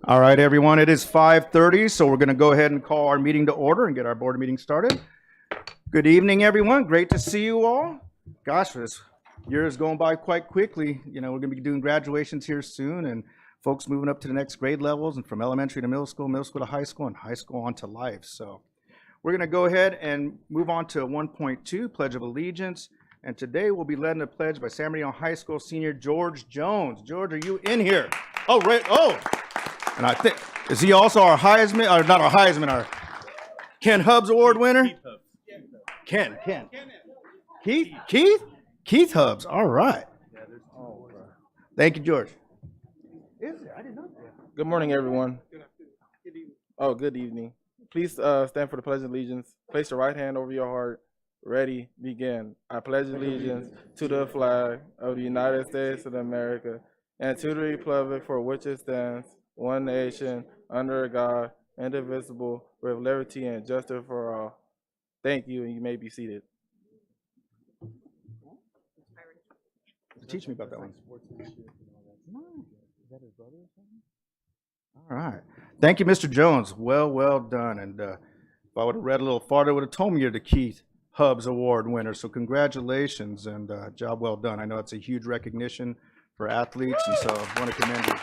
All right, everyone, it is 5:30, so we're going to go ahead and call our meeting to order and get our board meeting started. Good evening, everyone. Great to see you all. Gosh, this year is going by quite quickly. You know, we're going to be doing graduations here soon and folks moving up to the next grade levels and from elementary to middle school to high school, and high school on to life. So we're going to go ahead and move on to 1.2, Pledge of Allegiance. And today we'll be led in the pledge by San Bernardino High School senior George Jones. George, are you in here? Oh, right. Oh. And I think, is he also our Heisman, or not our Heisman, our Ken Hubbs Award winner? Ken. Keith Hubbs. All right. Thank you, George. Is there? I didn't know that. Good morning, everyone. Oh, good evening. Please stand for the Pledge of Allegiance. Place your right hand over your heart. Ready, begin. I pledge allegiance to the flag of the United States of America and to the republic for which it stands, one nation, under God, indivisible, with liberty and justice for all. Thank you, and you may be seated. Teach me about that one. All right. Thank you, Mr. Jones. Well done. And if I would have read a little farther, I would have told me you're the Keith Hubbs Award winner. So congratulations and job well done. I know it's a huge recognition for athletes, and so I want to commend you.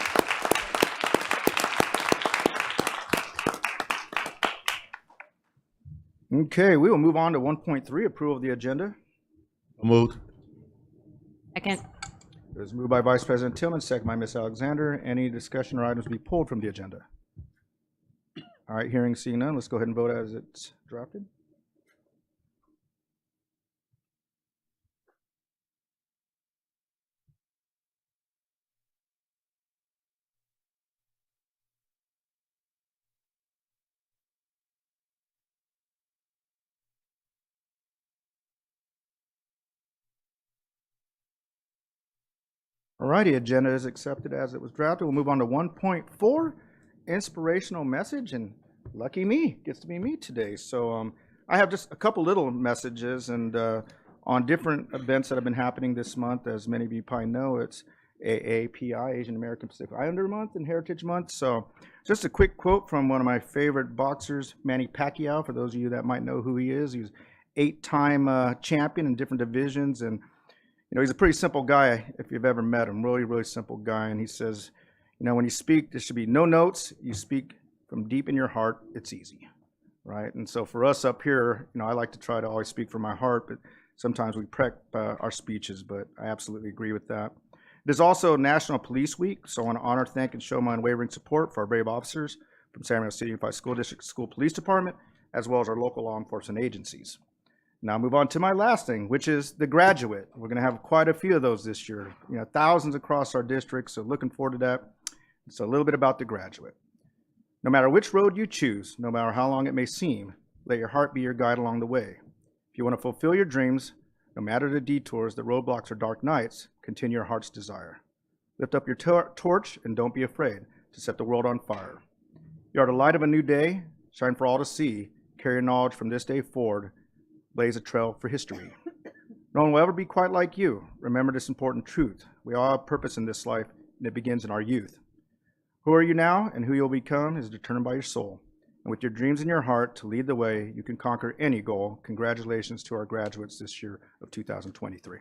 Okay, we will move on to 1.3, approval of the agenda. Moved. Second. It was moved by Vice President Tillman, second by Ms. Alexander. Any discussion or items to be pulled from the agenda? All right, hearing, seeing none, let's go ahead and vote as it's drafted. All righty, agenda is accepted as it was drafted. We'll move on to 1.4, inspirational message, and lucky me, gets to be me today. So I have just a couple little messages, and on different events that have been happening this month. As many of you probably know, it's AAPI, Asian American Pacific Islander Month and Heritage Month. So just a quick quote from one of my favorite boxers, Manny Pacquiao, for those of you that might know who he is. He was 8-time champion in different divisions, and you know, he's a pretty simple guy if you've ever met him, really simple guy. And he says, you know, when you speak, there should be no notes. You speak from deep in your heart, it's easy, right? And so for us up here, you know, I like to try to always speak from my heart, but sometimes we prep our speeches, but I absolutely agree with that. It is also National Police Week, so I want to honor, thank, and show my unwavering support for our brave officers from San Bernardino City Unified School District School Police Department, as well as our local law enforcement agencies. Now move on to my last thing, which is the graduate. We're going to have quite a few of those this year, thousands across our district, so looking forward to that. So a little bit about the graduate. No matter which road you choose, no matter how long it may seem, let your heart be your guide along the way. If you want to fulfill your dreams, no matter the detours, the roadblocks, or dark nights, continue your heart's desire. Lift up your torch and don't be afraid to set the world on fire. You are the light of a new day, shine for all to see, carry your knowledge from this day forward, blaze a trail for history. No one will ever be quite like you. Remember this important truth. We all have purpose in this life, and it begins in our youth. Who are you now and who you'll become is determined by your soul. And with your dreams in your heart to lead the way, you can conquer any goal. Congratulations to our graduates this year of 2023.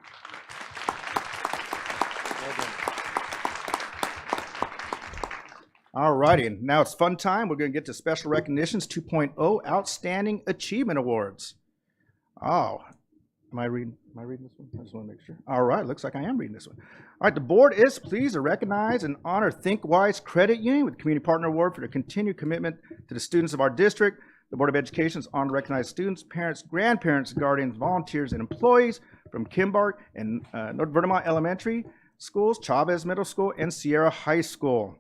All righty, and now it's fun time. We're going to get to Special Recognitions 2.0 Outstanding Achievement Awards. Oh, am I reading this one? I just want to make sure. All right, looks like I am reading this one. All right, the board is pleased to recognize and honor ThinkWise Credit Union with the Community Partner Award for their continued commitment to the students of our district. The Board of Education is honored to recognize students, parents, grandparents, guardians, volunteers, and employees from Kimbark and North Vermont Elementary Schools, Chavez Middle School, and Sierra High School.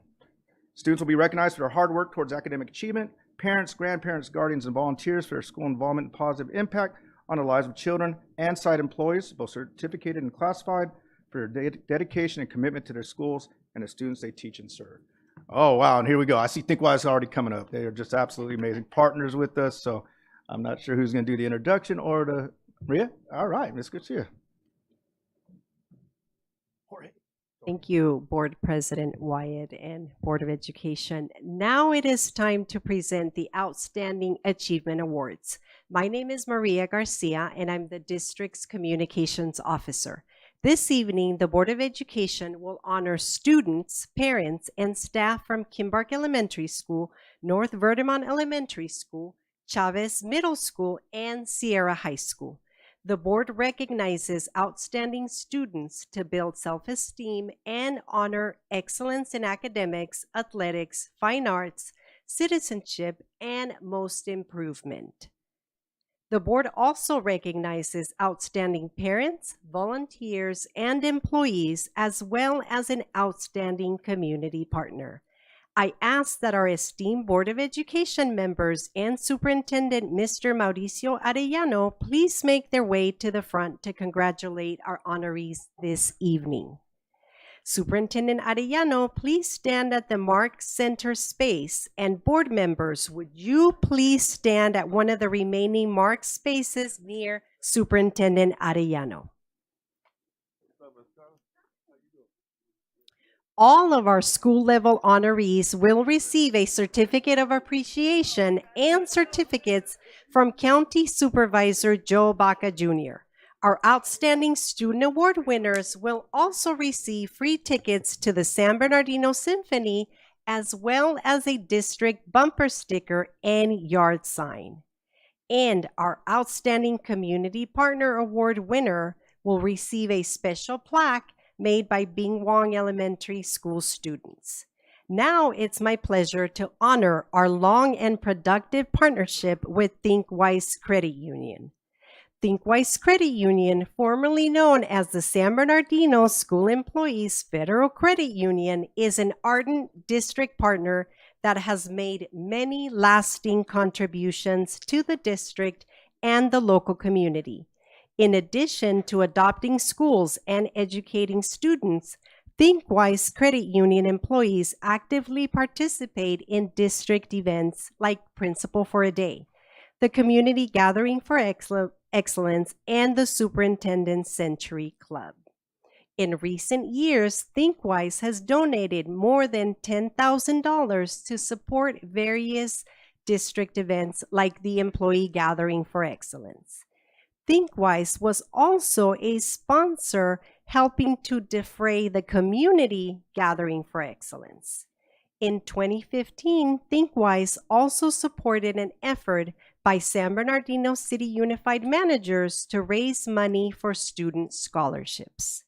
Students will be recognized for their hard work towards academic achievement. Parents, grandparents, guardians, and volunteers for their school involvement and positive impact on the lives of children and site employees, both certificated and classified, for their dedication and commitment to their schools and the students they teach and serve. Oh, wow, and here we go. I see ThinkWise already coming up. They are just absolutely amazing partners with us, so I'm not sure who's going to do the introduction or the... Maria? All right, Ms. Garcia. Thank you, Board President Wyatt and Board of Education. Now it is time to present the Outstanding Achievement Awards. My name is Maria Garcia, and I'm the district's communications officer. This evening, the Board of Education will honor students, parents, and staff from Kimbark Elementary School, North Vermont Elementary School, Chavez Middle School, and Sierra High School. The board recognizes outstanding students to build self-esteem and honor excellence in academics, athletics, fine arts, citizenship, and most improvement. The board also recognizes outstanding parents, volunteers, and employees, as well as an outstanding community partner. I ask that our esteemed Board of Education members and Superintendent Mr. Mauricio Arellano please make their way to the front to congratulate our honorees this evening. Superintendent Arellano, please stand at the marked center space, and board members, would you please stand at one of the remaining marked spaces near Superintendent Arellano? All of our school-level honorees will receive a certificate of appreciation and certificates from County Supervisor Joe Baca Jr. Our Outstanding Student Award winners will also receive free tickets to the San Bernardino Symphony, as well as a district bumper sticker and yard sign. And our Outstanding Community Partner Award winner will receive a special plaque made by Bing Wong Elementary School students. Now it's my pleasure to honor our long and productive partnership with ThinkWise Credit Union. ThinkWise Credit Union, formerly known as the San Bernardino School Employees Federal Credit Union, is an ardent district partner that has made many lasting contributions to the district and the local community. In addition to adopting schools and educating students, ThinkWise Credit Union employees actively participate in district events like Principal for a Day, the Community Gathering for Excellence, and the Superintendent's Century Club. In recent years, ThinkWise has donated more than $10,000 to support various district events like the Employee Gathering for Excellence. ThinkWise was also a sponsor helping to defray the Community Gathering for Excellence. In 2015, ThinkWise also supported an effort by San Bernardino City Unified Managers to raise money for student scholarships.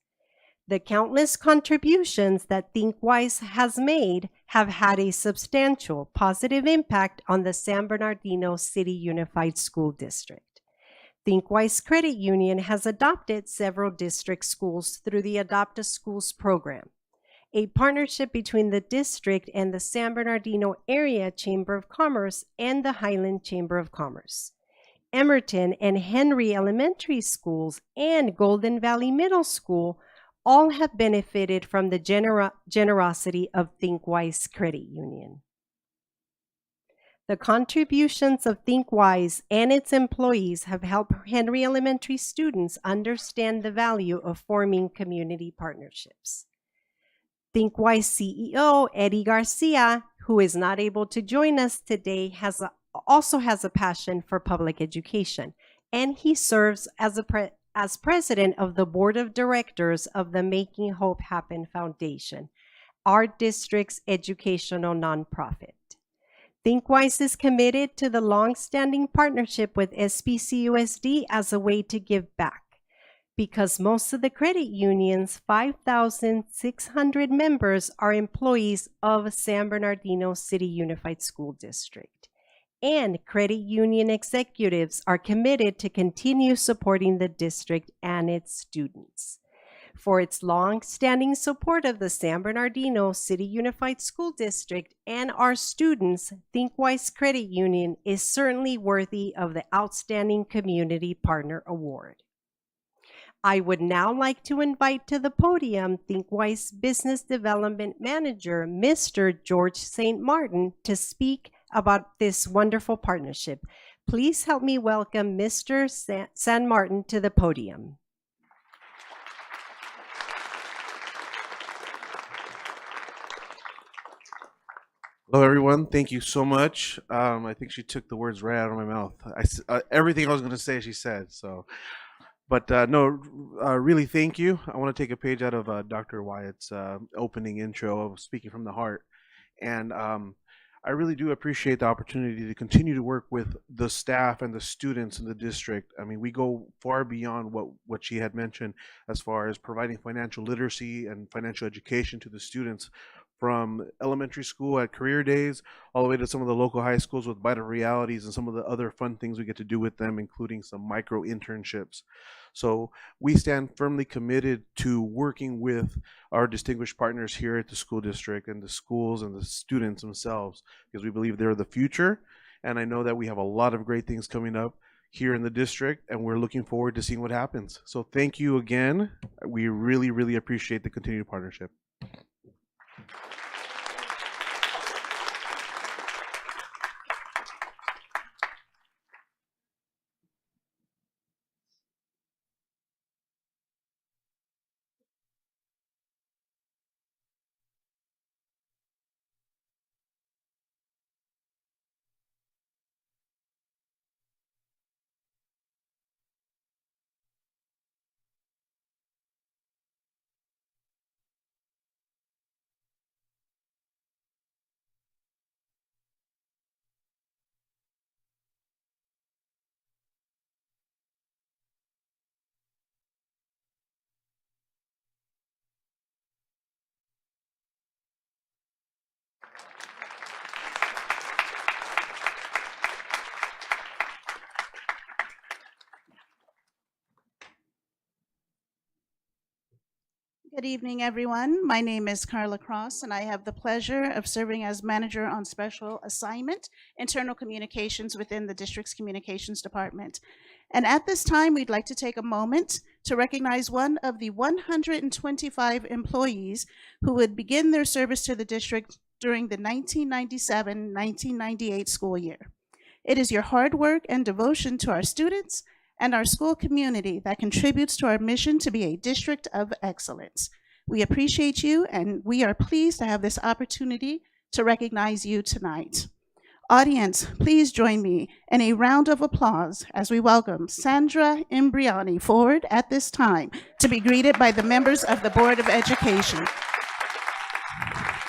The countless contributions that ThinkWise has made have had a substantial positive impact on the San Bernardino City Unified School District. ThinkWise Credit Union has adopted several district schools through the Adopt a Schools program, a partnership between the district and the San Bernardino Area Chamber of Commerce and the Highland Chamber of Commerce. Emerton and Henry Elementary Schools and Golden Valley Middle School all have benefited from the generosity of ThinkWise Credit Union. The contributions of ThinkWise and its employees have helped Henry Elementary students understand the value of forming community partnerships. ThinkWise CEO Eddie Garcia, who is not able to join us today, also has a passion for public education, and he serves as president of the board of directors of the Making Hope Happen Foundation, our district's educational nonprofit. ThinkWise is committed to the long-standing partnership with SBCUSD as a way to give back, because most of the credit union's 5,600 members are employees of San Bernardino City Unified School District. And credit union executives are committed to continue supporting the district and its students. For its long-standing support of the San Bernardino City Unified School District and our students, ThinkWise Credit Union is certainly worthy of the Outstanding Community Partner Award. I would now like to invite to the podium ThinkWise Business Development Manager, Mr. George St. Martin, to speak about this wonderful partnership. Please help me welcome Mr. San Martin to the podium. Hello, everyone. Thank you so much. I think she took the words right out of my mouth. Everything I was going to say, she said. So, but really, thank you. I want to take a page out of Dr. Wyatt's opening intro of speaking from the heart, and I really do appreciate the opportunity to continue to work with the staff and the students in the district. I mean, we go far beyond what she had mentioned as far as providing financial literacy and financial education to the students, from elementary school at career days all the way to some of the local high schools with Vital Realities and some of the other fun things we get to do with them, including some micro internships. So we stand firmly committed to working with our distinguished partners here at the school district and the schools and the students themselves, because we believe they're the future. And I know that we have a lot of great things coming up here in the district, and we're looking forward to seeing what happens. So thank you again. We really, really appreciate the continued partnership. Good evening, everyone. My name is Carla Cross, and I have the pleasure of serving as manager on special assignment, internal communications within the district's communications department. And at this time, we'd like to take a moment to recognize one of the 125 employees who would begin their service to the district during the 1997-1998 school year. It is your hard work and devotion to our students and our school community that contributes to our mission to be a district of excellence. We appreciate you, and we are pleased to have this opportunity to recognize you tonight. Audience, please join me in a round of applause as we welcome Sandra Imbriani forward at this time to be greeted by the members of the Board of Education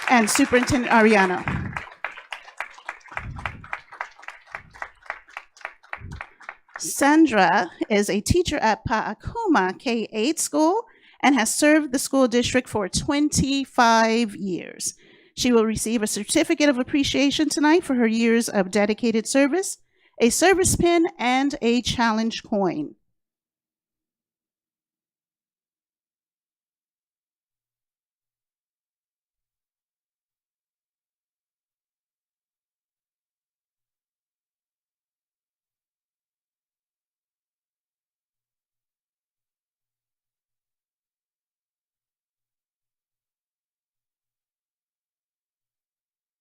and Superintendent Ariano. Sandra is a teacher at Pa'akuma K-8 school and has served the school district for 25 years. She will receive a certificate of appreciation tonight for her years of dedicated service, a service pin, and a challenge coin.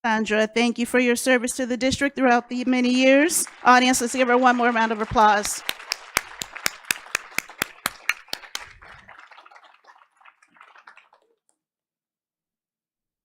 Sandra, thank you for your service to the district throughout the many years. Audience, let's give her one more round of applause.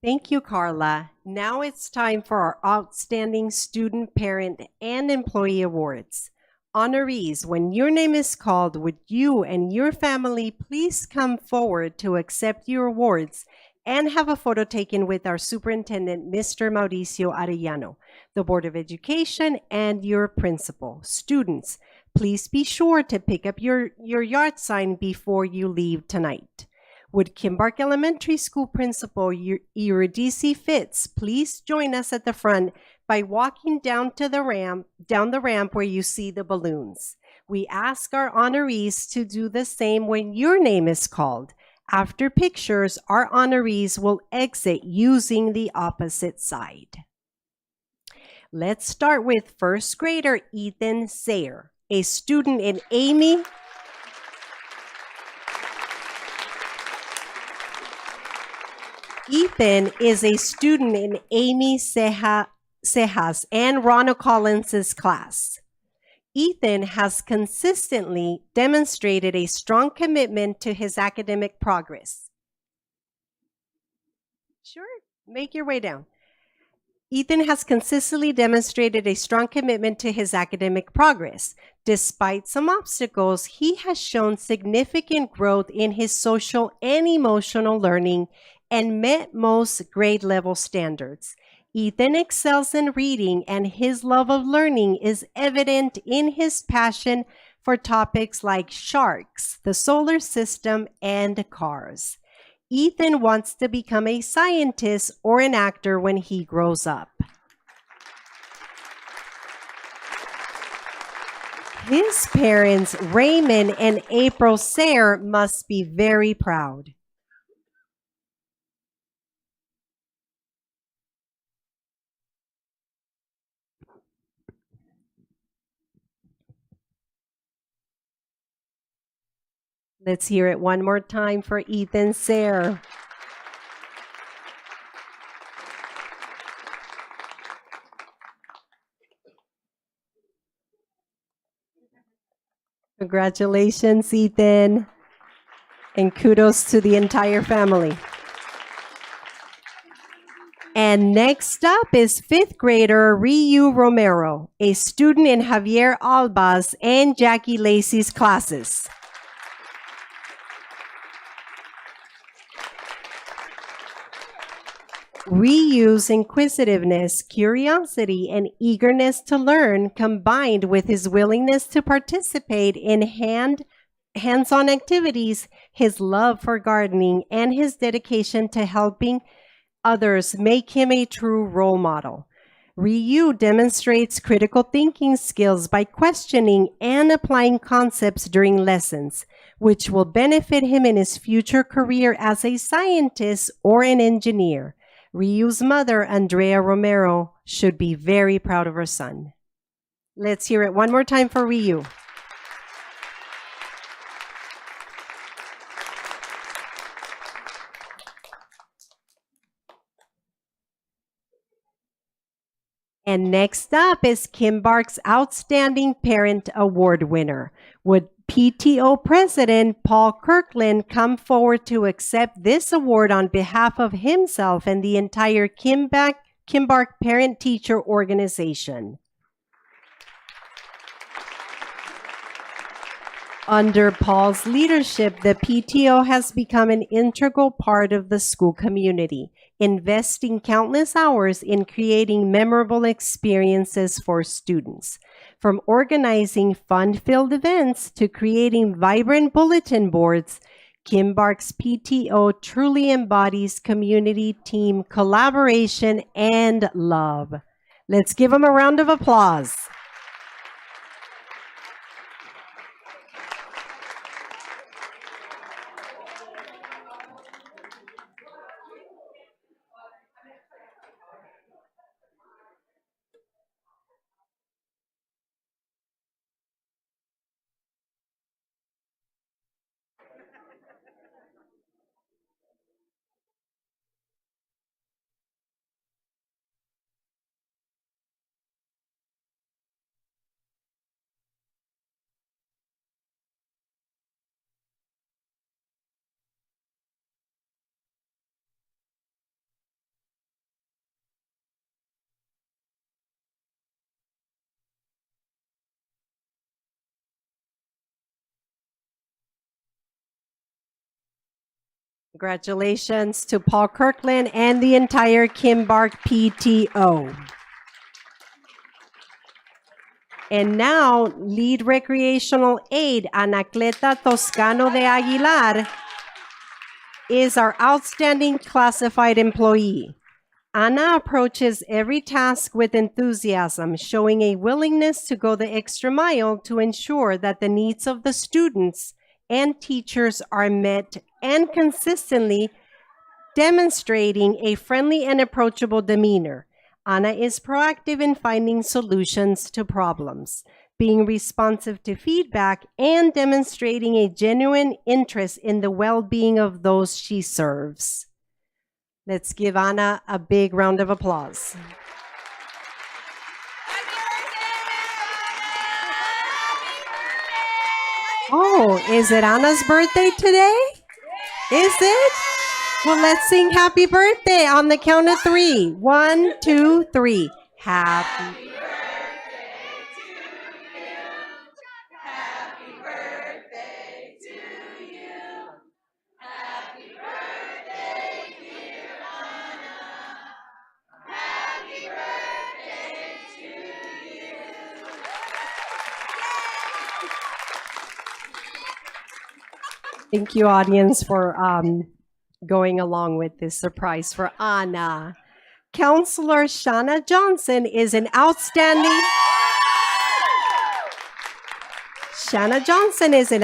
Thank you, Carla. Now it's time for our Outstanding Student, Parent, and Employee Awards. Honorees, when your name is called, would you and your family please come forward to accept your awards and have a photo taken with our Superintendent, Mr. Mauricio Arellano, the Board of Education, and your principal. Students, please be sure to pick up your yard sign before you leave tonight. Would Kimbark Elementary School Principal Eurydice Fitz please join us at the front by walking down the ramp where you see the balloons. We ask our honorees to do the same when your name is called. After pictures, our honorees will exit using the opposite side. Let's start with first grader Ethan Sayer, a student in Amy. Ethan is a student in Amy Cejas and Ronald Collins's class. Ethan has consistently demonstrated a strong commitment to his academic progress. Sure, make your way down. Ethan has consistently demonstrated a strong commitment to his academic progress. Despite some obstacles, he has shown significant growth in his social and emotional learning and met most grade level standards. Ethan excels in reading, and his love of learning is evident in his passion for topics like sharks, the solar system, and cars. Ethan wants to become a scientist or an actor when he grows up. His parents, Raymond and April Sayer, must be very proud. Let's hear it one more time for Ethan Sayer. Congratulations, Ethan, and kudos to the entire family. And next up is fifth grader Ryu Romero, a student in Javier Alba's and Jackie Lacey's classes. Ryu's inquisitiveness, curiosity, and eagerness to learn, combined with his willingness to participate in hands-on activities, his love for gardening, and his dedication to helping others make him a true role model. Ryu demonstrates critical thinking skills by questioning and applying concepts during lessons, which will benefit him in his future career as a scientist or an engineer. Ryu's mother, Andrea Romero, should be very proud of her son. Let's hear it one more time for Ryu. And next up is Kimbark's Outstanding Parent Award winner. Would PTO President Paul Kirkland come forward to accept this award on behalf of himself and the entire Kimbark Parent-Teacher Organization? Under Paul's leadership, the PTO has become an integral part of the school community, investing countless hours in creating memorable experiences for students. From organizing fun-filled events to creating vibrant bulletin boards, Kimbark's PTO truly embodies community team collaboration and love. Let's give them a round of applause. Congratulations to Paul Kirkland and the entire Kimbark PTO. And now, lead recreational aide, Anacleta Toscano de Aguilar, is our outstanding classified employee. Ana approaches every task with enthusiasm, showing a willingness to go the extra mile to ensure that the needs of the students and teachers are met, and consistently demonstrating a friendly and approachable demeanor. Ana is proactive in finding solutions to problems, being responsive to feedback, and demonstrating a genuine interest in the well-being of those she serves. Let's give Ana a big round of applause. Oh, is it Ana's birthday today? Is it? Well, let's sing happy birthday on the count of 3. 1, 2, 3. Happy Thank you, audience, for going along with this surprise for Ana. Counselor Shana Johnson is an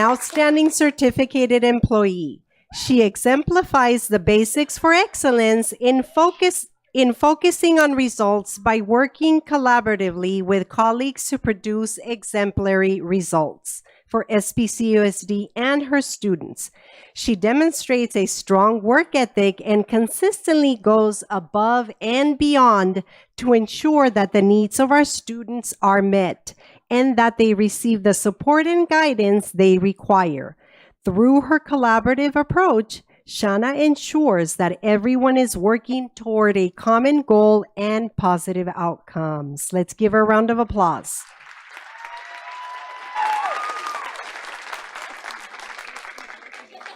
outstanding certificated employee. She exemplifies the basics for excellence in focusing on results by working collaboratively with colleagues to produce exemplary results for SBCUSD and her students. She demonstrates a strong work ethic and consistently goes above and beyond to ensure that the needs of our students are met and that they receive the support and guidance they require. Through her collaborative approach, Shana ensures that everyone is working toward a common goal and positive outcomes. Let's give her a round of applause.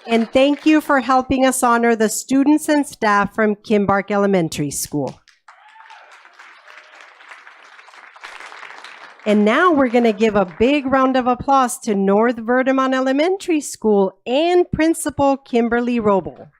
And thank you for helping us honor the students and staff from Kimbark Elementary School. And now we're going to give a big round of applause to North Verdemont Elementary School and Principal Kimberly Roble.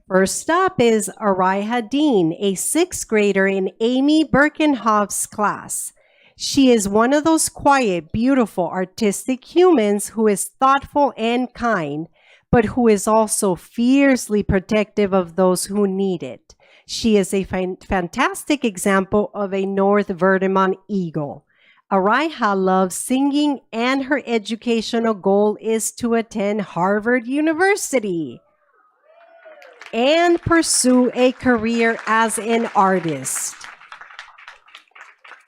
First up is Araiha Dean, a 6th grader in Amy Birkenhoff's class. She is one of those quiet, beautiful, artistic humans who is thoughtful and kind, but who is also fiercely protective of those who need it. She is a fantastic example of a North Verdemont Eagle. Araiha loves singing, and her educational goal is to attend Harvard University and pursue a career as an artist.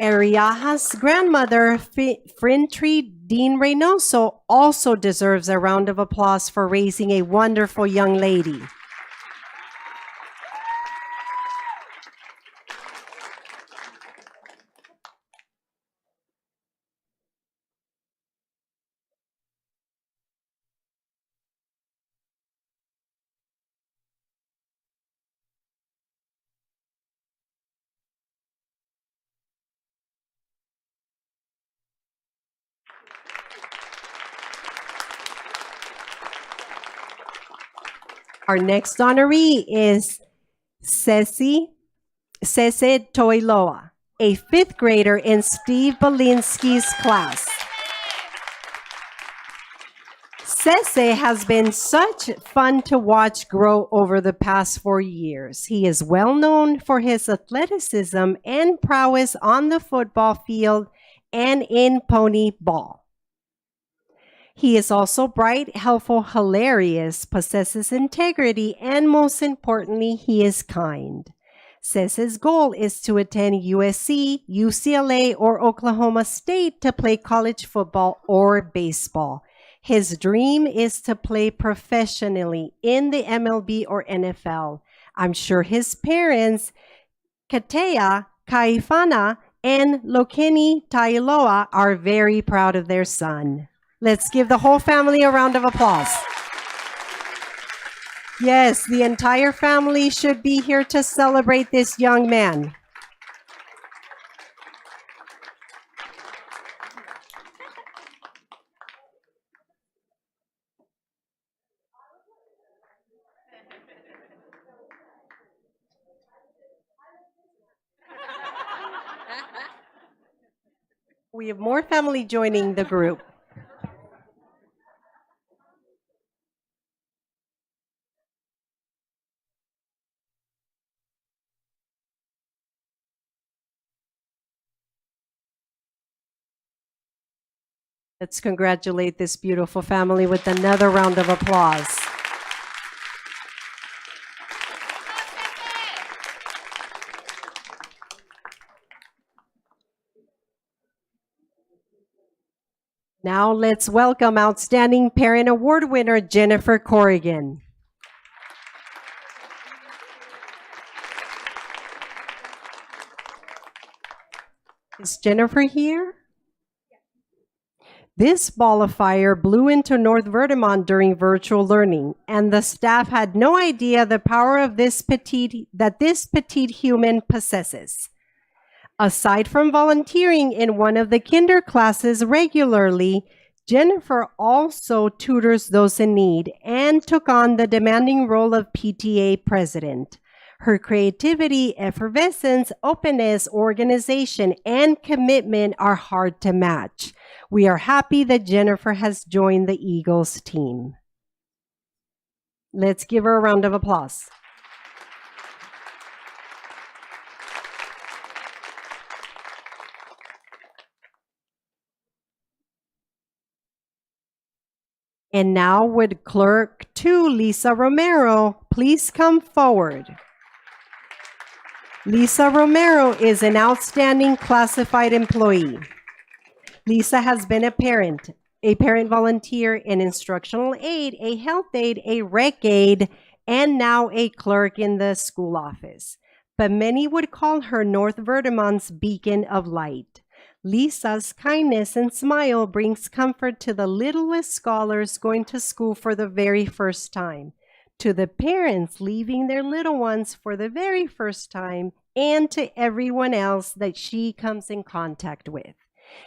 Ariaha's grandmother, Frintry Dean Reynoso, also deserves a round of applause for raising a wonderful young lady. Our next honoree is Cece Toiloa, a 5th grader in Steve Belinsky's class. Cece has been such fun to watch grow over the past 4 years. He is well known for his athleticism and prowess on the football field and in pony ball. He is also bright, helpful, hilarious, possesses integrity, and most importantly, he is kind. Cece's goal is to attend USC, UCLA, or Oklahoma State to play college football or baseball. His dream is to play professionally in the MLB or NFL. I'm sure his parents, Katea, Kaifana, and Lokeni Tailoa are very proud of their son. Let's give the whole family a round of applause. Yes, the entire family should be here to celebrate this young man. We have more family joining the group. Let's congratulate this beautiful family with another round of applause. Now let's welcome Outstanding Parent Award winner Jennifer Corrigan. Is Jennifer here? This ball of fire blew into North Vermont during virtual learning, and the staff had no idea the power of this petite human possesses. Aside from volunteering in one of the kinder classes regularly, Jennifer also tutors those in need and took on the demanding role of PTA president. Her creativity, effervescence, openness, organization, and commitment are hard to match. We are happy that Jennifer has joined the Eagles team. Let's give her a round of applause. And now would Clerk 2, Lisa Romero, please come forward. Lisa Romero is an outstanding classified employee. Lisa has been a parent volunteer, an instructional aide, a health aide, a rec aide, and now a clerk in the school office. But many would call her North Vermont's beacon of light. Lisa's kindness and smile brings comfort to the littlest scholars going to school for the very first time, to the parents leaving their little ones for the very first time, and to everyone else that she comes in contact with.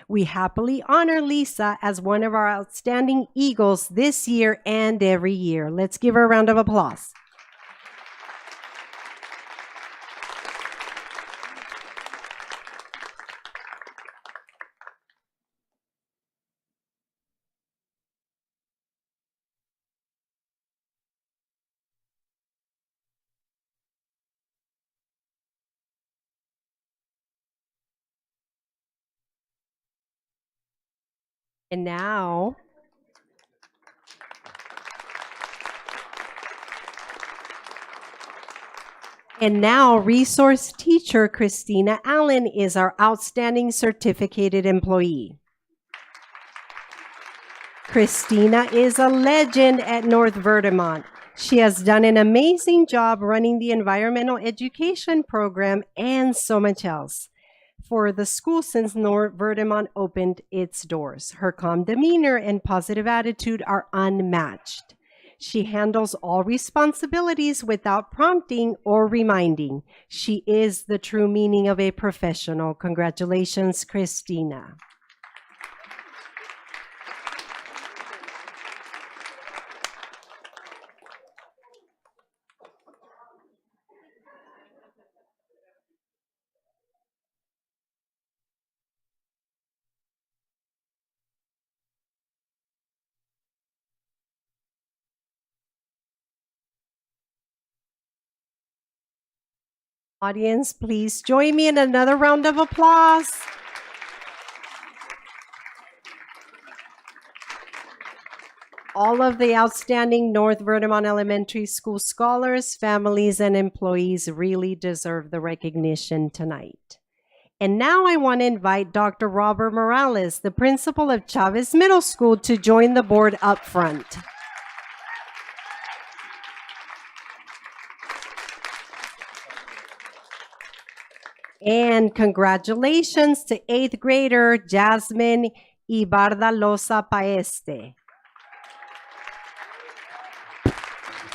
We happily honor Lisa as one of our outstanding Eagles this year and every year. Let's give her a round of applause. And now, resource teacher Christina Allen is our outstanding certificated employee. Christina is a legend at North Vermont. She has done an amazing job running the environmental education program and so much else for the school since North Vermont opened its doors. Her calm demeanor and positive attitude are unmatched. She handles all responsibilities without prompting or reminding. She is the true meaning of a professional. Congratulations, Christina. Audience, please join me in another round of applause. All of the outstanding North Vermont Elementary School scholars, families, and employees really deserve the recognition tonight. And now I want to invite Dr. Robert Morales, the principal of Chavez Middle School, to join the board up front. And congratulations to 8th grader Jasmine Ibardalosa Paeste.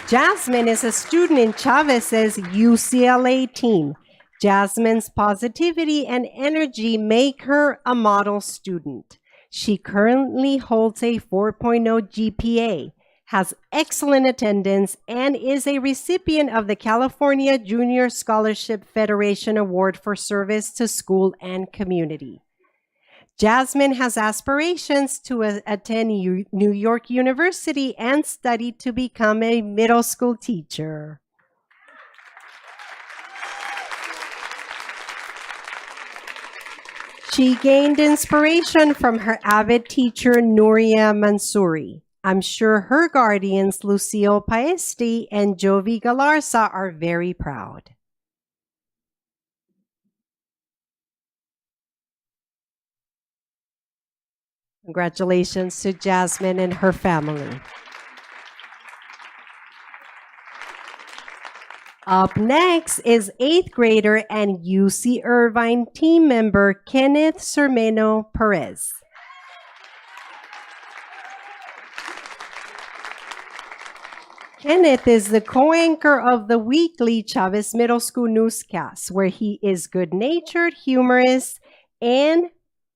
Jasmine is a student in Chavez's UCLA team. Jasmine's positivity and energy make her a model student. She currently holds a 4.0 GPA, has excellent attendance, and is a recipient of the California Junior Scholarship Federation Award for service to school and community. Jasmine has aspirations to attend New York University and study to become a middle school teacher. She gained inspiration from her avid teacher, Nuria Mansouri. I'm sure her guardians, Lucio Paesti and Jovi Galarza, are very proud. Congratulations to Jasmine and her family. Up next is 8th grader and UC Irvine team member Kenneth Sermeno Perez. Kenneth is the co-anchor of the weekly Chavez Middle School newscast, where he is good-natured, humorous, and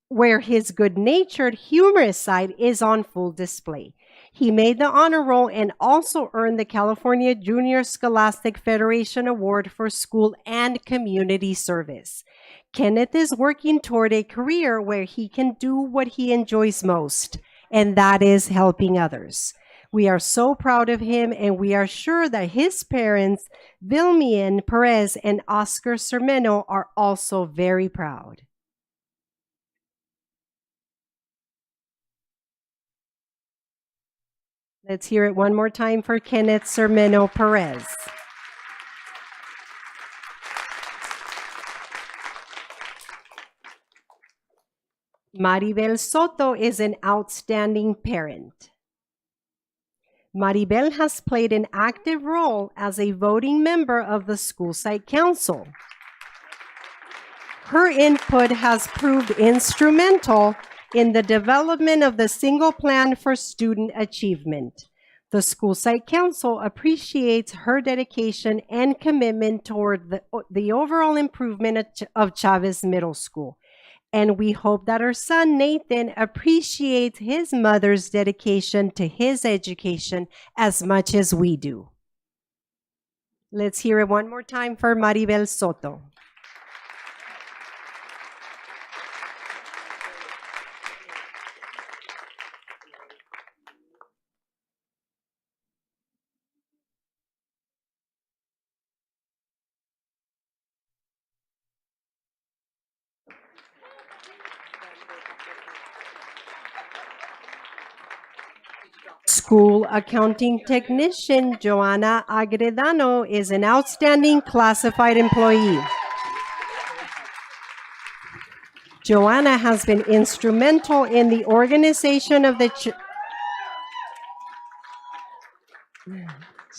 where his good-natured, humorous side is on full display. He made the honor roll and also earned the California Junior Scholastic Federation Award for School and Community Service. Kenneth is working toward a career where he can do what he enjoys most, and that is helping others. We are so proud of him, and we are sure that his parents, Vilmian Perez and Oscar Sermeno, are also very proud. Let's hear it one more time for Kenneth Sermeno Perez. Maribel Soto is an outstanding parent. Maribel has played an active role as a voting member of the School Site Council. Her input has proved instrumental in the development of the single plan for student achievement. The School Site Council appreciates her dedication and commitment toward the overall improvement of Chavez Middle School. And we hope that our son, Nathan, appreciates his mother's dedication to his education as much as we do. Let's hear it one more time for Maribel Soto. School accounting technician Joanna Agredano is an outstanding classified employee. Joanna has been instrumental in the organization of the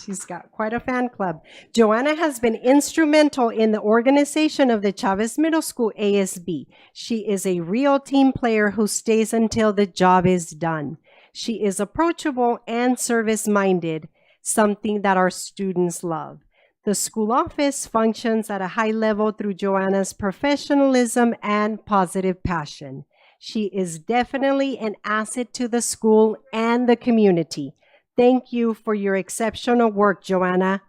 She's got quite a fan club. Joanna has been instrumental in the organization of the Chavez Middle School ASB. She is a real team player who stays until the job is done. She is approachable and service-minded, something that our students love. The school office functions at a high level through Joanna's professionalism and positive passion. She is definitely an asset to the school and the community. Thank you for your exceptional work, Joanna.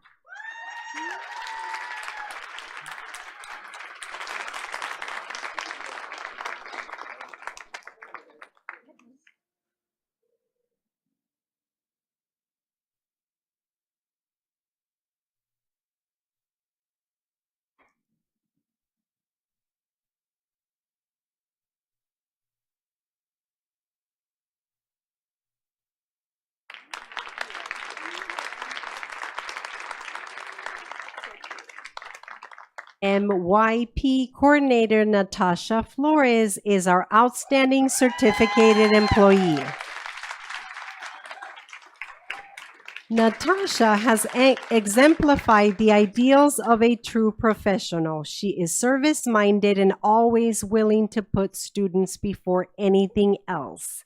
MYP coordinator Natasha Flores is our outstanding certificated employee. Natasha has exemplified the ideals of a true professional. She is service-minded and always willing to put students before anything else.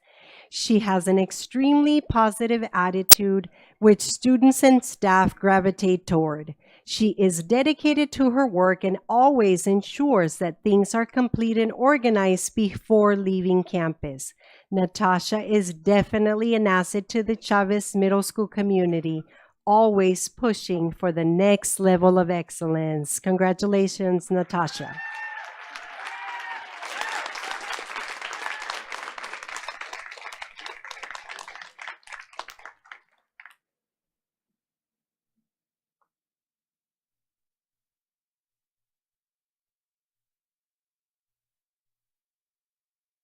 She has an extremely positive attitude, which students and staff gravitate toward. She is dedicated to her work and always ensures that things are complete and organized before leaving campus. Natasha is definitely an asset to the Chavez Middle School community, always pushing for the next level of excellence. Congratulations, Natasha.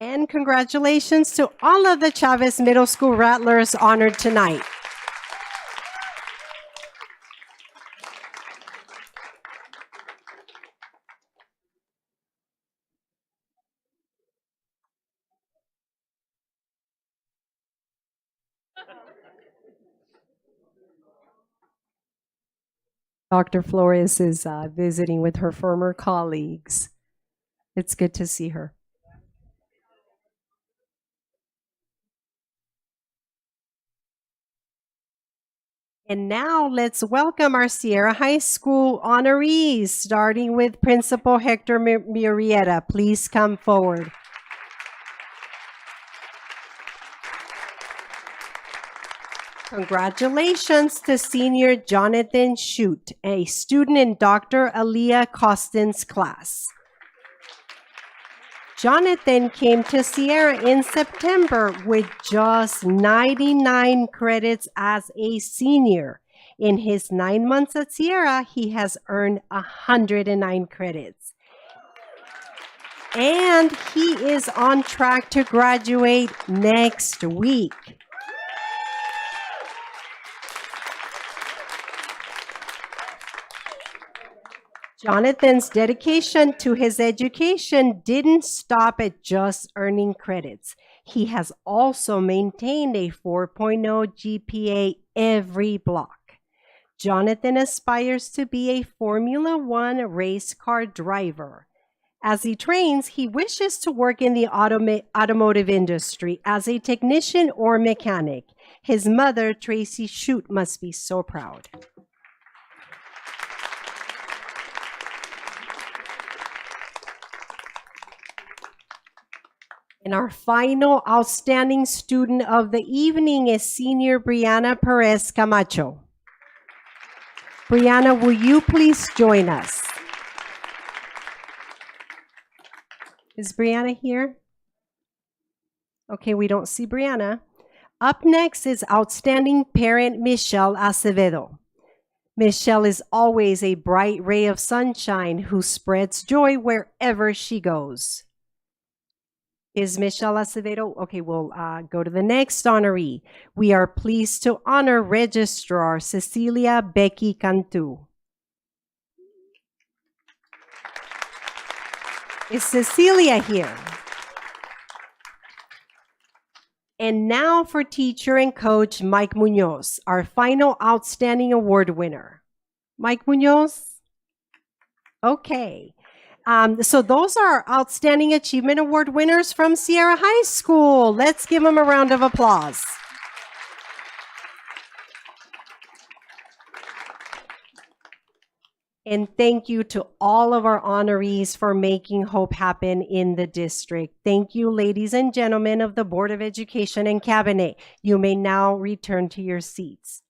And congratulations to all of the Chavez Middle School Rattlers honored tonight. Dr. Flores is visiting with her former colleagues. It's good to see her. And now let's welcome our Sierra High School honorees, starting with Principal Hector Murrieta. Please come forward. Congratulations to Senior Jonathan Shute, a student in Dr. Aaliyah Costin's class. Jonathan came to Sierra in September with just 99 credits as a senior. In his 9 months at Sierra, he has earned 109 credits. And he is on track to graduate next week. Jonathan's dedication to his education didn't stop at just earning credits. He has also maintained a 4.0 GPA every block. Jonathan aspires to be a Formula One race car driver. As he trains, he wishes to work in the automotive industry as a technician or mechanic. His mother, Tracy Shute, must be so proud. And our final outstanding student of the evening is Senior Brianna Perez Camacho. Brianna, will you please join us? Is Brianna here? Okay, we don't see Brianna. Up next is outstanding parent Michelle Acevedo. Michelle is always a bright ray of sunshine who spreads joy wherever she goes. Is Michelle Acevedo? Okay, we'll go to the next honoree. We are pleased to honor Registrar Cecilia Becky Cantu. Is Cecilia here? And now for teacher and coach Mike Munoz, our final outstanding award winner. Mike Munoz? Okay. So those are Outstanding Achievement Award winners from Sierra High School. Let's give them a round of applause. And thank you to all of our honorees for making hope happen in the district. Thank you, ladies and gentlemen of the Board of Education and Cabinet. You may now return to your seats.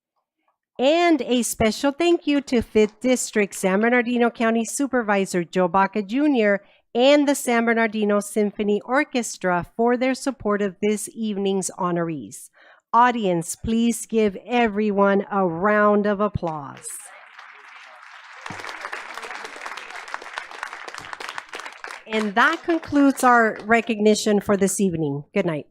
And a special thank you to 5th District San Bernardino County Supervisor Joe Baca Jr. and the San Bernardino Symphony Orchestra for their support of this evening's honorees. Audience, please give everyone a round of applause. And that concludes our recognition for this evening. Good night.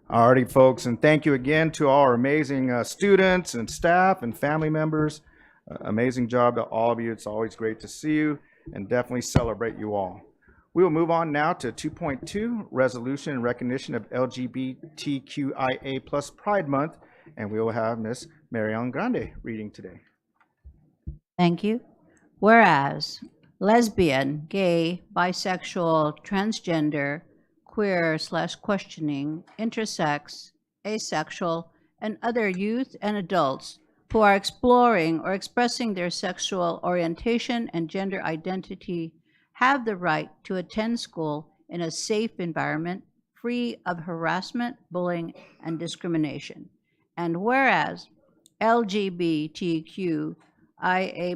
Alrighty, folks, and thank you again to all our amazing students and staff and family members. Amazing job to all of you. It's always great to see you and definitely celebrate you all. We will move on now to 2.2, Resolution in Recognition of LGBTQIA plus Pride Month, and we will have Miss Marion Grande reading today. Thank you. Whereas lesbian, gay, bisexual, transgender, queer/questioning, intersex, asexual, and other youth and adults who are exploring or expressing their sexual orientation and gender identity have the right to attend school in a safe environment free of harassment, bullying, and discrimination. And whereas LGBTQIA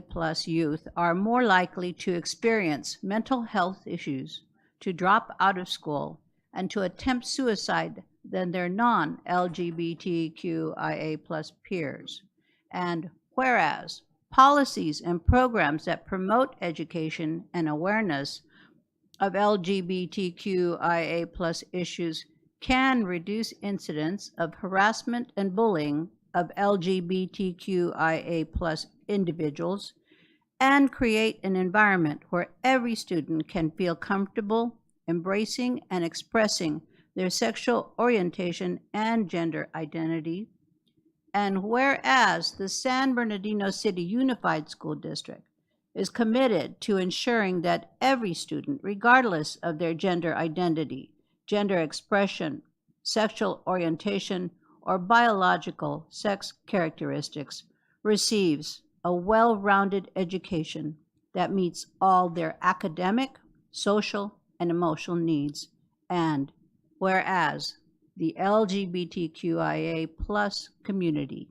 plus youth are more likely to experience mental health issues, to drop out of school, and to attempt suicide than their non-LGBTQIA plus peers. And whereas policies and programs that promote education and awareness of LGBTQIA plus issues can reduce incidents of harassment and bullying of LGBTQIA plus individuals and create an environment where every student can feel comfortable embracing and expressing their sexual orientation and gender identity. And whereas the San Bernardino City Unified School District is committed to ensuring that every student, regardless of their gender identity, gender expression, sexual orientation, or biological sex characteristics, receives a well-rounded education that meets all their academic, social, and emotional needs. And whereas the LGBTQIA plus community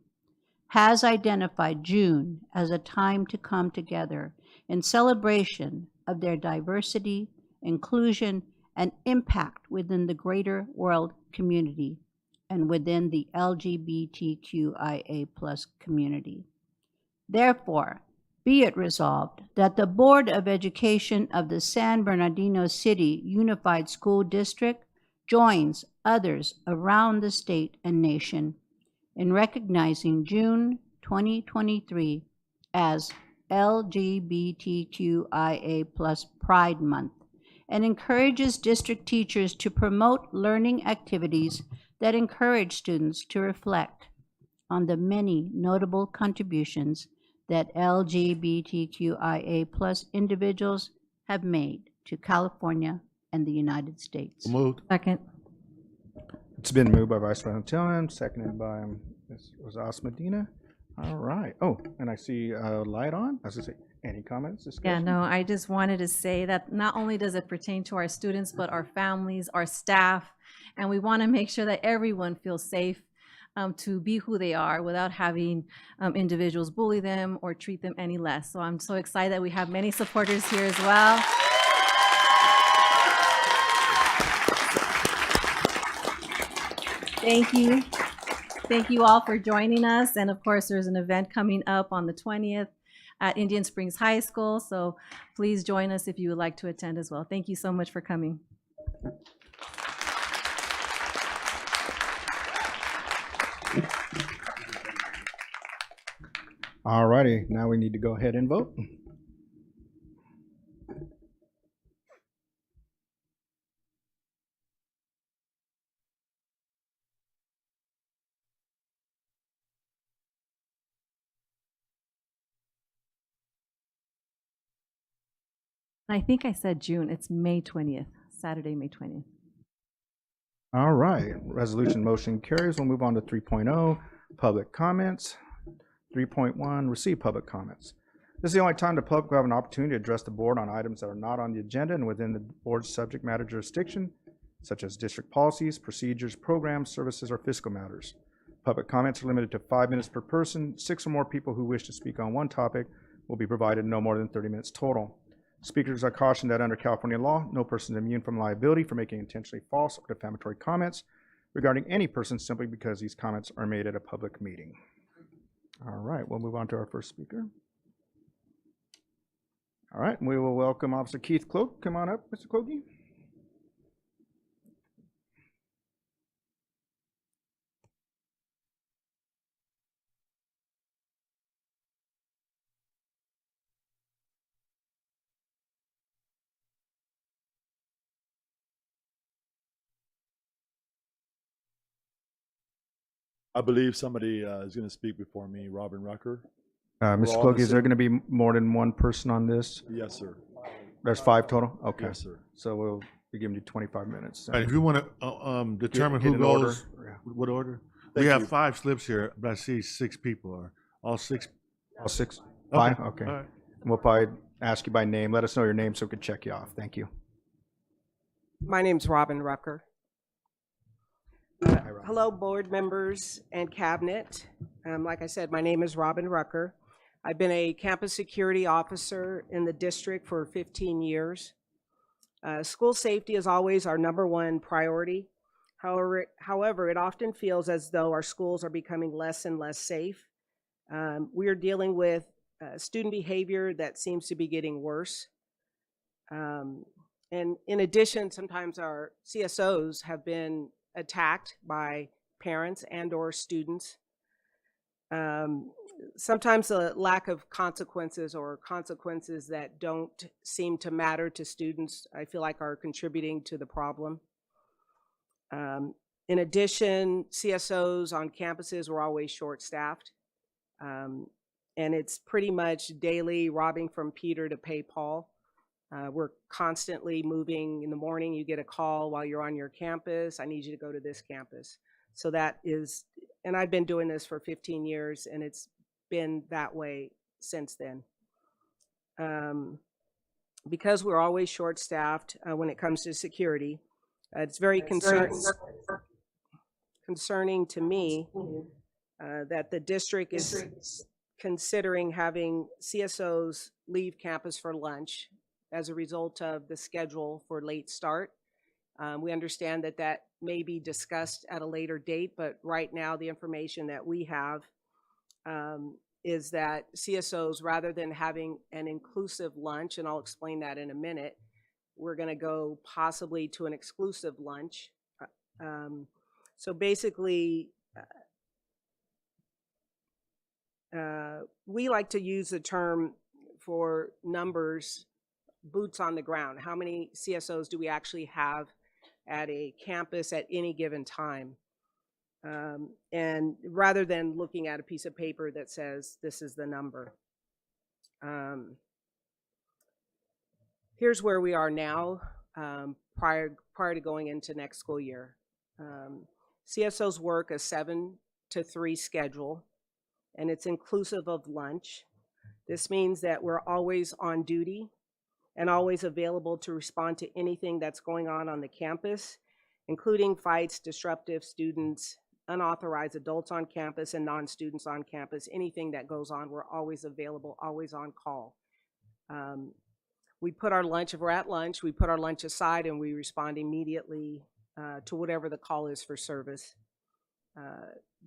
has identified June as a time to come together in celebration of their diversity, inclusion, and impact within the greater world community and within the LGBTQIA plus community. Therefore, be it resolved that the Board of Education of the San Bernardino City Unified School District joins others around the state and nation in recognizing June 2023 as LGBTQIA plus Pride Month and encourages district teachers to promote learning activities that encourage students to reflect on the many notable contributions that LGBTQIA plus individuals have made to California and the United States. Moved. Second. It's been moved by Vice President Tillman, seconded by Ms. Rosas Medina. All right. Oh, and I see a light on. I was going to say, any comments, Yeah, discussion? no, I just wanted to say that not only does it pertain to our students, but our families, our staff, and we want to make sure that everyone feels safe to be who they are without having individuals bully them or treat them any less. So I'm so excited that we have many supporters here as well. Thank you. Thank you all for joining us. And of course, there's an event coming up on the 20th at Indian Springs High School. So please join us if you would like to attend as well. Thank you so much for coming. All righty. Now we need to go ahead and vote. I think I said June. It's May 20th, Saturday, May 20th. All right. Resolution motion carries. We'll move on to 3.0, public comments. 3.1, receive public comments. This is the only time the public will have an opportunity to address the board on items that are not on the agenda and within the board's subject matter jurisdiction, such as district policies, procedures, programs, services, or fiscal matters. Public comments are limited to 5 minutes per person. 6 or more people who wish to speak on one topic will be provided no more than 30 minutes total. Speakers are cautioned that under California law, no person is immune from liability for making intentionally false or defamatory comments regarding any person simply because these comments are made at a public meeting. All right, we'll move on to our first speaker. All right, we will welcome Officer Keith Cloak. Come on up, Mr. Cloakey. I believe somebody is going to speak before me, Robin Rucker. Mr. We're all in Cloak, the is there same- going to be more than one person on this? Yes, sir. There's 5 total? Okay. Yes, sir. So we'll be giving you 25 minutes. All right, if you want to determine get who in order. goes, Yeah. what order? Thank We have you. 5 slips here, but I see 6 people. Are all 6? All 6? 5? Okay. All right. We'll probably ask you by name. Let us know your name so we can check you off. Thank you. My name's Robin Rucker. Hi, Rob. Hello, board members and cabinet. Like I said, my name is Robin Rucker. I've been a campus security officer in the district for 15 years. School safety is always our #1 priority. However, it often feels as though our schools are becoming less and less safe. We are dealing with student behavior that seems to be getting worse. And in addition, sometimes our CSOs have been attacked by parents and or students. Sometimes the lack of consequences or consequences that don't seem to matter to students, I feel like are contributing to the problem. In addition, CSOs on campuses were always short-staffed. And it's pretty much daily robbing from Peter to pay Paul. We're constantly moving. In the morning, you get a call while you're on your campus. I need you to go to this campus. So that is, and I've been doing this for 15 years, and it's been that way since then. Because we're always short-staffed when it comes to security, it's very concerning to me that the district is considering having CSOs leave campus for lunch as a result of the schedule for late start. We understand that that may be discussed at a later date, but right now the information that we have is that CSOs, rather than having an inclusive lunch, and I'll explain that in a minute, we're going to go possibly to an exclusive lunch. So basically, we like to use the term for numbers, boots on the ground. How many CSOs do we actually have at a campus at any given time? And rather than looking at a piece of paper that says this is the number. Here's where we are now, prior to going into next school year. CSOs work a 7 to 3 schedule, and it's inclusive of lunch. This means that we're always on duty and always available to respond to anything that's going on the campus, including fights, disruptive students, unauthorized adults on campus, and non-students on campus. Anything that goes on, we're always available, always on call. We put our lunch, if we're at lunch, we put our lunch aside and we respond immediately to whatever the call is for service.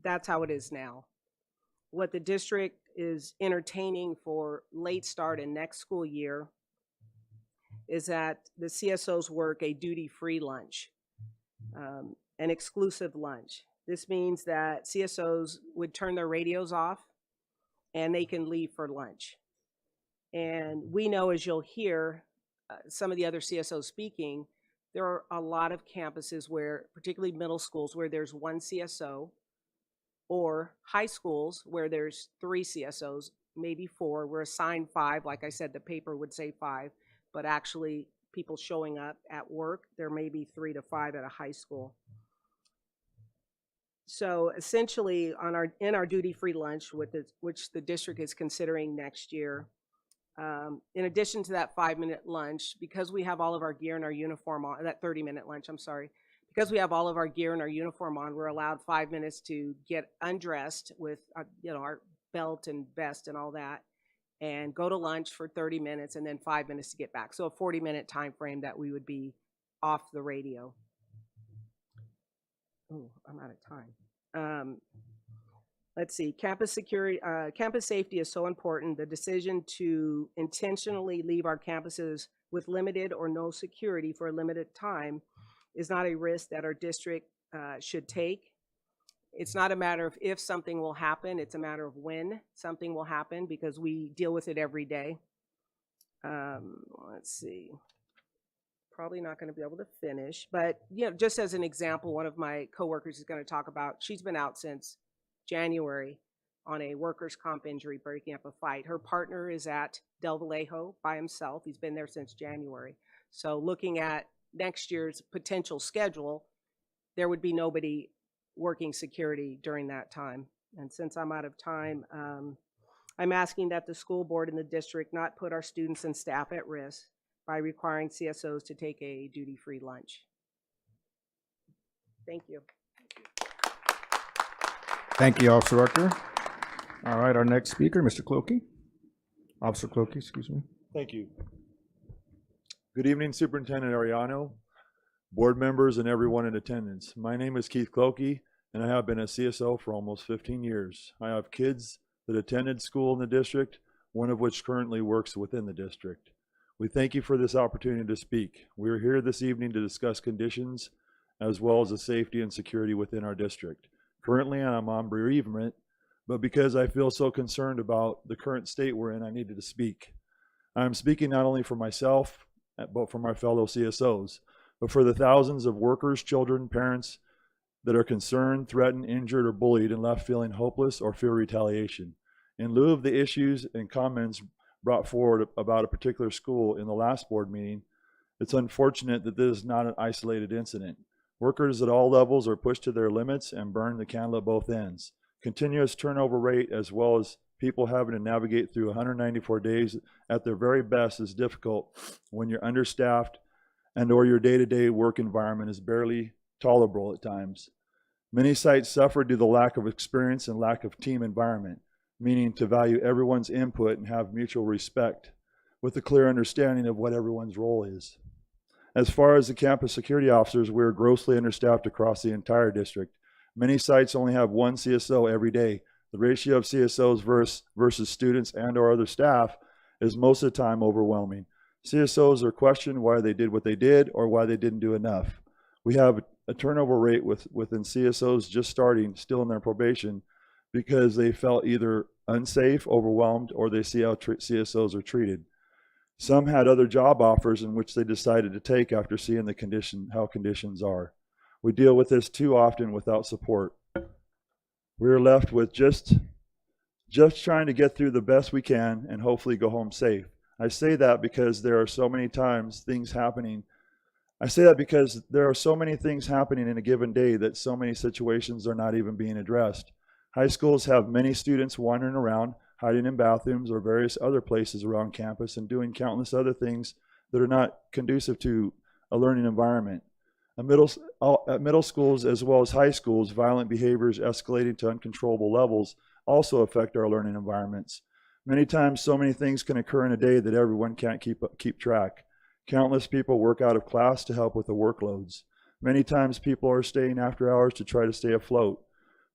That's how it is now. What the district is entertaining for late start in next school year is that the CSOs work a duty-free lunch, an exclusive lunch. This means that CSOs would turn their radios off and they can leave for lunch. And we know, as you'll hear some of the other CSOs speaking, there are a lot of campuses where, particularly middle schools, where there's 1 CSO, or high schools where there's 3 CSOs, maybe 4. We're assigned 5. Like I said, the paper would say 5, but actually people showing up at work, there may be 3 to 5 at a high school. So essentially, in our duty-free lunch, which the district is considering next year, in addition to that 5-minute lunch, because we have all of our gear and our uniform on, that 30-minute lunch, I'm sorry, because we have all of our gear and our uniform on, we're allowed 5 minutes to get undressed with our belt and vest and all that, and go to lunch for 30 minutes and then 5 minutes to get back. So a 40-minute time frame that we would be off the radio. Oh, I'm out of time. Let's see, campus security, campus safety is so important. The decision to intentionally leave our campuses with limited or no security for a limited time is not a risk that our district should take. It's not a matter of if something will happen, it's a matter of when something will happen, because we deal with it every day. Let's see, probably not going to be able to finish, but just as an example, one of my coworkers is going to talk about, she's been out since January on a workers' comp injury, breaking up a fight. Her partner is at Del Vallejo by himself. He's been there since January. So looking at next year's potential schedule, there would be nobody working security during that time. And since I'm out of time, I'm asking that the school board and the district not put our students and staff at risk by requiring CSOs to take a duty-free lunch. Thank you. Thank you, Officer Rucker. All right, our next speaker, Mr. Clokey. Officer Clokey, excuse me. Thank you. Good evening, Superintendent Ariano, board members, and everyone in attendance. My name is Keith Clokey, and I have been a CSO for almost 15 years. I have kids that attended school in the district, one of which currently works within the district. We thank you for this opportunity to speak. We are here this evening to discuss conditions as well as the safety and security within our district. Currently, I'm on bereavement, but because I feel so concerned about the current state we're in, I needed to speak. I'm speaking not only for myself, but for my fellow CSOs, but for the thousands of workers, children, parents that are concerned, threatened, injured, or bullied and left feeling hopeless or fear retaliation. In lieu of the issues and comments brought forward about a particular school in the last board meeting, it's unfortunate that this is not an isolated incident. Workers at all levels are pushed to their limits and burn the candle at both ends. Continuous turnover rate, as well as people having to navigate through 194 days at their very best, is difficult when you're understaffed and or your day-to-day work environment is barely tolerable at times. Many sites suffer due to the lack of experience and lack of team environment, meaning to value everyone's input and have mutual respect with a clear understanding of what everyone's role is. As far as the campus security officers, we are grossly understaffed across the entire district. Many sites only have one CSO every day. The ratio of CSOs versus students and or other staff is most of the time overwhelming. CSOs are questioned why they did what they did or why they didn't do enough. We have a turnover rate within CSOs just starting, still in their probation, because they felt either unsafe, overwhelmed, or they see how CSOs are treated. Some had other job offers in which they decided to take after seeing how conditions are. We deal with this too often without support. We are left with just trying to get through the best we can and hopefully go home safe. I say that because there are so many things happening in a given day that so many situations are not even being addressed. High schools have many students wandering around, hiding in bathrooms or various other places around campus and doing countless other things that are not conducive to a learning environment. At middle schools as well as high schools, violent behaviors escalating to uncontrollable levels also affect our learning environments. Many times, so many things can occur in a day that everyone can't keep track. Countless people work out of class to help with the workloads. Many times, people are staying after hours to try to stay afloat.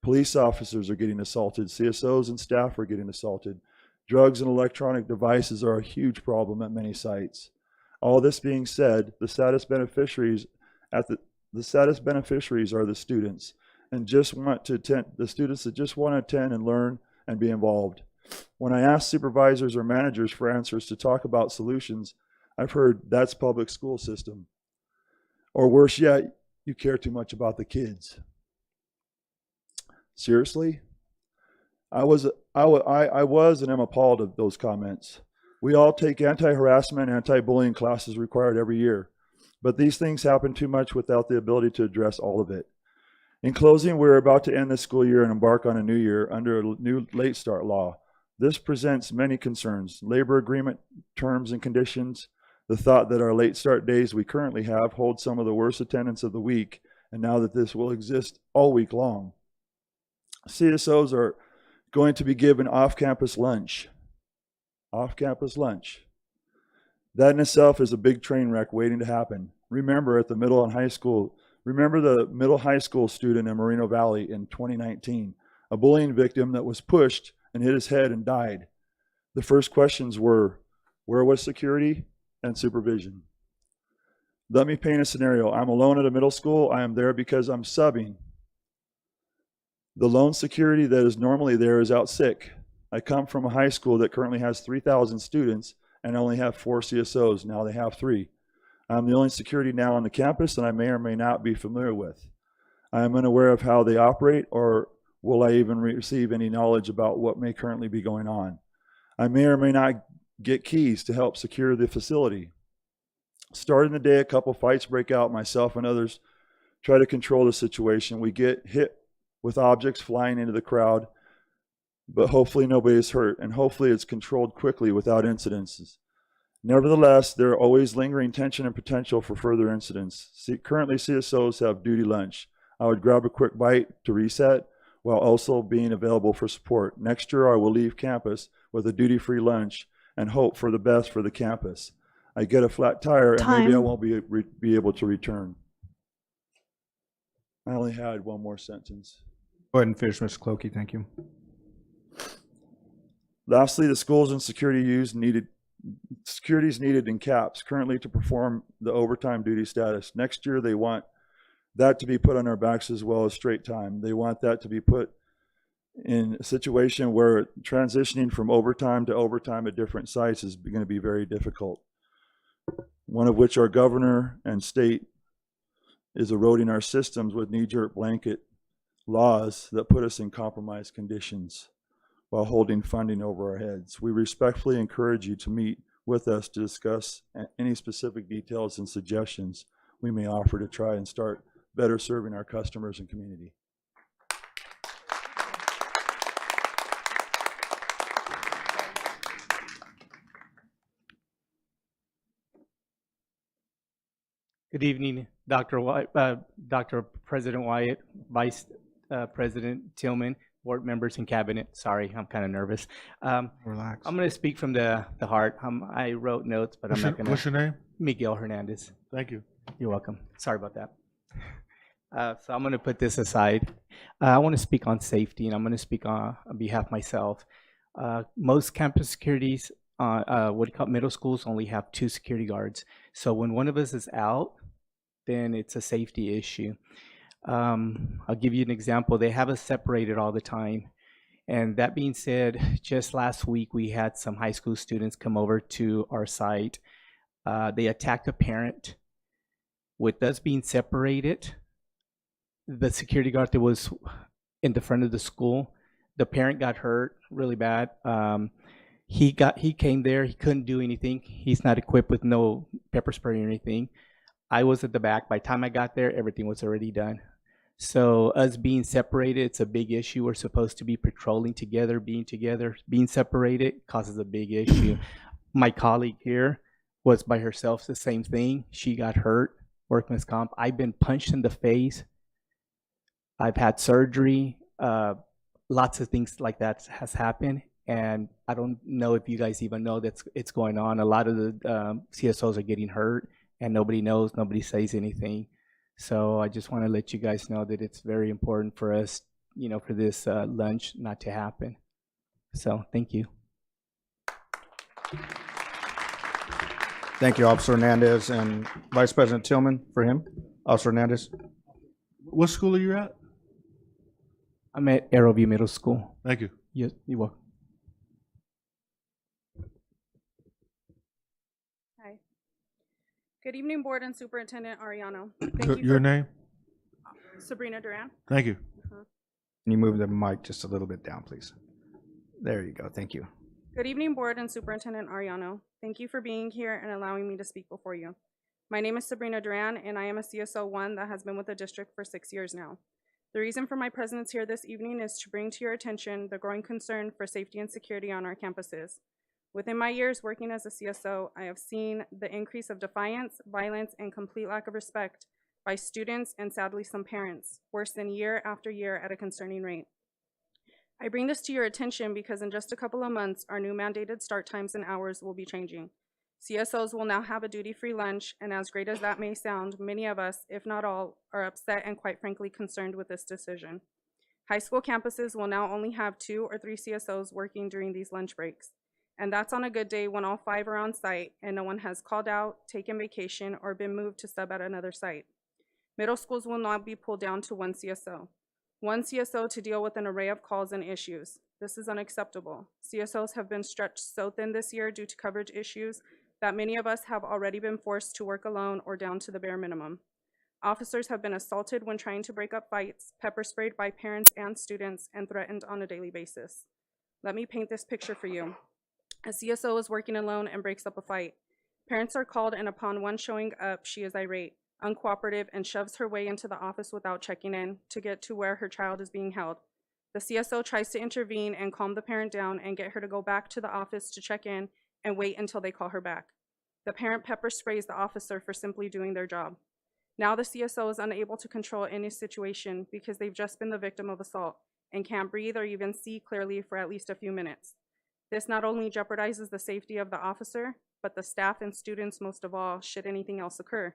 Police officers are getting assaulted. CSOs and staff are getting assaulted. Drugs and electronic devices are a huge problem at many sites. All this being said, the saddest beneficiaries are the students the students that just want to attend and learn and be involved. When I ask supervisors or managers for answers to talk about solutions, I've heard that's public school system. Or worse yet, you care too much about the kids. Seriously? I was and am appalled at those comments. We all take anti-harassment, anti-bullying classes required every year, but these things happen too much without the ability to address all of it. In closing, we're about to end this school year and embark on a new year under a new late start law. This presents many concerns: labor agreement terms and conditions, the thought that our late start days we currently have hold some of the worst attendance of the week, and now that this will exist all week long. CSOs are going to be given off-campus lunch. Off-campus lunch. That in itself is a big train wreck waiting to happen. Remember the middle high school student in Moreno Valley in 2019, a bullying victim that was pushed and hit his head and died. The first questions were, where was security and supervision? Let me paint a scenario. I'm alone at a middle school. I am there because I'm subbing. The lone security that is normally there is out sick. I come from a high school that currently has 3,000 students and only have 4 CSOs. Now they have 3. I'm the only security now on the campus, and I may or may not be familiar with. I am unaware of how they operate or will I even receive any knowledge about what may currently be going on? I may or may not get keys to help secure the facility. Starting the day, a couple fights break out. Myself and others try to control the situation. We get hit with objects flying into the crowd, but hopefully nobody is hurt, and hopefully it's controlled quickly without incidences. Nevertheless, there are always lingering tension and potential for further incidents. Currently, CSOs have duty lunch. I would grab a quick bite to reset while also being available for support. Next year, I will leave campus with a duty-free lunch and hope for the best for the campus. I get a flat tire and maybe I won't be able to return. I only had one more sentence. Go ahead and finish, Mr. Clokey. Thank you. Lastly, the schools and securities needed in caps currently to perform the overtime duty status. Next year, they want that to be put on our backs as well as straight time. They want that to be put in a situation where transitioning from overtime to overtime at different sites is going to be very difficult. One of which our governor and state is eroding our systems with knee-jerk blanket laws that put us in compromised conditions while holding funding over our heads. We respectfully encourage you to meet with us to discuss any specific details and suggestions we may offer to try and start better serving our customers and community. Good evening, Dr. President Wyatt, Vice President Tillman, board members and cabinet. Sorry, I'm kind of nervous. Relax. I'm going to speak from the heart. I wrote notes, but I'm not going to. What's your name? Miguel Hernandez. Thank you. You're welcome. Sorry about that. So I'm going to put this aside. I want to speak on safety, and I'm going to speak on behalf of myself. Most campus securities, middle schools only have 2 security guards. So when one of us is out, then it's a safety issue. I'll give you an example. They have us separated all the time. And that being said, just last week we had some high school students come over to our site. They attacked a parent. With us being separated, the security guard that was in the front of the school, the parent got hurt really bad. He came there, he couldn't do anything. He's not equipped with no pepper spray or anything. I was at the back. By the time I got there, everything was already done. So us being separated, it's a big issue. We're supposed to be patrolling together, being together. Being separated causes a big issue. My colleague here was by herself, the same thing. She got hurt, workman's comp. I've been punched in the face. I've had surgery. Lots of things like that has happened. And I don't know if you guys even know that it's going on. A lot of the CSOs are getting hurt, and nobody knows, nobody says anything. So I just want to let you guys know that it's very important for us, for this lunch not to happen. So thank you. Thank you, Officer Hernandez, and Vice President Tillman for him. Officer Hernandez. What school are you at? I'm at Arrowview Middle School. Thank you. Yes, you're welcome. Hi. Good evening, Board and Superintendent Ariano. Your name? Sabrina Duran. Thank you. Can you move the mic just a little bit down, please? There you go. Thank you. Good evening, Board and Superintendent Ariano. Thank you for being here and allowing me to speak before you. My name is Sabrina Duran, and I am a CSO1 that has been with the district for 6 years now. The reason for my presence here this evening is to bring to your attention the growing concern for safety and security on our campuses. Within my years working as a CSO, I have seen the increase of defiance, violence, and complete lack of respect by students and sadly some parents, worse than year after year at a concerning rate. I bring this to your attention because in just a couple of months, our new mandated start times and hours will be changing. CSOs will now have a duty-free lunch, and as great as that may sound, many of us, if not all, are upset and quite frankly concerned with this decision. High school campuses will now only have 2 or 3 CSOs working during these lunch breaks, and that's on a good day when all 5 are on site and no one has called out, taken vacation, or been moved to sub at another site. Middle schools will not be pulled down to 1 CSO. 1 CSO to deal with an array of calls and issues. This is unacceptable. CSOs have been stretched so thin this year due to coverage issues that many of us have already been forced to work alone or down to the bare minimum. Officers have been assaulted when trying to break up fights, pepper sprayed by parents and students, and threatened on a daily basis. Let me paint this picture for you. A CSO is working alone and breaks up a fight. Parents are called, and upon one showing up, she is irate, uncooperative, and shoves her way into the office without checking in to get to where her child is being held. The CSO tries to intervene and calm the parent down and get her to go back to the office to check in and wait until they call her back. The parent pepper sprays the officer for simply doing their job. Now the CSO is unable to control any situation because they've just been the victim of assault and can't breathe or even see clearly for at least a few minutes. This not only jeopardizes the safety of the officer, but the staff and students most of all, should anything else occur.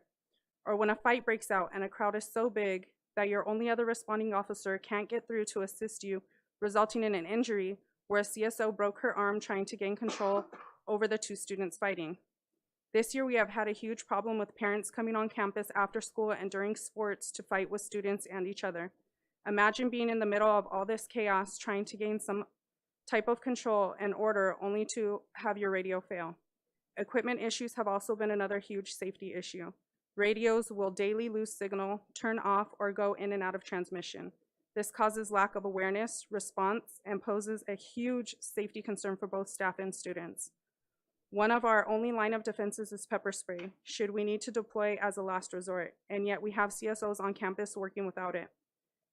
Or when a fight breaks out and a crowd is so big that your only other responding officer can't get through to assist you, resulting in an injury where a CSO broke her arm trying to gain control over the two students fighting. This year, we have had a huge problem with parents coming on campus after school and during sports to fight with students and each other. Imagine being in the middle of all this chaos, trying to gain some type of control and order only to have your radio fail. Equipment issues have also been another huge safety issue. Radios will daily lose signal, turn off, or go in and out of transmission. This causes lack of awareness, response, and poses a huge safety concern for both staff and students. One of our only line of defenses is pepper spray, should we need to deploy as a last resort, and yet we have CSOs on campus working without it.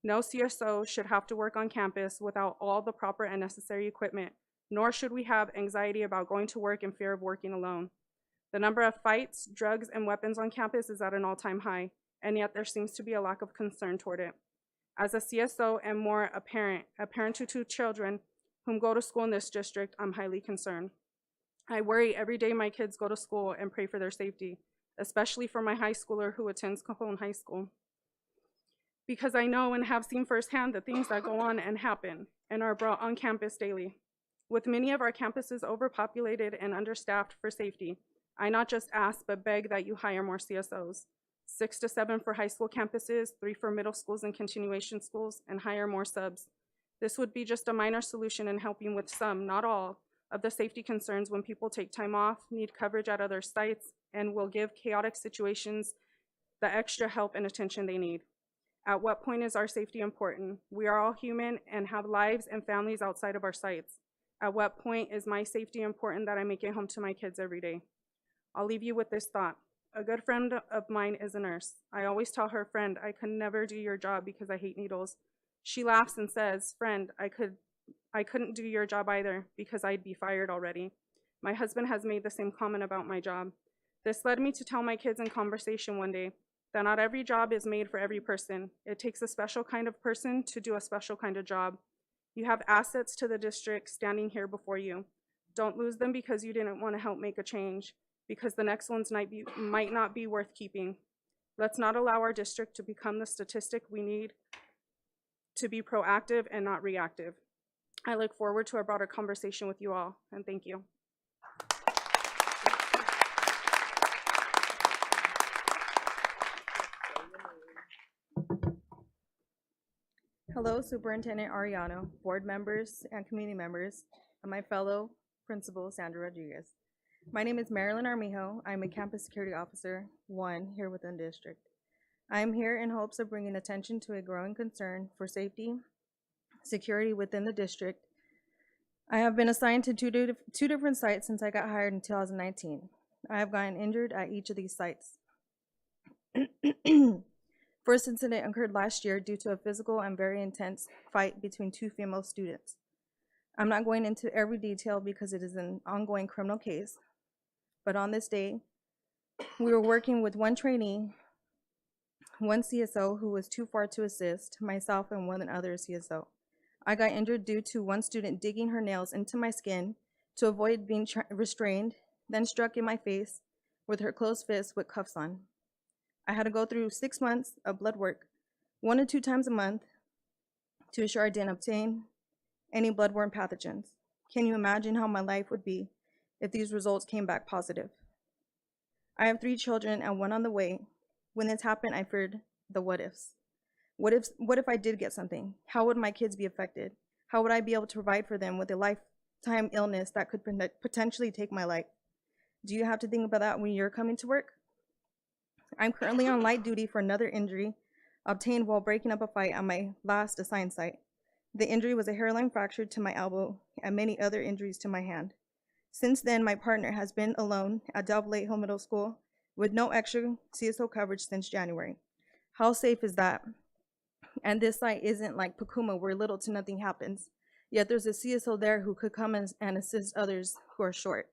No CSO should have to work on campus without all the proper and necessary equipment, nor should we have anxiety about going to work in fear of working alone. The number of fights, drugs, and weapons on campus is at an all-time high, and yet there seems to be a lack of concern toward it. As a CSO and more a parent to two children whom go to school in this district, I'm highly concerned. I worry every day my kids go to school and pray for their safety, especially for my high schooler who attends Cajon High School. Because I know and have seen firsthand the things that go on and happen and are brought on campus daily. With many of our campuses overpopulated and understaffed for safety, I not just ask but beg that you hire more CSOs. 6 to 7 for high school campuses, 3 for middle schools and continuation schools, and hire more subs. This would be just a minor solution in helping with some, not all, of the safety concerns when people take time off, need coverage at other sites, and will give chaotic situations the extra help and attention they need. At what point is our safety important? We are all human and have lives and families outside of our sites. At what point is my safety important that I make it home to my kids every day? I'll leave you with this thought. A good friend of mine is a nurse. I always tell her, friend, I could never do your job because I hate needles. She laughs and says, friend, I couldn't do your job either because I'd be fired already. My husband has made the same comment about my job. This led me to tell my kids in conversation one day that not every job is made for every person. It takes a special kind of person to do a special kind of job. You have assets to the district standing here before you. Don't lose them because you didn't want to help make a change, because the next ones might not be worth keeping. Let's not allow our district to become the statistic we need to be proactive and not reactive. I look forward to a broader conversation with you all, and thank you. Hello, Superintendent Arellano, board members and community members, and my fellow principal, Sandra Rodriguez. My name is Marilyn Armijo. I'm a Campus Security Officer 1 here within the district. I am here in hopes of bringing attention to a growing concern for safety, security within the district. I have been assigned to two different sites since I got hired in 2019. I have gotten injured at each of these sites. First incident occurred last year due to a physical and very intense fight between 2 female students. I'm not going into every detail because it is an ongoing criminal case, but on this day, we were working with one trainee, one CSO who was too far to assist, myself and one other CSO. I got injured due to one student digging her nails into my skin to avoid being restrained, then struck in my face with her closed fist with cuffs on. I had to go through 6 months of blood work, 1 to 2 times a month, to ensure I didn't obtain any bloodborne pathogens. Can you imagine how my life would be if these results came back positive? I have 3 children and 1 on the way. When this happened, I feared the what ifs. What if I did get something? How would my kids be affected? How would I be able to provide for them with a lifetime illness that could potentially take my life? Do you have to think about that when you're coming to work? I'm currently on light duty for another injury obtained while breaking up a fight at my last assigned site. The injury was a hairline fracture to my elbow and many other injuries to my hand. Since then, my partner has been alone at Delville Hill Middle School with no extra CSO coverage since January. How safe is that? And this site isn't like Pacuma where little to nothing happens. Yet there's a CSO there who could come and assist others who are short.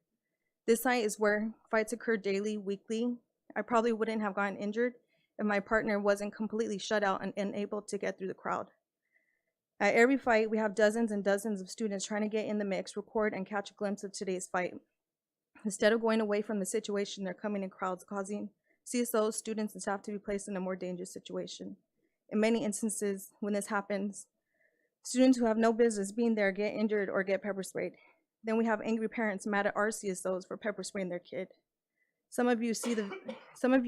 This site is where fights occur daily, weekly. I probably wouldn't have gotten injured if my partner wasn't completely shut out and unable to get through the crowd. At every fight, we have dozens and dozens of students trying to get in the mix, record, and catch a glimpse of today's fight. Instead of going away from the situation, they're coming in crowds, causing CSOs, students, and staff to be placed in a more dangerous situation. In many instances, when this happens, students who have no business being there get injured or get pepper sprayed. Then we have angry parents mad at our CSOs for pepper spraying their kid. Some of you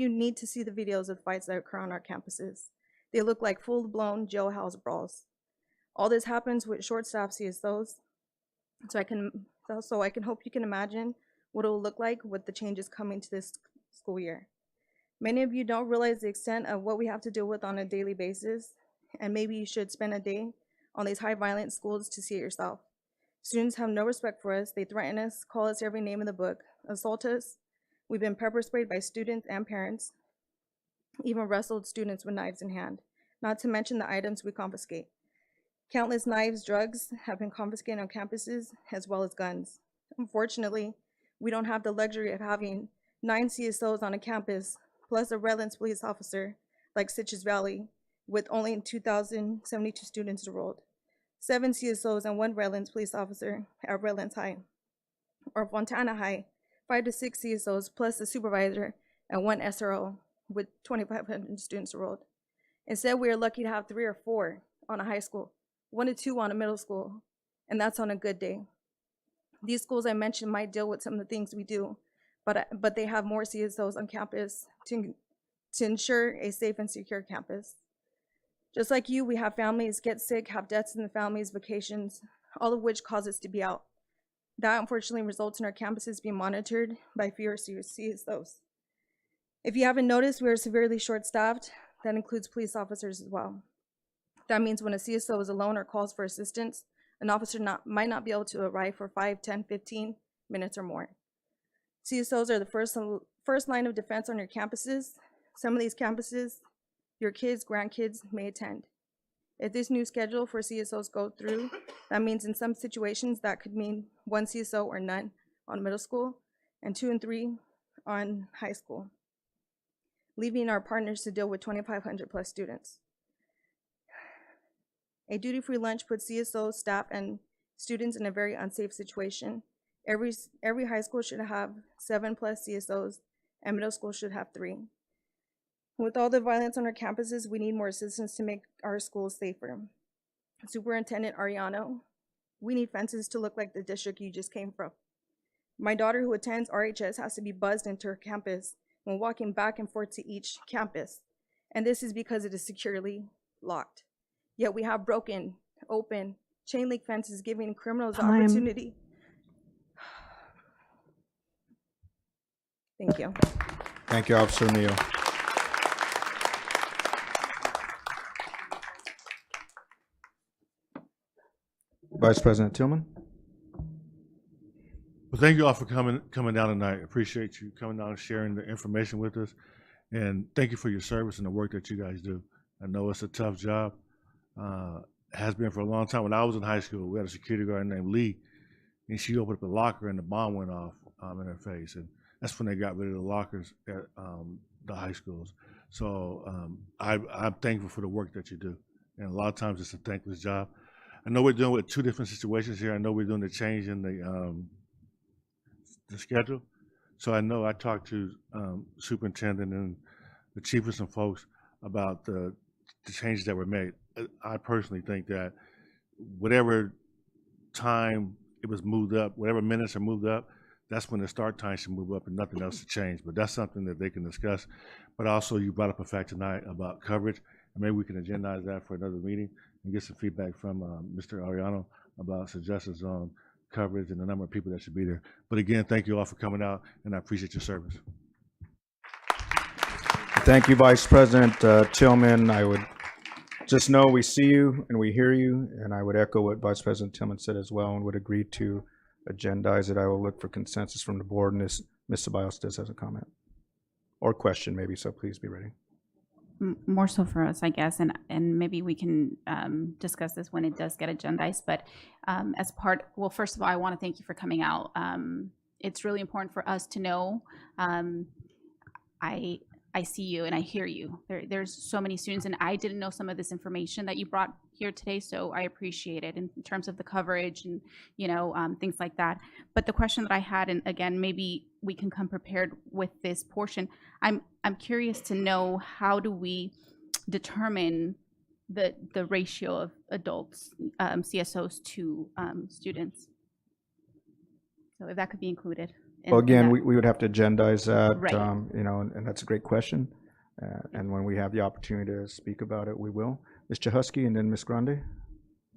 need to see the videos of fights that occur on our campuses. They look like full-blown jailhouse brawls. All this happens with short-staffed CSOs, so I can hope you can imagine what it will look like with the changes coming to this school year. Many of you don't realize the extent of what we have to deal with on a daily basis, and maybe you should spend a day on these high-violence schools to see it yourself. Students have no respect for us. They threaten us, call us every name in the book, assault us. We've been pepper sprayed by students and parents, even wrestled students with knives in hand, not to mention the items we confiscate. Countless knives, drugs have been confiscated on campuses, as well as guns. Unfortunately, we don't have the luxury of having 9 CSOs on a campus, plus a Redlands police officer like Sitges Valley, with only 2,072 students enrolled. 7 CSOs and 1 Redlands police officer at Redlands High. Or Fontana High, 5 to 6 CSOs plus a supervisor and 1 SRO with 2,500 students enrolled. Instead, we are lucky to have 3 or 4 on a high school, 1 to 2 on a middle school, and that's on a good day. These schools I mentioned might deal with some of the things we do, but they have more CSOs on campus to ensure a safe and secure campus. Just like you, we have families get sick, have deaths in the families, vacations, all of which cause us to be out. That unfortunately results in our campuses being monitored by fewer CSOs. If you haven't noticed, we are severely short-staffed. That includes police officers as well. That means when a CSO is alone or calls for assistance, an officer might not be able to arrive for 5, 10, 15 minutes or more. CSOs are the first line of defense on your campuses. Some of these campuses, your kids, grandkids may attend. If this new schedule for CSOs go through, that means in some situations that could mean 1 CSO or none on middle school and 2 and 3 on high school, leaving our partners to deal with 2,500 plus students. A duty-free lunch puts CSOs, staff, and students in a very unsafe situation. Every high school should have 7 plus CSOs, and middle school should have 3. With all the violence on our campuses, we need more assistance to make our schools safer. Superintendent Ariano, we need fences to look like the district you just came from. My daughter who attends RHS has to be buzzed into her campus when walking back and forth to each campus, and this is because it is securely locked. Yet we have broken, open, chain link fences giving criminals the opportunity. Thank you. Thank you, Officer Neal. Vice President Tillman. Well, thank you all for coming down tonight. Appreciate you coming down and sharing the information with us. And thank you for your service and the work that you guys do. I know it's a tough job. Has been for a long time. When I was in high school, we had a security guard named Lee, and she opened up the locker and the bomb went off in her face. And that's when they got rid of the lockers at the high schools. So I'm thankful for the work that you do. And a lot of times it's a thankless job. I know we're dealing with 2 different situations here. I know we're doing the change in the schedule. So I know I talked to superintendent and the chief and some folks about the changes that were made. I personally think that whatever time it was moved up, whatever minutes are moved up, that's when the start time should move up and nothing else should change. But that's something that they can discuss. But also you brought up a fact tonight about coverage, and maybe we can agendize that for another meeting and get some feedback from Mr. Ariano about suggestions on coverage and the number of people that should be there. But again, thank you all for coming out, and I appreciate your service. Thank you, Vice President Tillman. I would just know we see you and we hear you, and I would echo what Vice President Tillman said as well and would agree to agendize it. I will look for consensus from the board, and Ms. Ceballos does have a comment or question maybe, so please be ready. More so for us, I guess, and maybe we can discuss this when it does get agendized. But as part, well, first of all, I want to thank you for coming out. It's really important for us to know. I see you and I hear you. There's so many students, and I didn't know some of this information that you brought here today, so I appreciate it in terms of the coverage and things like that. But the question that I had, and again, maybe we can come prepared with this portion. I'm curious to know, how do we determine the ratio of adults, CSOs to students? So if that could be included. Well, again, we would have to agendize that, Right. And that's a great question. And when we have the opportunity to speak about it, we will. Ms. Chahusky and then Ms. Grande.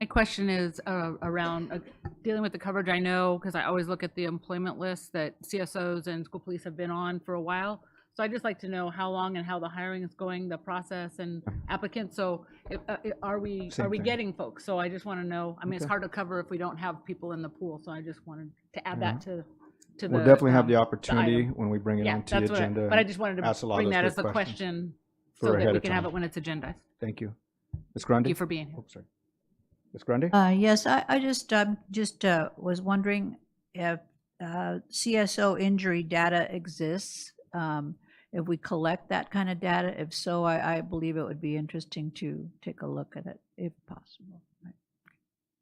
My question is around dealing with the coverage. I know, because I always look at the employment list that CSOs and school police have been on for a while. So I'd just like to know how long and how the hiring is going, the process and applicants. So are we getting folks? So I just want to know. I mean, it's hard to cover if we don't have people in the pool. So I just wanted to add that to We'll definitely have the opportunity when we bring it onto the agenda. But I just wanted to bring that as a question so that we can have it when it's agendized. Thank you. Ms. Grande? Thank you for being here. Oh, sorry. Ms. Grande? Yes, I just was wondering if CSO injury data exists, if we collect that kind of data. If so, I believe it would be interesting to take a look at it if possible.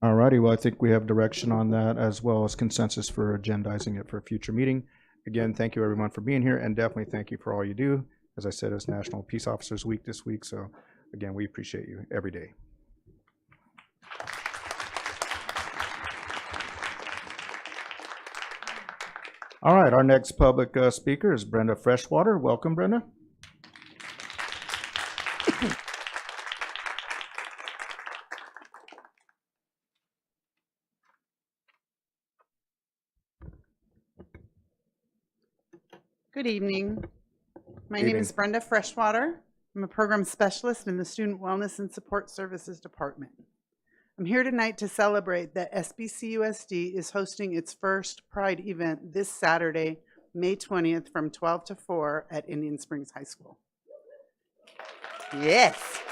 All righty. Well, I think we have direction on that, as well as consensus for agendizing it for a future meeting. Again, thank you everyone for being here, and definitely thank you for all you do. As I said, it's National Peace Officers Week this week, so again, we appreciate you every day. All right, our next public speaker is Brenda Freshwater. Welcome, Brenda. Good evening. My name is Brenda Freshwater. I'm a program specialist in the Student Wellness and Support Services Department. I'm here tonight to celebrate that SBCUSD is hosting its first Pride event this Saturday, May 20th from 12 to 4 at Indian Springs High School. Yes.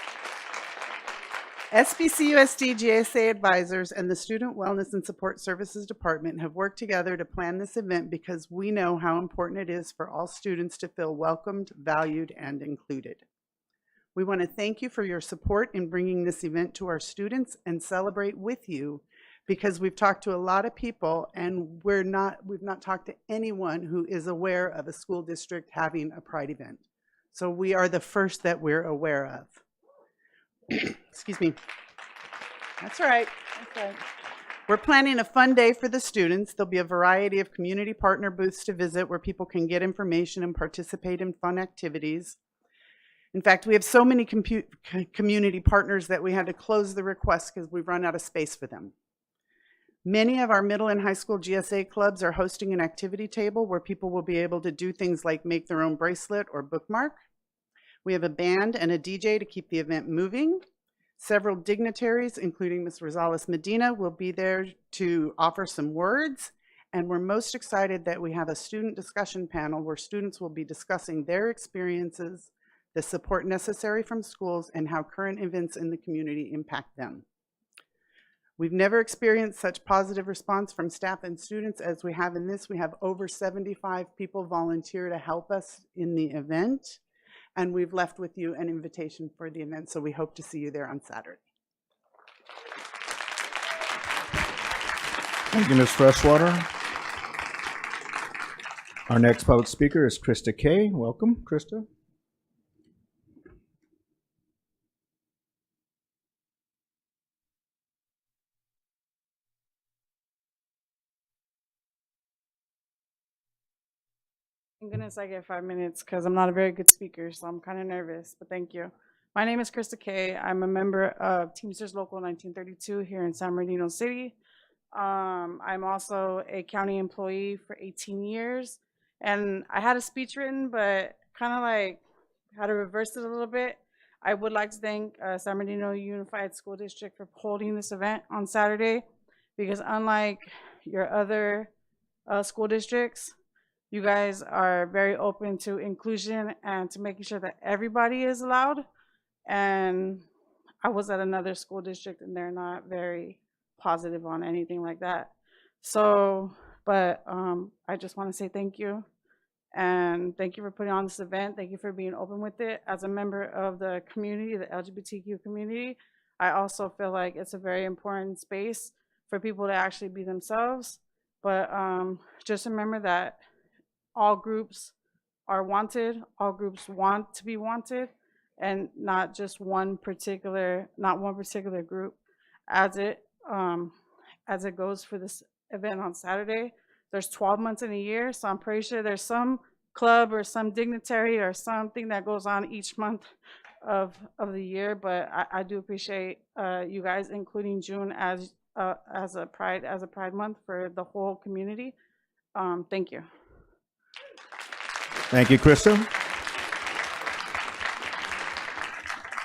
SBCUSD GSA advisors and the Student Wellness and Support Services Department have worked together to plan this event because we know how important it is for all students to feel welcomed, valued, and included. We want to thank you for your support in bringing this event to our students and celebrate with you, because we've talked to a lot of people and we've not talked to anyone who is aware of a school district having a Pride event. So we are the first that we're aware of. Excuse me. That's all right. That's all right. We're planning a fun day for the students. There'll be a variety of community partner booths to visit where people can get information and participate in fun activities. In fact, we have so many community partners that we had to close the request because we've run out of space for them. Many of our middle and high school GSA clubs are hosting an activity table where people will be able to do things like make their own bracelet or bookmark. We have a band and a DJ to keep the event moving. Several dignitaries, including Ms. Rosales Medina, will be there to offer some words. And we're most excited that we have a student discussion panel where students will be discussing their experiences, the support necessary from schools, and how current events in the community impact them. We've never experienced such positive response from staff and students as we have in this. We have over 75 people volunteer to help us in the event. And we've left with you an invitation for the event, so we hope to see you there on Saturday. Thank you, Ms. Freshwater. Our next public speaker is Krista Kay. Welcome, Krista. Thank goodness I get 5 minutes because I'm not a very good speaker, so I'm kind of nervous, but thank you. My name is Krista Kay. I'm a member of Teamsters Local 1932 here in San Bernardino City. I'm also a county employee for 18 years, and I had a speech written, but kind of like how to reverse it a little bit, I would like to thank San Bernardino Unified School District for holding this event on Saturday, because unlike your other school districts, you guys are very open to inclusion and to making sure that everybody is allowed. And I was at another school district and they're not very positive on anything like that. So, but I just want to say thank you. And thank you for putting on this event. Thank you for being open with it. As a member of the community, the LGBTQ community, I also feel like it's a very important space for people to actually be themselves. But just remember that all groups are wanted, all groups want to be wanted, and not just one particular group. As it goes for this event on Saturday, there's 12 months in a year, so I'm pretty sure there's some club or some dignitary or something that goes on each month of the year. But I do appreciate you guys including June as a Pride Month for the whole community. Thank you. Thank you, Krista.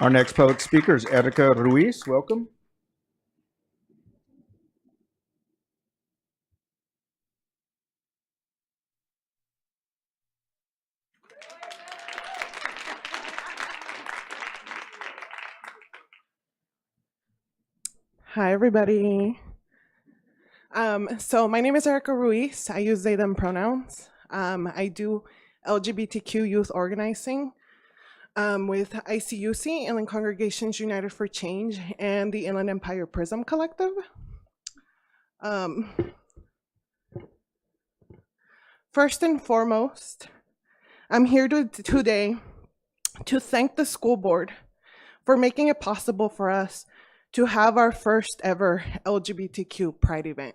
Our next public speaker is Erica Ruiz. Welcome. Hi, everybody. So my name is Erica Ruiz. I use they, them pronouns. I do LGBTQ youth organizing with ICUC, Inland Congregations United for Change, and the Inland Empire Prism Collective. First and foremost, I'm here today to thank the school board for making it possible for us to have our first ever LGBTQ Pride event.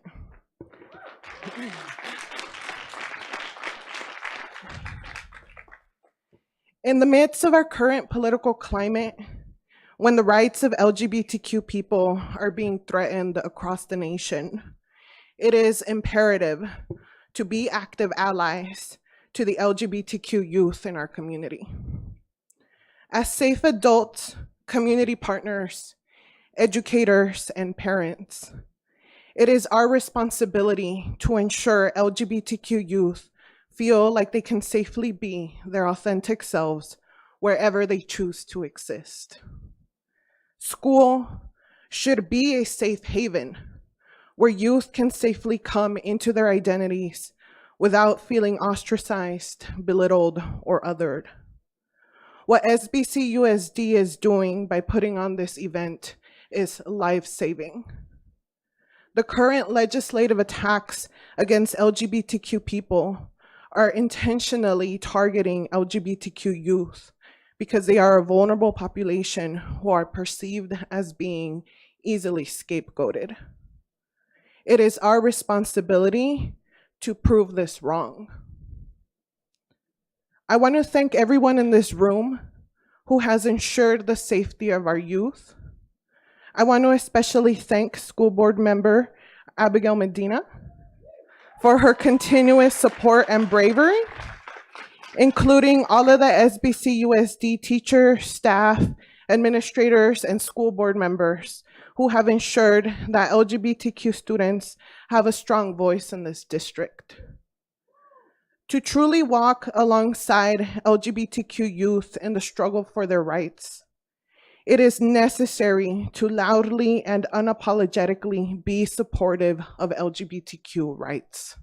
In the midst of our current political climate, when the rights of LGBTQ people are being threatened across the nation, it is imperative to be active allies to the LGBTQ youth in our community. As safe adults, community partners, educators, and parents, it is our responsibility to ensure LGBTQ youth feel like they can safely be their authentic selves wherever they choose to exist. School should be a safe haven where youth can safely come into their identities without feeling ostracized, belittled, or othered. What SBCUSD is doing by putting on this event is life-saving. The current legislative attacks against LGBTQ people are intentionally targeting LGBTQ youth because they are a vulnerable population who are perceived as being easily scapegoated. It is our responsibility to prove this wrong. I want to thank everyone in this room who has ensured the safety of our youth. I want to especially thank school board member Abigail Medina for her continuous support and bravery, including all of the SBCUSD teachers, staff, administrators, and school board members who have ensured that LGBTQ students have a strong voice in this district. To truly walk alongside LGBTQ youth in the struggle for their rights, it is necessary to loudly and unapologetically be supportive of LGBTQ rights.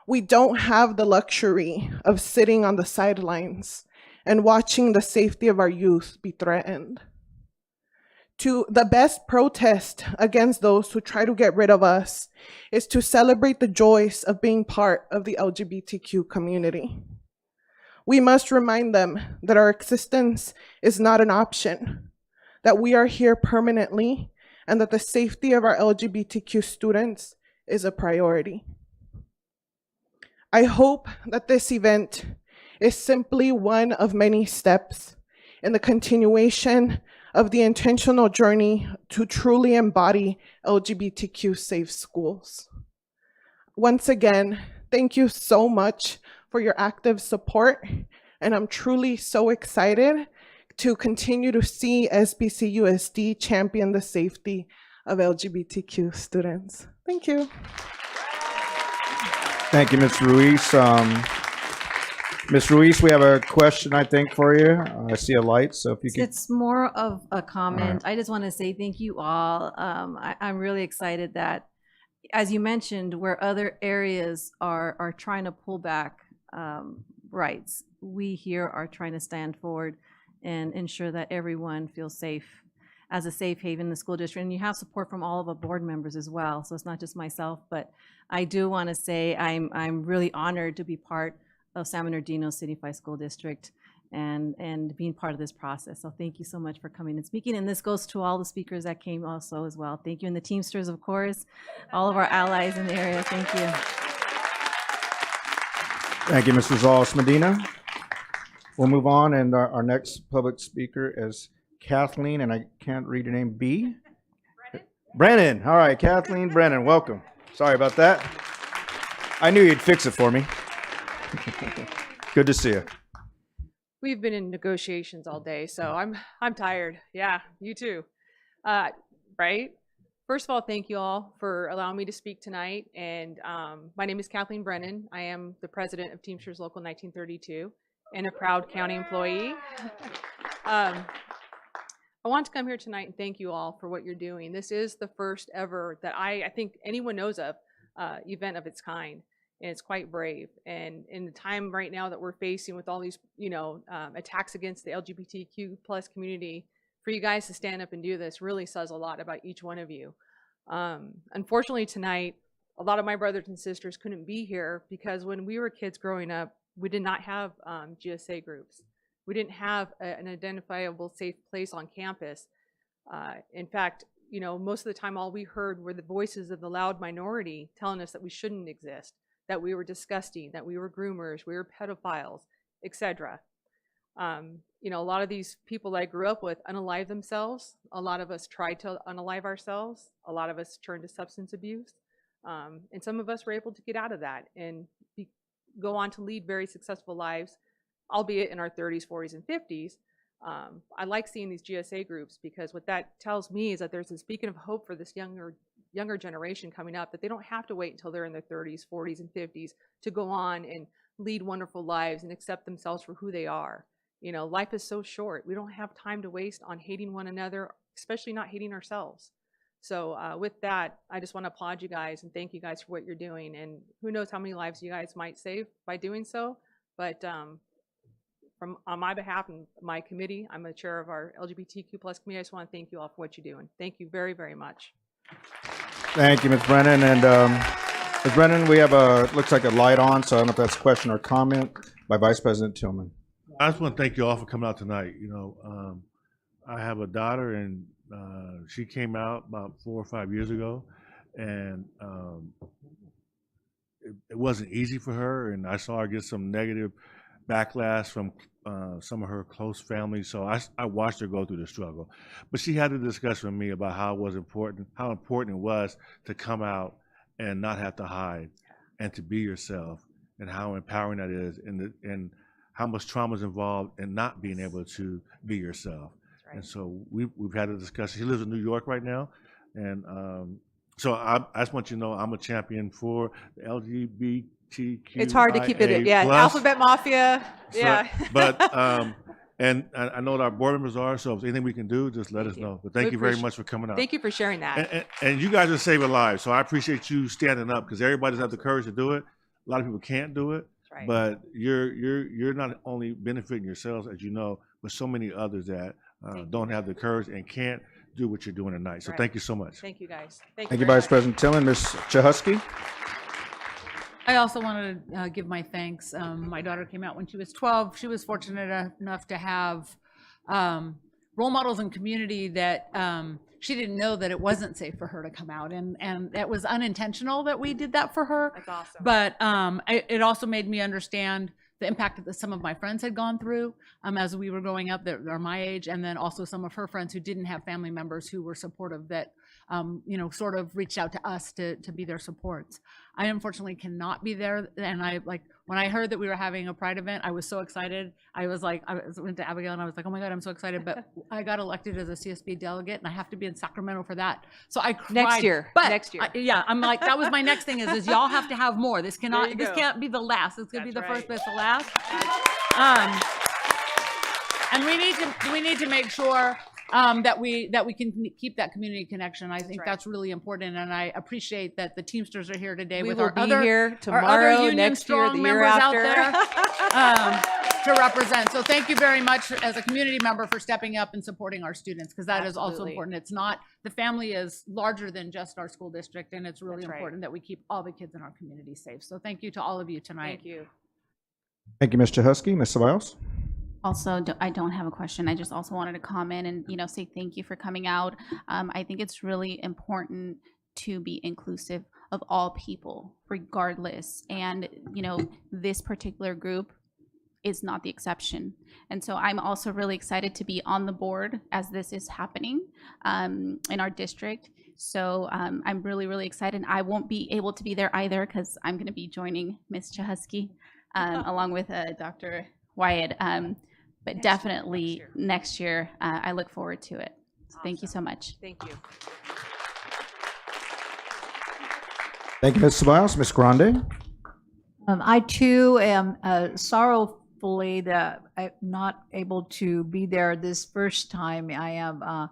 We don't have the luxury of sitting on the sidelines and watching the safety of our youth be threatened. The best protest against those who try to get rid of us is to celebrate the joys of being part of the LGBTQ community. We must remind them that our existence is not an option, that we are here permanently, and that the safety of our LGBTQ students is a priority. I hope that this event is simply one of many steps in the continuation of the intentional journey to truly embody LGBTQ safe schools. Once again, thank you so much for your active support And I'm truly so excited to continue to see SBCUSD champion the safety of LGBTQ students. Thank you. Thank you, Ms. Ruiz. Ms. Ruiz, we have a question, I think, for you. I see a light, so if you could. It's more of a comment. All right. I just want to say thank you all. I'm really excited that, as you mentioned, where other areas are trying to pull back rights, we here are trying to stand forward and ensure that everyone feels safe as a safe haven in the school district. And you have support from all of our board members as well. So it's not just myself, but I do want to say I'm really honored to be part of San Bernardino City-Fied School District and being part of this process. So thank you so much for coming and speaking. And this goes to all the speakers that came also as well. Thank you. And the Teamsters, of course, all of our allies in the area. Thank you. Thank you, Ms. Rosales Medina. We'll move on, and our next public speaker is Kathleen, and I can't read your name, B? Brennan. All right, Kathleen Brennan, welcome. Sorry about that. I knew you'd fix it for me. Good to see you. We've been in negotiations all day, so I'm tired. Yeah, you too. Right? First of all, thank you all for allowing me to speak tonight. And my name is Kathleen Brennan. I am the president of Teamsters Local 1932 and a proud county employee. I want to come here tonight and thank you all for what you're doing. This is the first ever that I think anyone knows of event of its kind. And it's quite brave. And in the time right now that we're facing with all these, attacks against the LGBTQ plus community, for you guys to stand up and do this really says a lot about each one of you. Unfortunately tonight, a lot of my brothers and sisters couldn't be here because when we were kids growing up, we did not have GSA groups. We didn't have an identifiable safe place on campus. In fact, most of the time all we heard were the voices of the loud minority telling us that we shouldn't exist, that we were disgusting, that we were groomers, we were pedophiles, etc. A lot of these people that I grew up with unalive themselves. A lot of us tried to unalive ourselves. A lot of us turned to substance abuse. And some of us were able to get out of that and go on to lead very successful lives, albeit in our 30s, 40s, and 50s. I like seeing these GSA groups because what that tells me is that there's this beacon of hope for this younger generation coming up, that they don't have to wait until they're in their 30s, 40s, and 50s to go on and lead wonderful lives and accept themselves for who they are. Life is so short. We don't have time to waste on hating one another, especially not hating ourselves. So with that, I just want to applaud you guys and thank you guys for what you're doing. And who knows how many lives you guys might save by doing so. But on my behalf and my committee, I'm the chair of our LGBTQ plus committee. I just want to thank you all for what you're doing. Thank you very, very much. Thank you, Ms. Brennan. And Ms. Brennan, we have looks like a light on, so I don't know if that's a question or comment by Vice President Tillman. I just want to thank you all for coming out tonight. I have a daughter, and she came out about 4 or 5 years ago, and it wasn't easy for her, and I saw her get some negative backlash from some of her close family. So I watched her go through the struggle, but she had a discussion with me about how important it was to come out and not have to hide and to be yourself, and how empowering that is, and how much trauma is involved in not being able to be yourself. Right. And so we've had a discussion. She lives in New York right now, and so I just want you to know I'm a champion for the LGBTQ. It's hard to keep it, Alphabet Mafia, yeah. But and I know that our board members are. So if there's anything we can do, just let us know. But thank you very much for coming out. Thank you for sharing that. And you guys are saving lives. So I appreciate you standing up, because everybody doesn't have the courage to do it. A lot of people can't do it. Right. But you're not only benefiting yourselves, as you know, but so many others that don't have the courage and can't do what you're doing tonight. So thank you so much. Thank you, guys. Thank you, Vice President Tillman. Ms. Chahusky. I also wanted to give my thanks. My daughter came out when she was 12. She was fortunate enough to have role models in community that she didn't know that it wasn't safe for her to come out, and it was unintentional that we did that for her. That's awesome. But it also made me understand the impact that some of my friends had gone through as we were growing up, that are my age, and then also some of her friends who didn't have family members who were supportive, that sort of reached out to us to be their supports. I unfortunately cannot be there, and when I heard that we were having a Pride event, I was so excited. I went to Abigail and I was like, oh my God, I'm so excited, but I got elected as a CSB delegate and I have to be in Sacramento for that. So I cried. Next year. But Next year. I'm like, that was my next thing is y'all have to have more. This can't be the last. It's gonna be the first, but it's the last. And we need to make sure that we can keep that community connection. I think that's really important, and I appreciate that the Teamsters are here today with our other here tomorrow, Union next year, Strong the year members after. out there to represent. So thank you very much as a community member for stepping up and supporting our students, because that is also important. It's not, the family is larger than just our school district, and it's really important that we keep all the kids in our community safe. So thank you to all of you tonight. Thank you. Thank you, Ms. Chahusky. Ms. Ceballos? Also, I don't have a question. I just also wanted to comment and, say thank you for coming out. I think it's really important to be inclusive of all people, regardless. And, this particular group is not the exception. And so I'm also really excited to be on the board as this is happening in our district. So I'm really, really excited. I won't be able to be there either because I'm going to be joining Ms. Chahusky along with Dr. Wyatt. But definitely next year, I look forward to it. So thank you so much. Thank you. Thank you, Ms. Ceballos. Ms. Grande? I too am sorrowfully that I'm not able to be there this first time. I am a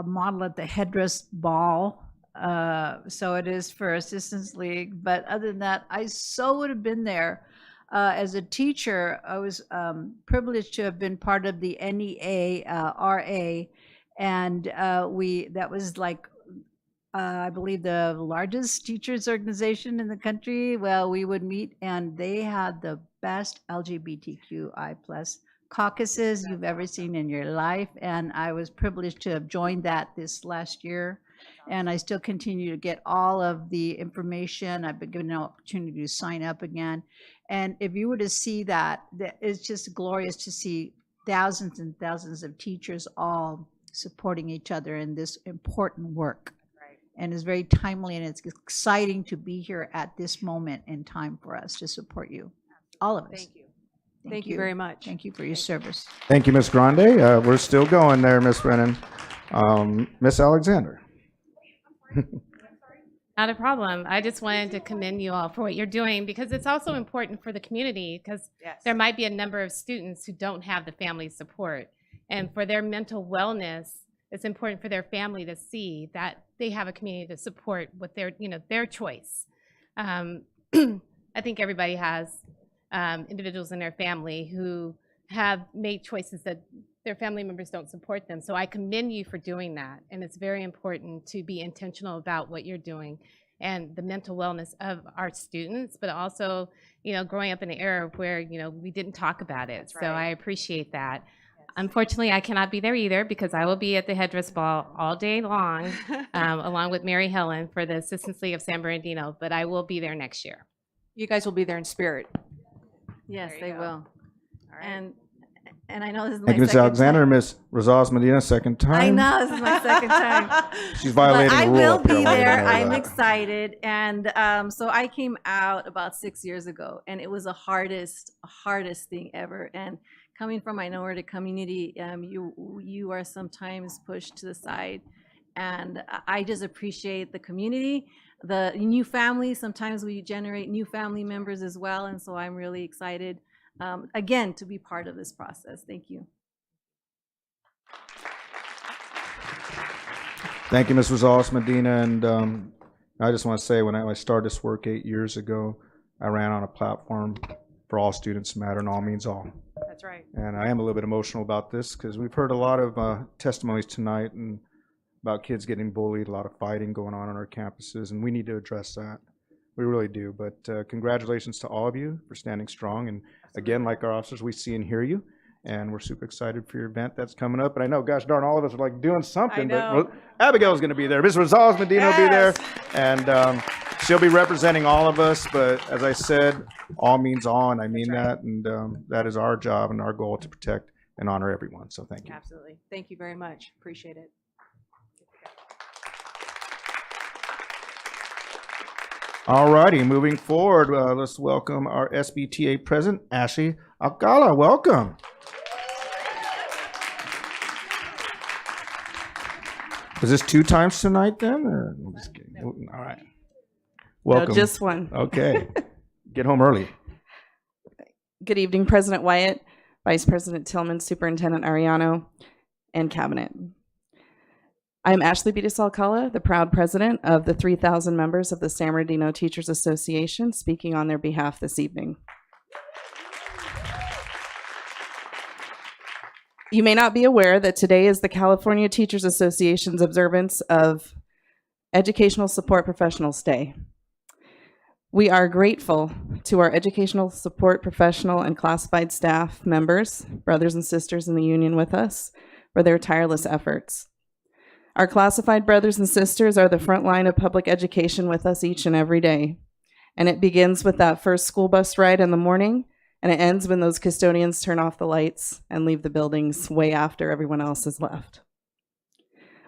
model at the headdress ball. So it is for Assistance League. But other than that, I so would have been there. As a teacher, I was privileged to have been part of the NEA RA, and that was like I believe the largest teachers organization in the country. Well, we would meet, and they had the best LGBTQI plus caucuses you've ever seen in your life, and I was privileged to have joined that this last year. And I still continue to get all of the information. I've been given an opportunity to sign up again. And if you were to see that, it's just glorious to see thousands and thousands of teachers all supporting each other in this important work. Right. And it's very timely, and it's exciting to be here at this moment in time for us to support you, all of us. Thank you. Thank you very much. Thank you for your service. Thank you, Ms. Grande. We're still going there, Ms. Brennan. Ms. Alexander? Not a problem. I just wanted to commend you all for what you're doing, because it's also important for the community, because there might be a number of students who don't have the family support. And for their mental wellness, it's important for their family to see that they have a community to support with their choice. I think everybody has individuals in their family who have made choices that their family members don't support them. So I commend you for doing that. And it's very important to be intentional about what you're doing and the mental wellness of our students, but also, growing up in an era where, we didn't talk about it. So I appreciate that. Unfortunately, I cannot be there either, because I will be at the headdress ball all day long, along with Mary Helen for the Assistance League of San Bernardino, but I will be there next year. You guys will be there in spirit. Yes, they will. And I know this is my Thank you, Ms. second Alexander. Ms. Rosales Medina, second time. I know, this is my second time. She's violating But the rule I will up here. be I wanted to there. know I'm that. excited. And so I came out about 6 years ago, and it was the hardest thing ever. And coming from minority community, you are sometimes pushed to the side. And I just appreciate the community, the new families. Sometimes we generate new family members as well. And so I'm really excited, again, to be part of this process. Thank you. Thank you, Ms. Rosales Medina. And I just want to say, when I started this work 8 years ago, I ran on a platform for all students matter and all means all. That's right. And I am a little bit emotional about this, because we've heard a lot of testimonies tonight and about kids getting bullied, a lot of fighting going on our campuses, and we need to address that. We really do. But congratulations to all of you for standing strong. And again, like our officers, we see and hear you. And we're super excited for your event that's coming up. And I know, gosh darn, all of us are like doing something. But Abigail's going to be there. Ms. Rosales Medina will be there. And she'll be representing all of us. But as I said, all means all, and I mean that. And that is our job and our goal, to protect and honor everyone. So thank you. Absolutely. Thank you very much. Appreciate it. All righty, moving forward, let's welcome our SBTA president, Ashley Alcala. Welcome. Is this 2 times tonight then? Or I'm just kidding. All right. Welcome. No, just one. Okay. Get home early. Good evening, President Wyatt, Vice President Tillman, Superintendent Ariano, and Cabinet. I'm Ashley Beatis Alcala, the proud president of the 3,000 members of the San Bernardino Teachers Association, speaking on their behalf this evening. You may not be aware that today is the California Teachers Association's observance of Educational Support Professionals Day. We are grateful to our educational support professional and classified staff members, brothers and sisters in the union with us, for their tireless efforts. Our classified brothers and sisters are the front line of public education with us each and every day. And it begins with that first school bus ride in the morning, and it ends when those custodians turn off the lights and leave the buildings way after everyone else has left.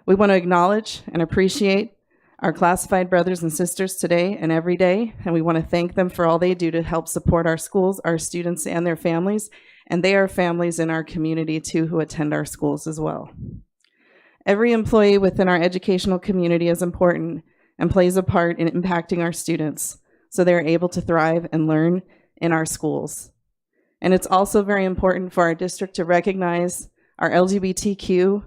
We want to acknowledge and appreciate our classified brothers and sisters today and every day, and we want to thank them for all they do to help support our schools, our students, and their families, and they are families in our community too who attend our schools as well. Every employee within our educational community is important and plays a part in impacting our students so they're able to thrive and learn in our schools. And it's also very important for our district to recognize our LGBTQ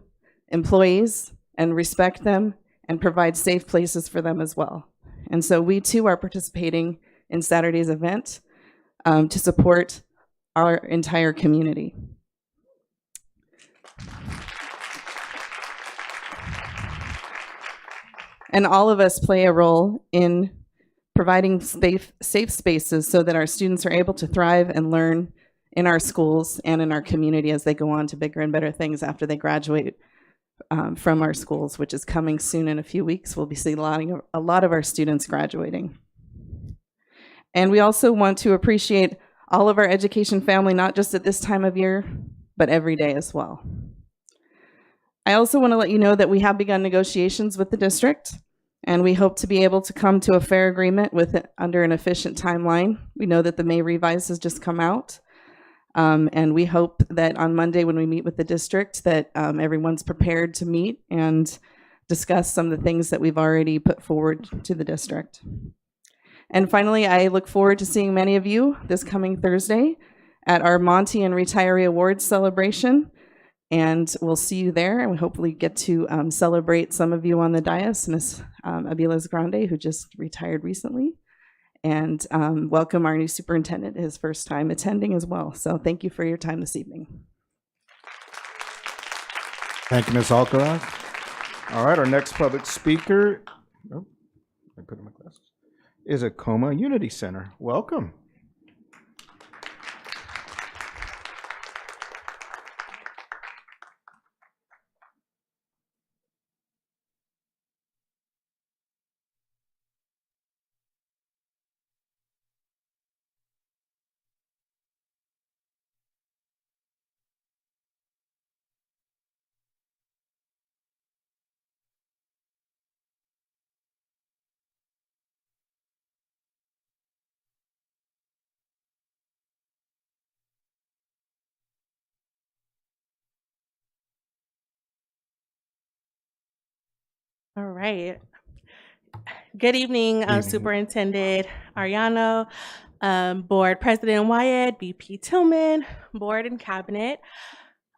employees and respect them and provide safe places for them as well. And so we too are participating in Saturday's event to support our entire community. And all of us play a role in providing safe spaces so that our students are able to thrive and learn in our schools and in our community as they go on to bigger and better things after they graduate from our schools, which is coming soon in a few weeks. We'll be seeing a lot of our students graduating. And we also want to appreciate all of our education family, not just at this time of year, but every day as well. I also want to let you know that we have begun negotiations with the district, and we hope to be able to come to a fair agreement with it under an efficient timeline. We know that the May revise has just come out, and we hope that on Monday when we meet with the district that everyone's prepared to meet and discuss some of the things that we've already put forward to the district. And finally, I look forward to seeing many of you this coming Thursday at our Monty and Retiree Awards celebration. And we'll see you there, and we hopefully get to celebrate some of you on the dais, Ms. Aviles Grande, who just retired recently, and welcome our new superintendent, his first time attending as well. So thank you for your time this evening. Thank you, Ms. Alcaraz. All right, our next public speaker, I put in my glasses, is Acoma Unity Center. Welcome. All right. Good evening, Superintendent Ariano, Board President Wyatt, VP Tillman, Board and Cabinet.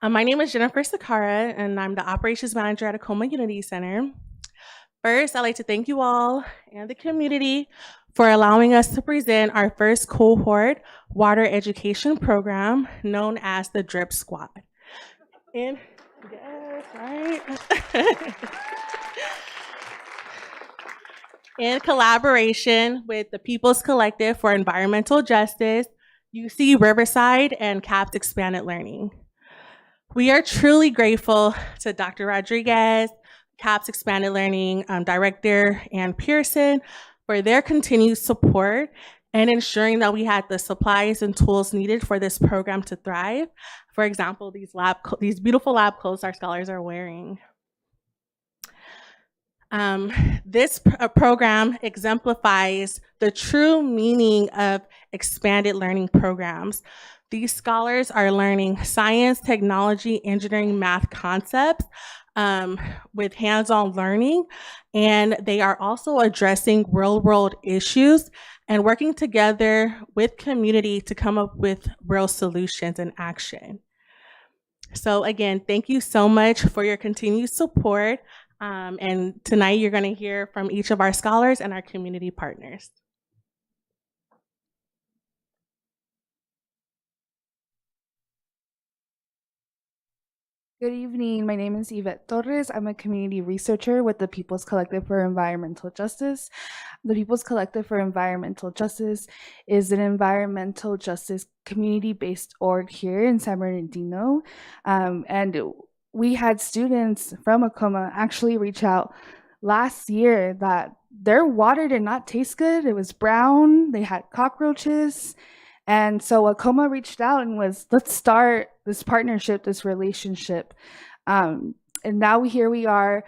My name is Jennifer Sakara, and I'm the Operations Manager at Acoma Unity Center. First, I'd like to thank you all and the community for allowing us to present our first cohort water education program known as the DRIP Squad. And yes, right. In collaboration with the People's Collective for Environmental Justice, UC Riverside, and CAPS Expanded Learning. We are truly grateful to Dr. Rodriguez, CAPS Expanded Learning Director, and Pearson for their continued support and ensuring that we had the supplies and tools needed for this program to thrive. For example, these beautiful lab clothes our scholars are wearing. This program exemplifies the true meaning of expanded learning programs. These scholars are learning science, technology, engineering, math concepts with hands-on learning, and they are also addressing real-world issues and working together with community to come up with real solutions and action. So again, thank you so much for your continued support. And tonight you're going to hear from each of our scholars and our community partners. Good evening. My name is Yvette Torres. I'm a community researcher with the People's Collective for Environmental Justice. The People's Collective for Environmental Justice is an environmental justice community-based org here in San Bernardino. And we had students from Acoma actually reach out last year that their water did not taste good. It was brown. They had cockroaches. And so Acoma reached out and was, let's start this partnership, this relationship. And now here we are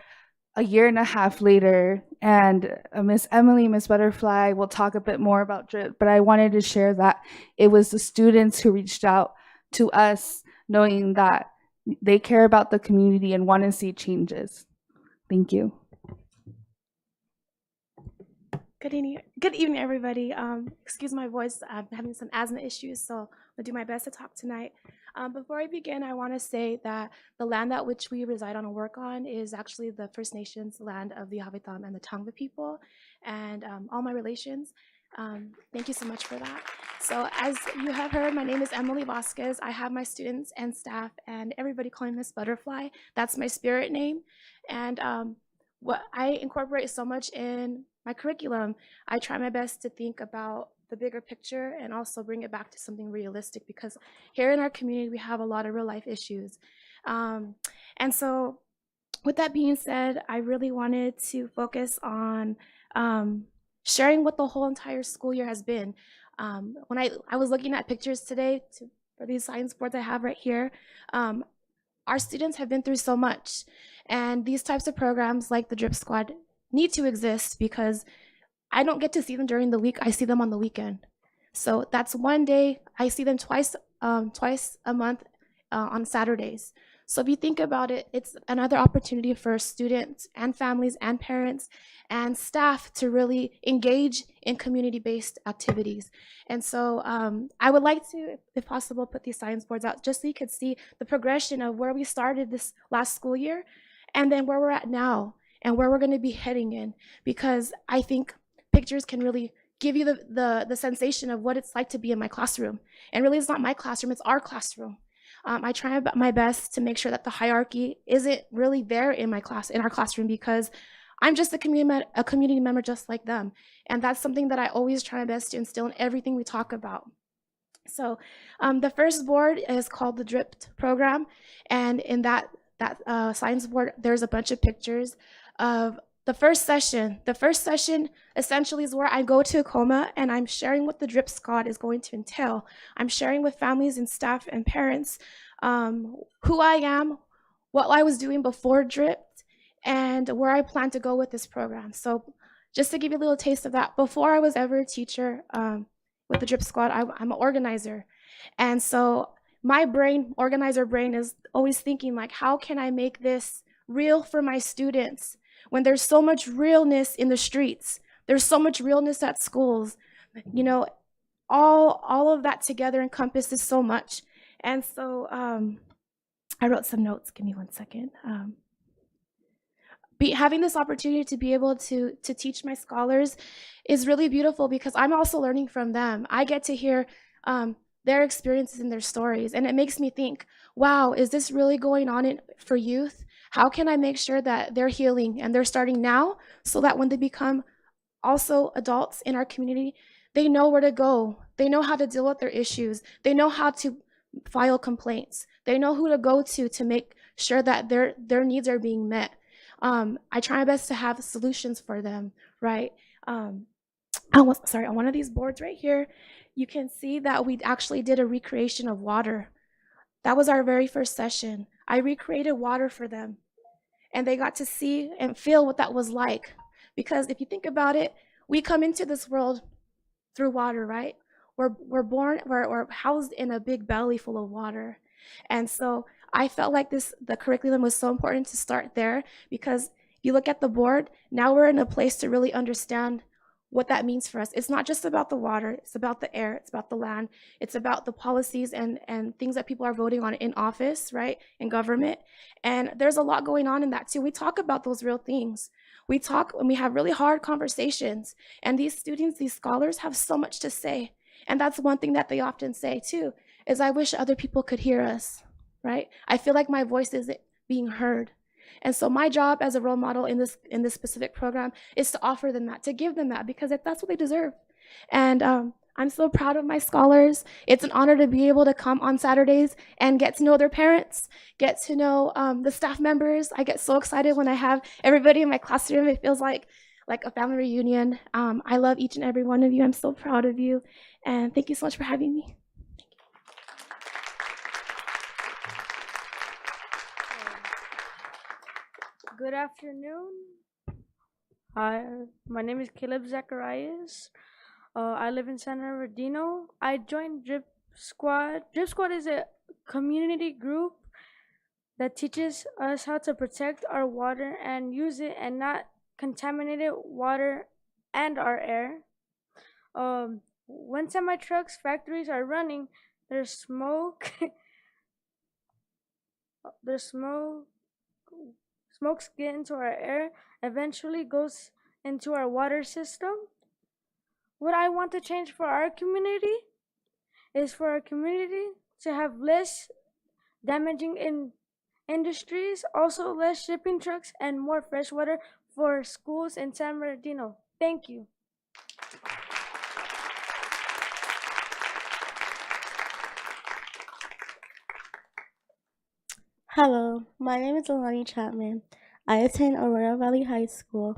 a year and a half later, and Miss Emily, Miss Butterfly will talk a bit more about DRIP, but I wanted to share that it was the students who reached out to us knowing that they care about the community and want to see changes. Thank you. Good evening, everybody. Excuse my voice. I'm having some asthma issues, so I'll do my best to talk tonight. Before I begin, I want to say that the land that which we reside on and work on is actually the First Nations land of the Havitam and the Tongva people, and all my relations. Thank you so much for that. So as you have heard, my name is Emily Vasquez. I have my students and staff and everybody calling me Miss Butterfly. That's my spirit name. And what I incorporate so much in my curriculum, I try my best to think about the bigger picture and also bring it back to something realistic, because here in our community, we have a lot of real life issues. And so with that being said, I really wanted to focus on sharing what the whole entire school year has been. When I was looking at pictures today for these science boards I have right here, our students have been through so much. And these types of programs like the DRIP Squad need to exist because I don't get to see them during the week. I see them on the weekend. So that's one day. I see them twice a month on Saturdays. So if you think about it, it's another opportunity for students and families and parents and staff to really engage in community-based activities. And so I would like to, if possible, put these science boards out just so you could see the progression of where we started this last school year and then where we're at now and where we're going to be heading in, because I think pictures can really give you the sensation of what it's like to be in my classroom. And really, it's not my classroom, it's our classroom. I try my best to make sure that the hierarchy isn't really there in our classroom, because I'm just a community member just like them. And that's something that I always try my best to instill in everything we talk about. So the first board is called the DRIP program. And in that science board, there's a bunch of pictures of the first session. The first session essentially is where I go to Acoma and I'm sharing what the DRIP Squad is going to entail. I'm sharing with families and staff and parents who I am, what I was doing before DRIP, and where I plan to go with this program. So just to give you a little taste of that, before I was ever a teacher with the DRIP Squad, I'm an organizer. And so my brain, organizer brain, is always thinking like, how can I make this real for my students when there's so much realness in the streets? There's so much realness at schools. You know, all of that together encompasses so much. And so I wrote some notes. Give me 1 second. Having this opportunity to be able to teach my scholars is really beautiful because I'm also learning from them. I get to hear their experiences and their stories, and it makes me think, wow, is this really going on for youth? How can I make sure that they're healing and they're starting now so that when they become also adults in our community, they know where to go. They know how to deal with their issues. They know how to file complaints. They know who to go to make sure that their needs are being met. I try my best to have solutions for them, right? On one of these boards right here, you can see that we actually did a recreation of water. That was our very first session. I recreated water for them. and they got to see and feel what that was like. Because if you think about it, we come into this world through water, right? We're born, we're housed in a big belly full of water. And so I felt like the curriculum was so important to start there, because if you look at the board, now we're in a place to really understand what that means for us. It's not just about the water, it's about the air, it's about the land, it's about the policies and things that people are voting on in office, right, in government. And there's a lot going on in that too. We talk about those real things. We talk and we have really hard conversations. And these students, these scholars have so much to say. And that's one thing that they often say too, is I wish other people could hear us, right? I feel like my voice isn't being heard. And so my job as a role model in this specific program is to offer them that, to give them that, because that's what they deserve. And I'm so proud of my scholars. It's an honor to be able to come on Saturdays and get to know their parents, get to know the staff members. I get so excited when I have everybody in my classroom. It feels like a family reunion. I love each and every one of you. I'm so proud of you. And thank you so much for having me. Good afternoon. Hi, my name is Caleb Zacharias. I live in San Bernardino. I joined Drip Squad. Drip Squad is a community group that teaches us how to protect our water and use it and not contaminated water and our air. When semi-trucks factories are running, there's smoke. Smokes get into our air, eventually goes into our water system. What I want to change for our community is for our community to have less damaging industries, also less shipping trucks, and more fresh water for schools in San Bernardino. Thank you. Hello, my name is Alani Chapman. I attend Aurora Valley High School.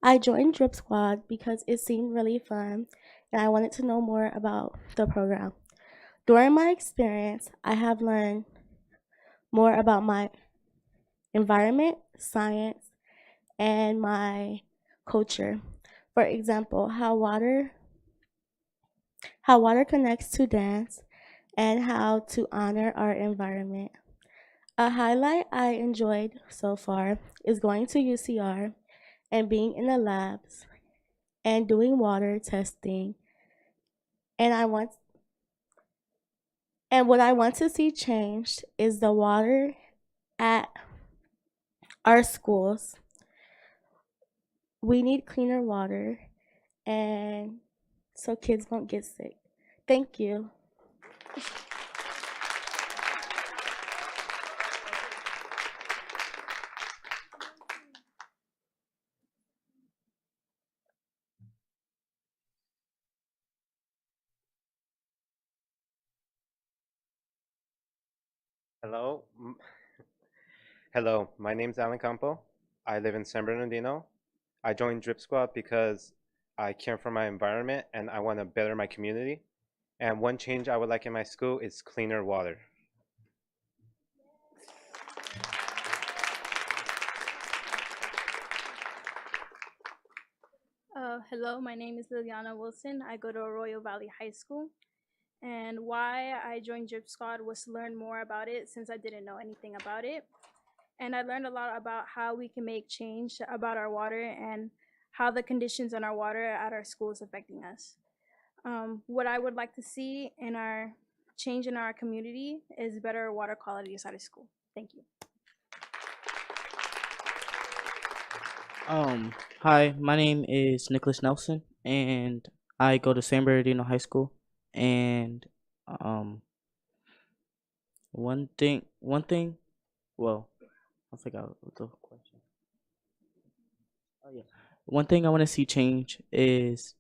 I joined Drip Squad because it seemed really fun and I wanted to know more about the program. During my experience, I have learned more about my environment, science, and my culture. For example, how water connects to dance and how to honor our environment. A highlight I enjoyed so far is going to UCR and being in the labs and doing water testing. And what I want to see changed is the water at our schools. We need cleaner water and so kids won't get sick. Thank you. Hello. Hello, my name's Alan Campo. I live in San Bernardino. I joined Drip Squad because I care for my environment and I want to better my community. And one change I would like in my school is cleaner water. Hello, my name is Liliana Wilson. I go to Arroyo Valley High School. And why I joined Drip Squad was to learn more about it since I didn't know anything about it. And I learned a lot about how we can make change about our water and how the conditions in our water at our school is affecting us. What I would like to see in our change in our community is better water quality inside of school. Thank you. Hi, my name is Nicholas Nelson, and I go to San Bernardino High School. And one thing. Well, I forgot the question. Oh yeah, one thing I want to see change is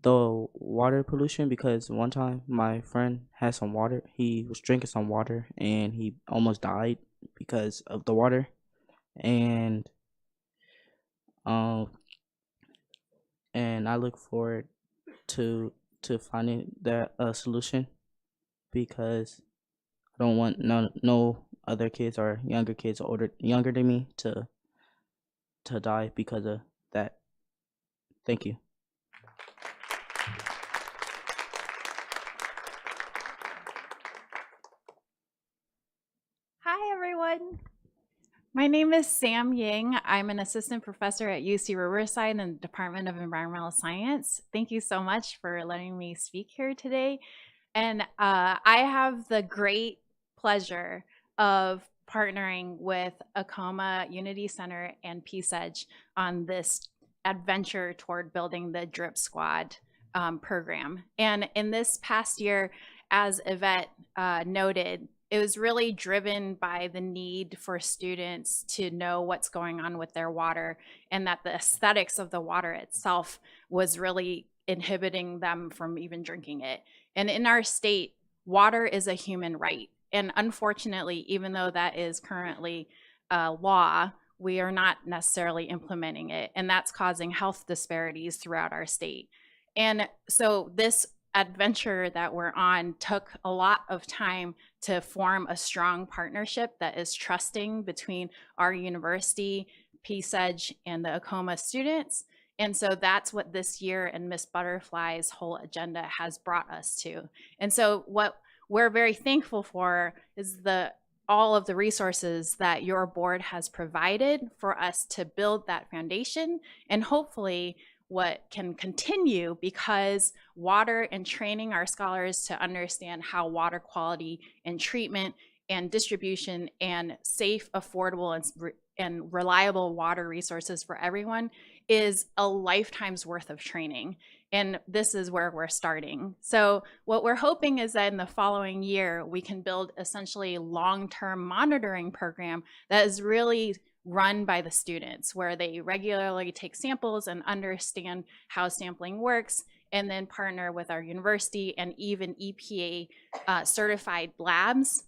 the water pollution, because one time my friend had some water. He was drinking some water and he almost died because of the water. And I look forward to finding that solution, because I don't want no other kids or younger than me to die because of that. Thank you. Hi, everyone. My name is Sam Ying. I'm an assistant professor at UC Riverside in the Department of Environmental Science. Thank you so much for letting me speak here today. And I have the great pleasure of partnering with Acoma Unity Center and Peace Edge on this adventure toward building the DRIP Squad program. And in this past year, as Yvette noted, it was really driven by the need for students to know what's going on with their water, and that the aesthetics of the water itself was really inhibiting them from even drinking it. And in our state, water is a human right. And unfortunately, even though that is currently law, we are not necessarily implementing it. And that's causing health disparities throughout our state. And so this adventure that we're on took a lot of time to form a strong partnership that is trusting between our university, Peace Edge, and the Acoma students. And so that's what this year and Miss Butterfly's whole agenda has brought us to. And so what we're very thankful for is all of the resources that your board has provided for us to build that foundation, and hopefully what can continue, because water and training our scholars to understand how water quality and treatment and distribution and safe, affordable, and reliable water resources for everyone is a lifetime's worth of training. And this is where we're starting. So what we're hoping is that in the following year, we can build essentially a long-term monitoring program that is really run by the students, where they regularly take samples and understand how sampling works, and then partner with our university and even EPA certified labs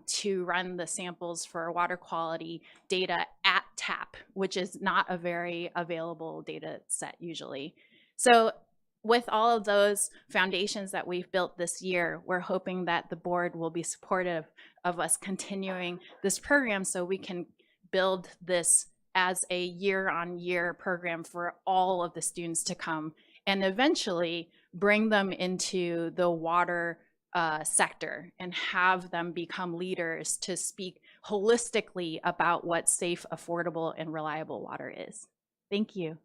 to run the samples for water quality data at TAP, which is not a very available data set usually. So with all of those foundations that we've built this year, we're hoping that the board will be supportive of us continuing this program so we can build this as a year-on-year program for all of the students to come, and eventually bring them into the water sector and have them become leaders to speak holistically about what safe, affordable, and reliable water is. Thank you.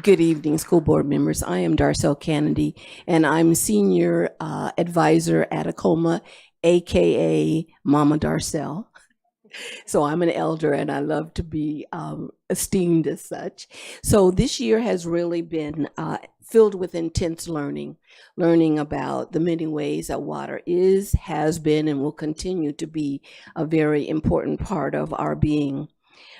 Good evening, school board members. I am Darcel Kennedy, and I'm senior advisor at Acoma, AKA Mama Darcel. So I'm an elder, and I love to be esteemed as such. So this year has really been filled with intense learning about the many ways that water is, has been, and will continue to be a very important part of our being.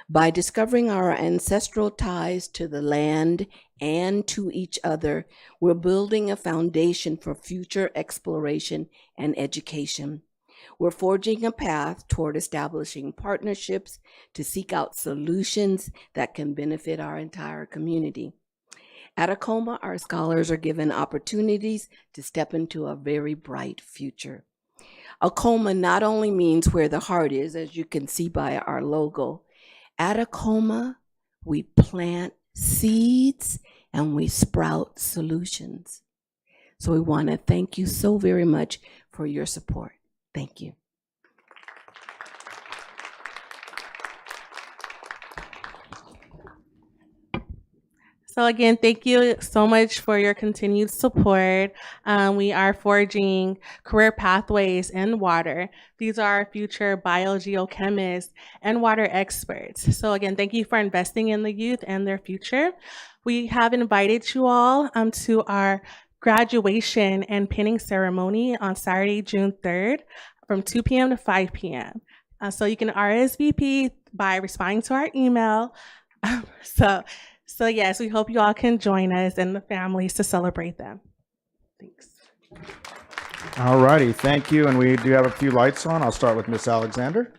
By discovering our ancestral ties to the land and to each other, we're building a foundation for future exploration and education. We're forging a path toward establishing partnerships to seek out solutions that can benefit our entire community. At Acoma, our scholars are given opportunities to step into a very bright future. Acoma not only means where the heart is, as you can see by our logo. At Acoma, we plant seeds and we sprout solutions. So we want to thank you so very much for your support. Thank you. So again, thank you so much for your continued support. We are forging career pathways in water. These are our future biogeochemists and water experts. So again, thank you for investing in the youth and their future. We have invited you all to our graduation and pinning ceremony on Saturday, June 3rd from 2 p.m. to 5 p.m. So you can RSVP by responding to our email. So yes, we hope you all can join us and the families to celebrate them. Thanks. All righty, thank you. And we do have a few lights on. I'll start with Miss Alexander.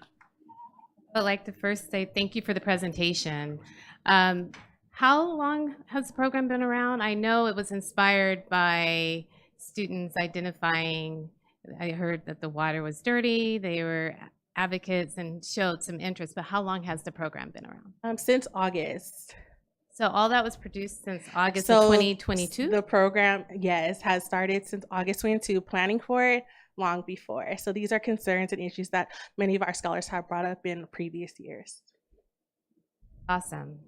I'd like to first say thank you for the presentation. How long has the program been around? I know it was inspired by students identifying, I heard that the water was dirty, they were advocates and showed some interest, but how long has the program been around? Since August. So all that was produced since August So of 2022? the program, yes, has started since August 22, planning for it long before. So these are concerns and issues that many of our scholars have brought up in previous years. Awesome.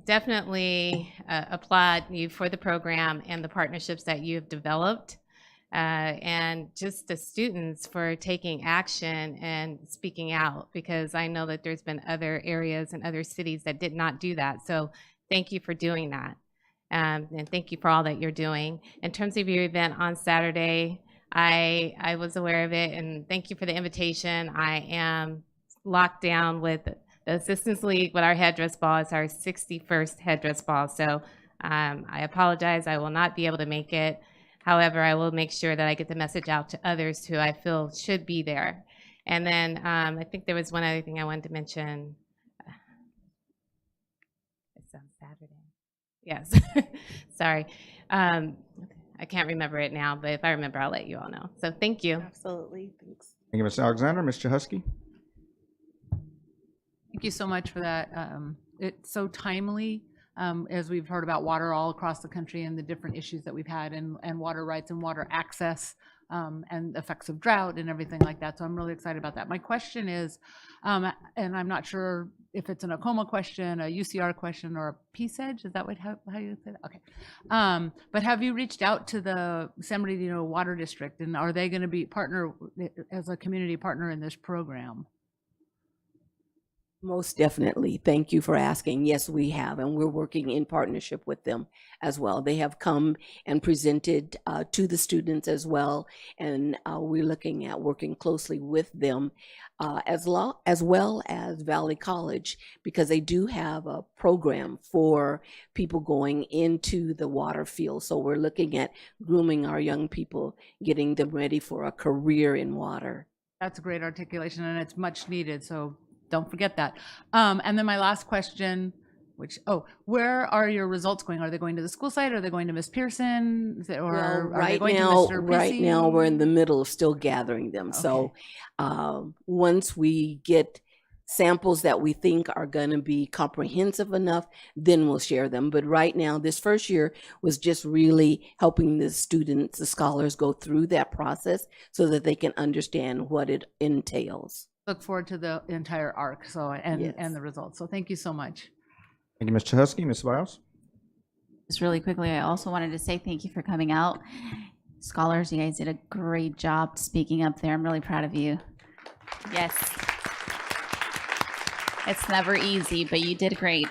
Definitely applaud you for the program and the partnerships that you've developed, and just the students for taking action and speaking out, because I know that there's been other areas and other cities that did not do that. So thank you for doing that. And thank you for all that you're doing. In terms of your event on Saturday, I was aware of it, and thank you for the invitation. I am locked down with the Assistance League, but our headdress ball is our 61st headdress ball. So I apologize, I will not be able to make it. However, I will make sure that I get the message out to others who I feel should be there. And then I think there was one other thing I wanted to mention. It's on Saturday. Yes, sorry. I can't remember it now, but if I remember, I'll let you all know. So thank you. Absolutely, thanks. Thank you, Ms. Alexander. Ms. Chahusky? Thank you so much for that. It's so timely, as we've heard about water all across the country and the different issues that we've had, and water rights and water access, and effects of drought and everything like that. So I'm really excited about that. My question is, and I'm not sure if it's an ACOMA question, a UCR question, or a PSEDGE. Is that how you say that? Okay. But have you reached out to the San Bernardino Water District, and are they going to be partner as a community partner in this program? Most definitely. Thank you for asking. Yes, we have, and we're working in partnership with them as well. They have come and presented to the students as well, and we're looking at working closely with them as well as Valley College, because they do have a program for people going into the water field. So we're looking at grooming our young people, getting them ready for a career in water. That's a great articulation, and it's much needed. So don't forget that. And then my last question, where are your results going? Are they going to the school site? Are they going to Miss Pearson? Or are they going to Mr. Right now, we're in the middle of still gathering them. Okay. So once we get samples that we think are going to be comprehensive enough, then we'll share them. But right now, this first year was just really helping the students, the scholars, go through that process so that they can understand what it entails. Look forward to the entire arc, and the results. So thank you so much. Thank you, Ms. Chahusky. Ms. Biles? Just really quickly, I also wanted to say thank you for coming out. Scholars, you guys did a great job speaking up there. I'm really proud of you. Yes. It's never easy, but you did great.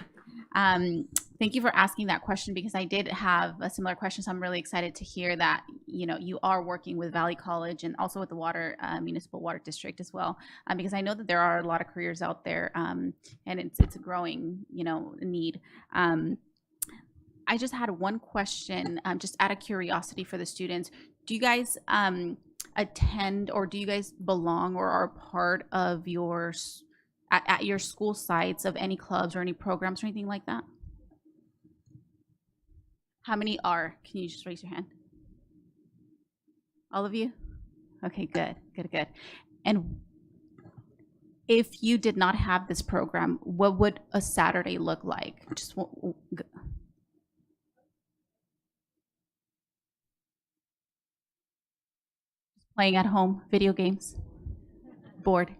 Thank you for asking that question, because I did have a similar question. So I'm really excited to hear that, you are working with Valley College and also with the Municipal Water District as well, because I know that there are a lot of careers out there, and it's a growing, need. I just had one question, just out of curiosity for the students. Do you guys attend, or do you guys belong or are part of at your school sites of any clubs or any programs or anything like that? How many are? Can you just raise your hand? All of you? Okay, good. And if you did not have this program, what would a Saturday look like? Just playing at home, video games, bored.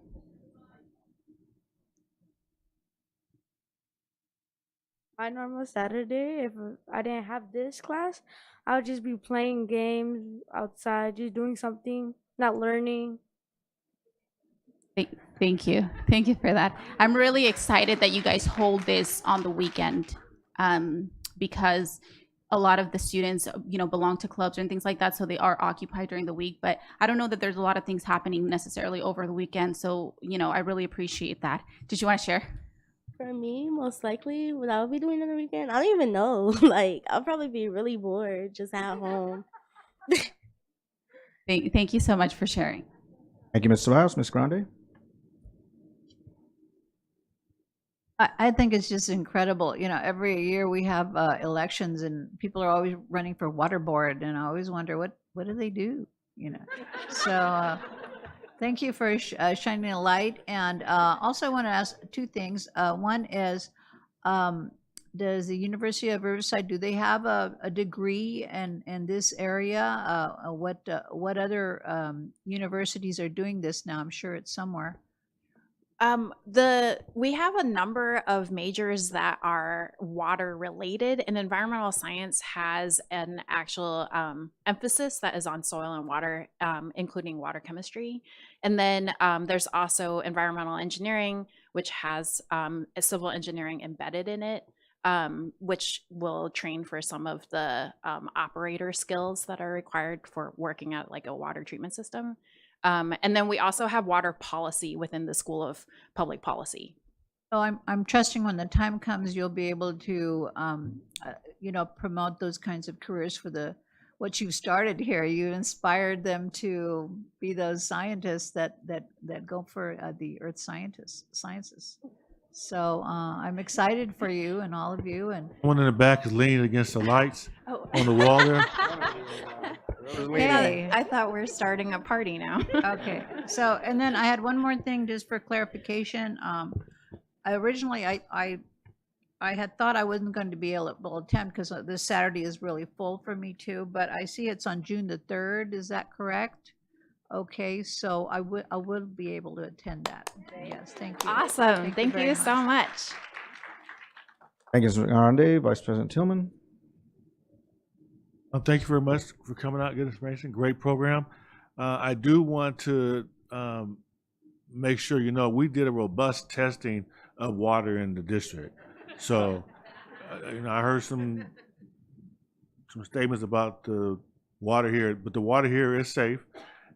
My normal Saturday, if I didn't have this class, I would just be playing games outside, just doing something, not learning. Thank you. Thank you for that. I'm really excited that you guys hold this on the weekend, because a lot of the students, belong to clubs and things like that, so they are occupied during the week. But I don't know that there's a lot of things happening necessarily over the weekend, so, I really appreciate that. Did you want to share? For me, most likely, what I'll be doing on the weekend, I don't even know. I'll probably be really bored just at home. Thank you so much for sharing. Thank you, Ms. Biles. Ms. Grande? I think it's just incredible. You know, every year we have elections and people are always running for water board, and I always wonder what do they do, you know. So thank you for shining a light. And also I want to ask two things. One is, does the University of Riverside, do they have a degree in this area? What other universities are doing this now? I'm sure it's somewhere. We have a number of majors that are water related, and environmental science has an actual emphasis that is on soil and water, including water chemistry. And then there's also environmental engineering, which has a civil engineering embedded in it, which will train for some of the operator skills that are required for working at like a water treatment system. And then we also have water policy within the School of Public Policy. So I'm trusting when the time comes, you'll be able to, you know, promote those kinds of careers for what you've started here. You inspired them to be those scientists that go for the earth sciences. So I'm excited for you and all of you. And One in the back is leaning against the lights on the wall there. Hey. I thought we were starting a party now. Okay. So, and then I had one more thing just for clarification. Originally, I had thought I wasn't going to be able to attend because this Saturday is really full for me too, but I see it's on June the 3rd. Is that correct? Okay, so I will be able to attend that. Yes, thank you. Awesome. Thank you so much. Thank you, Mr. Grande. Vice President Tillman. Thank you very much for coming out, good information, great program. I do want to make sure you know we did a robust testing of water in the district. So, you know, I heard some statements about the water here, but the water here is safe,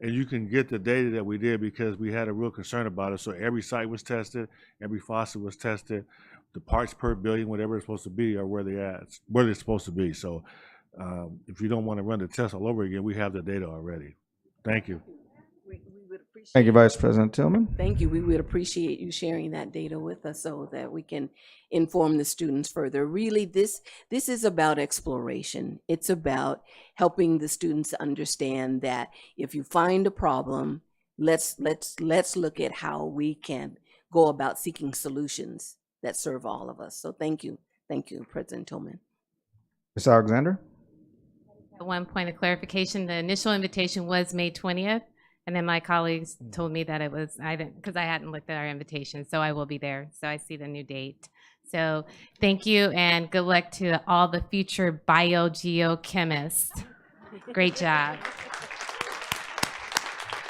and you can get the data that we did because we had a real concern about it. So every site was tested, every faucet was tested, the parts per billion, whatever it's supposed to be, are where they're supposed to be. So. If you don't want to run the test all over again, we have the data already. Thank you. Thank you, Vice President Tillman. Thank you. We would appreciate you sharing that data with us so that we can inform the students further. Really, this is about exploration. It's about helping the students understand that if you find a problem, let's look at how we can go about seeking solutions that serve all of us. So thank you, President Tillman. Ms. Alexander. One point of clarification, the initial invitation was May 20th, and then my colleagues told me that it was, because I hadn't looked at our invitation, so I will be there. So I see the new date. So thank you, and good luck to all the future biogeochemists. Great job.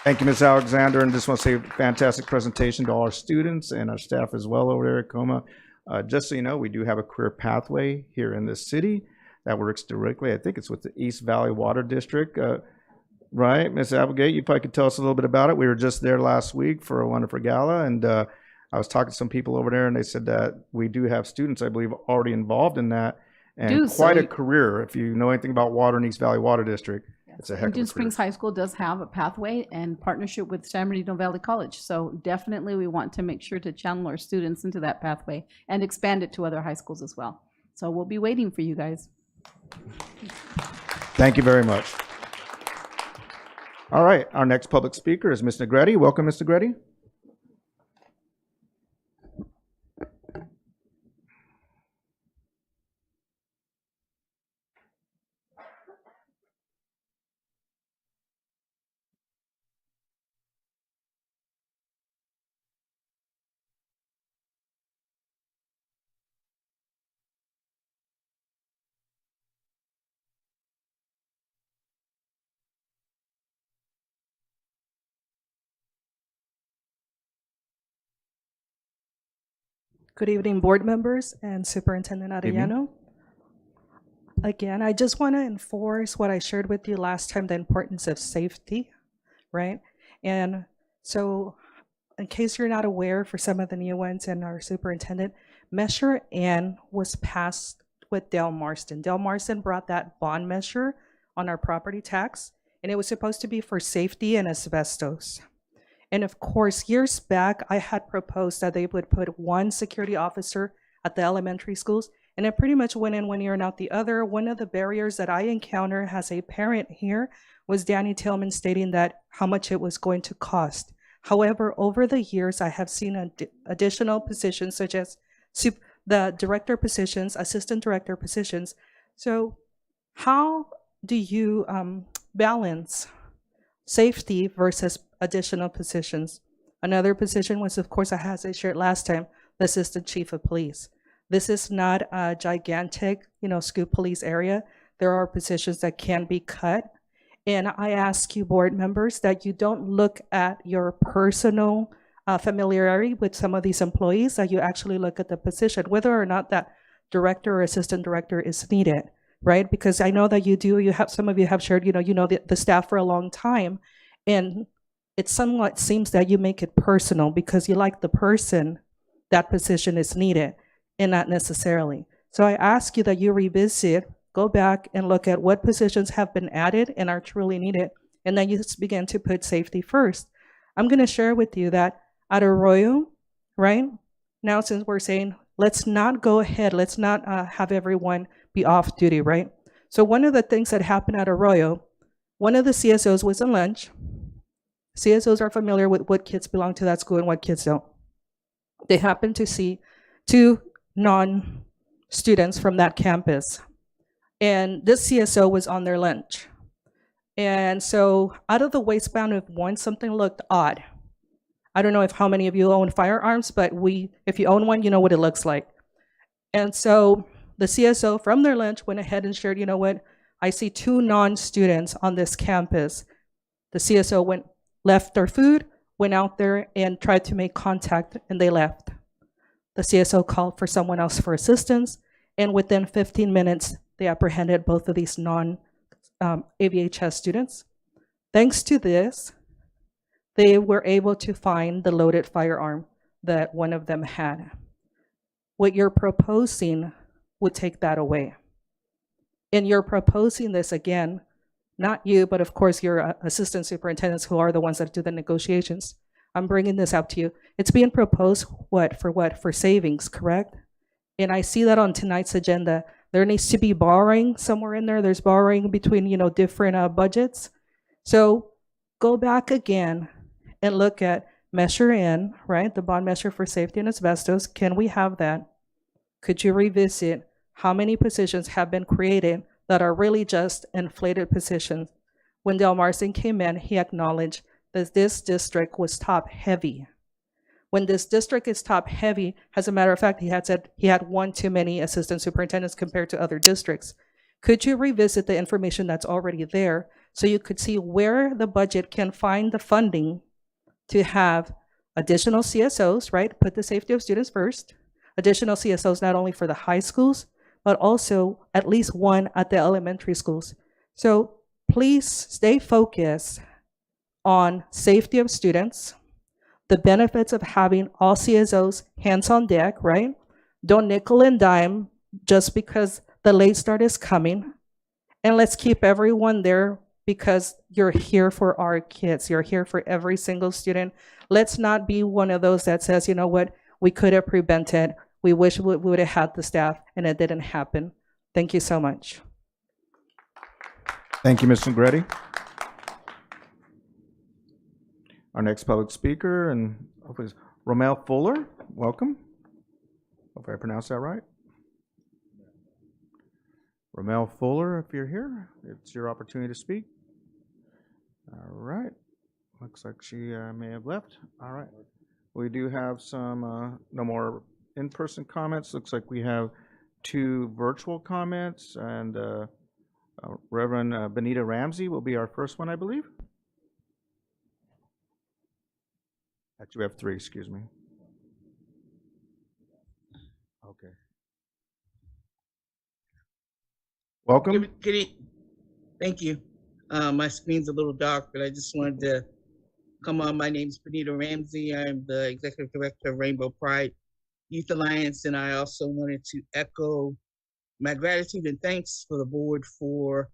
Thank you, Ms. Alexander, and just want to say fantastic presentation to all our students and our staff as well over there at Coma. Just so you know, we do have a career pathway here in this city that works directly. I think it's with the East Valley Water District, right? Ms. Applegate, you probably could tell us a little bit about it. We were just there last week for a wonderful gala, and I was talking to some people over there, and they said that we do have students, I believe, already involved in that, and quite a career. If you know anything about water in East Valley Water District, it's a heck of a career. Dune Springs High School does have a pathway in partnership with San Bernardino Valley College. So definitely we want to make sure to channel our students into that pathway and expand it to other high schools as well. So we'll be waiting for you guys. Thank you very much. All right, our next public speaker is Ms. Negretti. Welcome, Ms. Negretti. Good evening, board members and Superintendent Arellano. Again, I just want to enforce what I shared with you last time, the importance of safety, right? And so in case you're not aware, for some of the new ones and our superintendent, Measure N was passed with Dale Marston. Dale Marston brought that bond measure on our property tax, and it was supposed to be for safety and asbestos. And of course, years back, I had proposed that they would put one security officer at the elementary schools, and it pretty much went in one ear and out the other. One of the barriers that I encounter as a parent here was Danny Tillman stating that how much it was going to cost. However, over the years, I have seen additional positions such as the director positions, assistant director positions. So how do you balance safety versus additional positions? Another position was, of course, as I shared last time, the assistant chief of police. This is not a gigantic, school police area. There are positions that can be cut. And I ask you, board members, that you don't look at your personal familiarity with some of these employees, that you actually look at the position, whether or not that director or assistant director is needed, right? Because I know that some of you have shared, the staff for a long time, and it somewhat seems that you make it personal because you like the person that position is needed and not necessarily. So I ask you that you revisit, go back and look at what positions have been added and are truly needed, and then you just begin to put safety first. I'm going to share with you that at Arroyo, right, now since we're saying, let's not go ahead, let's not have everyone be off duty, right? So one of the things that happened at Arroyo, one of the CSOs was on lunch. CSOs are familiar with what kids belong to that school and what kids don't. They happened to see 2 non-students from that campus. And this CSO was on their lunch. And so out of the waistband of one, something looked odd. I don't know how many of you own firearms, but if you own one, you know what it looks like. And so the CSO from their lunch went ahead and shared, you know what, I see 2 non-students on this campus. The CSO left their food, went out there and tried to make contact, and they left. The CSO called for someone else for assistance, and within 15 minutes, they apprehended both of these non-AVHS students. Thanks to this, they were able to find the loaded firearm that one of them had. What you're proposing would take that away. And you're proposing this again, not you, but of course your assistant superintendents who are the ones that do the negotiations. I'm bringing this up to you. It's being proposed for savings, correct? And I see that on tonight's agenda. There needs to be borrowing somewhere in there. There's borrowing between, different budgets. So go back again and look at Measure N, right? The bond measure for safety and asbestos. Can we have that? Could you revisit how many positions have been created that are really just inflated positions? When Del Marcin came in, he acknowledged that this district was top heavy. When this district is top heavy, as a matter of fact, he had said he had 1 too many assistant superintendents compared to other districts. Could you revisit the information that's already there so you could see where the budget can find the funding to have additional CSOs, right? Put the safety of students first. Additional CSOs not only for the high schools, but also at least 1 at the elementary schools. So please stay focused on safety of students, the benefits of having all CSOs hands on deck, right? Don't nickel and dime just because the late start is coming. And let's keep everyone there because you're here for our kids. You're here for every single student. Let's not be one of those that says, you know what, we could have prevented. We wish we would have had the staff and it didn't happen. Thank you so much. Thank you, Ms. Negretti. Our next public speaker and hopefully is Romel Fuller. Welcome. Hopefully I pronounced that right. Romel Fuller, if you're here, it's your opportunity to speak. All right. Looks like she may have left. All right. We do have some no more in-person comments. Looks like we have 2 virtual comments, and Reverend Benita Ramsey will be our first one, I believe. Actually, we have 3, excuse me. Okay. Welcome. Thank you. My screen's a little dark, but I just wanted to come on. My name is Benita Ramsey. I'm the Executive Director of Rainbow Pride Youth Alliance, and I also wanted to echo my gratitude and thanks for the board for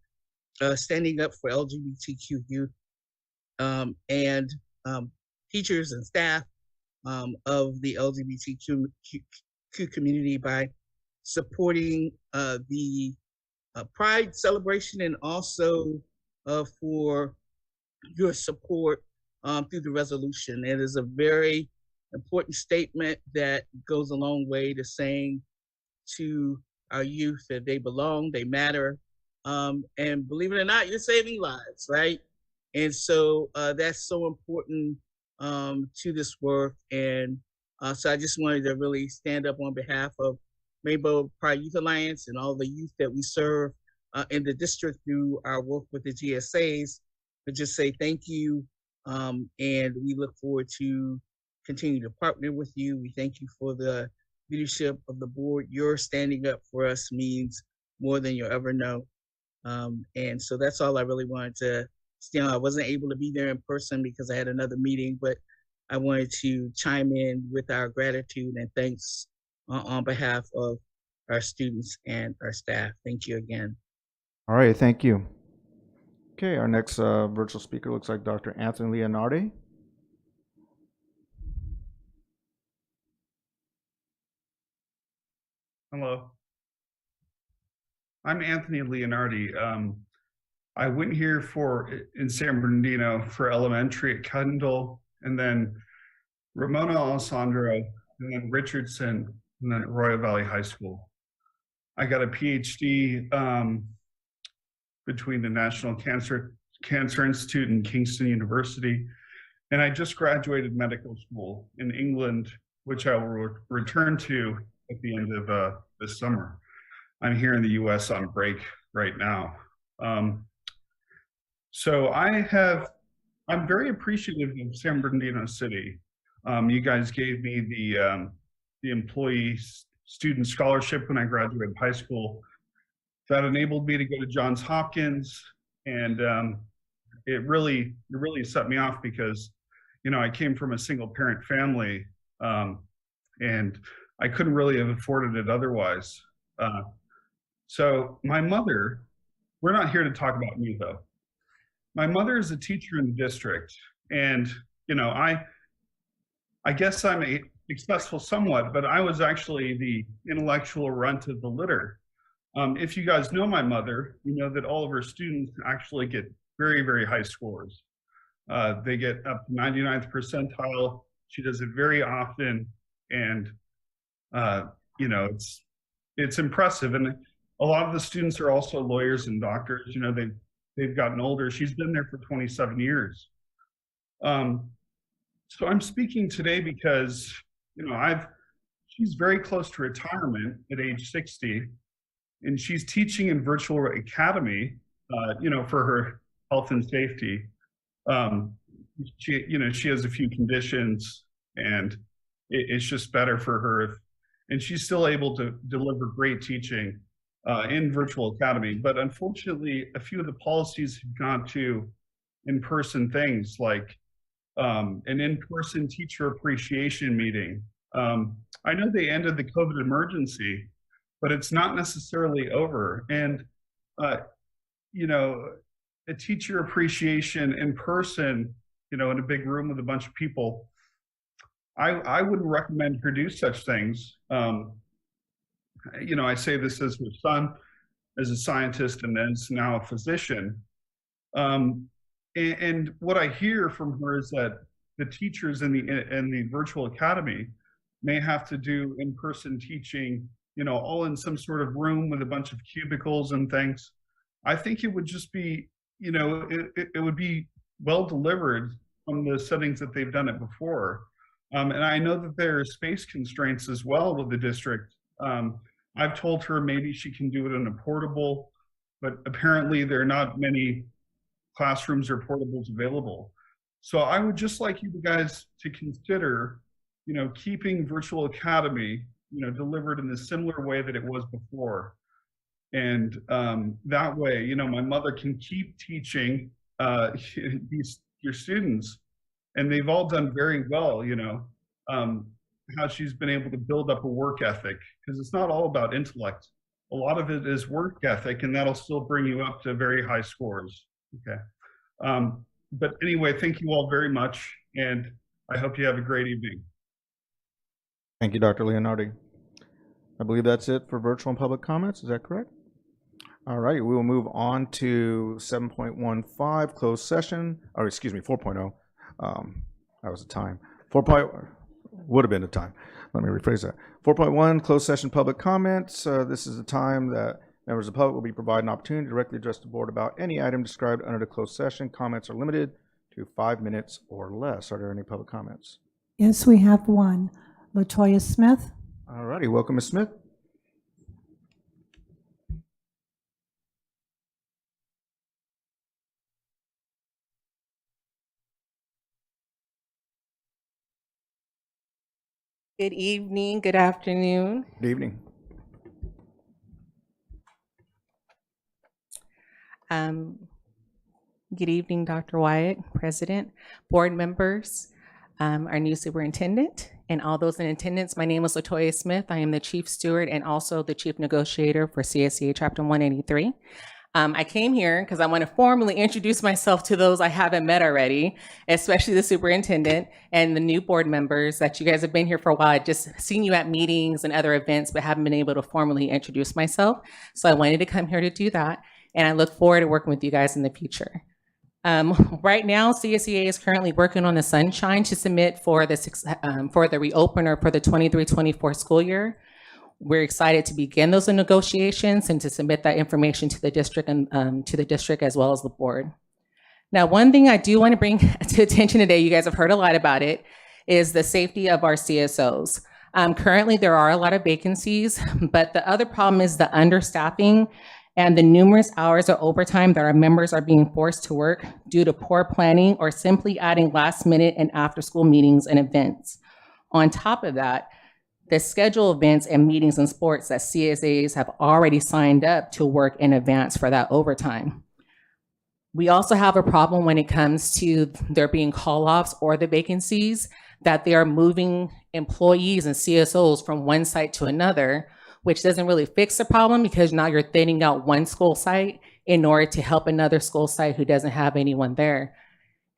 standing up for LGBTQ youth. teachers and staff of the LGBTQ community by supporting the Pride celebration, and also for your support through the resolution. It is a very important statement that goes a long way to saying to our youth that they belong, they matter, and believe it or not, you're saving lives, right? And so that's so important to this work. And so I just wanted to really stand up on behalf of Rainbow Pride Youth Alliance and all the youth that we serve in the district through our work with the GSAs, to just say thank you. And we look forward to continue to partner with you. We thank you for the leadership of the board. Your standing up for us means more than you'll ever know. And so that's all I really wanted to stay on. I wasn't able to be there in person because I had another meeting, but I wanted to chime in with our gratitude and thanks on behalf of our students and our staff. Thank you again. All right, thank you. Okay, our next virtual speaker looks like Dr. Anthony Leonardi. Hello. I'm Anthony Leonardi. I went here in San Bernardino for elementary at Kendall, and then Ramona Alessandro, and then Richardson, and then Arroyo Valley High School. I got a PhD between the National Cancer Institute and Kingston University, and I just graduated medical school in England, which I will return to at the end of this summer. I'm here in the US on break right now. So I'm very appreciative of San Bernardino City. You guys gave me the employee student scholarship when I graduated high school. That enabled me to go to Johns Hopkins, and it really set me off because, you know, I came from a single parent family, and I couldn't really have afforded it otherwise. So my mother, we're not here to talk about me though. My mother is a teacher in the district, and you know, I guess I'm successful somewhat, but I was actually the intellectual runt of the litter. If you guys know my mother, you know that all of her students actually get very, very high scores. They get up to 99th percentile. She does it very often, and you know, it's impressive. And a lot of the students are also lawyers and doctors. You know, they've gotten older. She's been there for 27 years. So I'm speaking today because, you know, she's very close to retirement at age 60, and she's teaching in virtual academy, you know, for her health and safety. She has a few conditions, and it's just better for her. And she's still able to deliver great teaching in virtual academy. But unfortunately, a few of the policies have gone to in-person things, like an in-person teacher appreciation meeting. I know they ended the COVID emergency, but it's not necessarily over. And, you know, a teacher appreciation in person, you know, in a big room with a bunch of people, I wouldn't recommend her do such things. You know, I say this as her son, as a scientist, and as now a physician. And what I hear from her is that the teachers in the virtual academy may have to do in-person teaching, you know, all in some sort of room with a bunch of cubicles and things. I think it would just be, you know, it would be well delivered from the settings that they've done it before. And I know that there are space constraints as well with the district. I've told her maybe she can do it in a portable, but apparently there are not many classrooms or portables available. So I would just like you guys to consider, you know, keeping virtual academy, you know, delivered in the similar way that it was before. And that way, you know, my mother can keep teaching your students, and they've all done very well, you know, how she's been able to build up a work ethic, because it's not all about intellect. A lot of it is work ethic, and that'll still bring you up to very high scores. Okay. But anyway, thank you all very much. And I hope you have a great evening. Thank you, Dr. Leonardi. I believe that's it for virtual and public comments. Is that correct? All right, we will move on to 7.15 closed session, or excuse me, 4.0. That was the time. 4.0 would have been the time. Let me rephrase that. 4.1 closed session public comments. This is the time that members of the public will be provided an opportunity to directly address the board about any item described under the closed session. Comments are limited to 5 minutes or less. Are there any public comments? Yes, we have one. LaToya Smith. All righty, welcome, Ms. Smith. Good evening, good afternoon. Good evening. Good evening, Dr. Wyatt, President, board members, our new superintendent, and all those in attendance. My name is LaToya Smith. I am the chief steward and also the chief negotiator for CSEA Chapter 183. I came here because I want to formally introduce myself to those I haven't met already, especially the superintendent and the new board members that you guys have been here for a while. I've just seen you at meetings and other events, but haven't been able to formally introduce myself. So I wanted to come here to do that, and I look forward to working with you guys in the future. Right now, CSEA is currently working on the sunshine to submit for the reopener for the 23-24 school year. We're excited to begin those negotiations and to submit that information to the district and to the district as well as the board. Now, one thing I do want to bring to attention today, you guys have heard a lot about it, is the safety of our CSOs. Currently, there are a lot of vacancies, but the other problem is the understaffing and the numerous hours of overtime that our members are being forced to work due to poor planning or simply adding last minute and after school meetings and events. On top of that, the scheduled events and meetings and sports that CSAs have already signed up to work in advance for that overtime. We also have a problem when it comes to there being call-offs or the vacancies, that they are moving employees and CSOs from one site to another, which doesn't really fix the problem because now you're thinning out one school site in order to help another school site who doesn't have anyone there.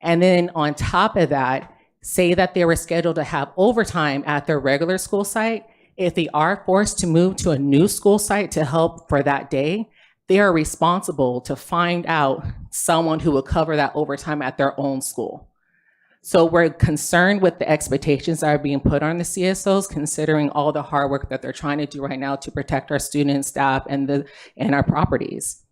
And then on top of that, say that they were scheduled to have overtime at their regular school site. If they are forced to move to a new school site to help for that day, they are responsible to find out someone who will cover that overtime at their own school. So we're concerned with the expectations that are being put on the CSOs, considering all the hard work that they're trying to do right now to protect our students, staff, and our properties.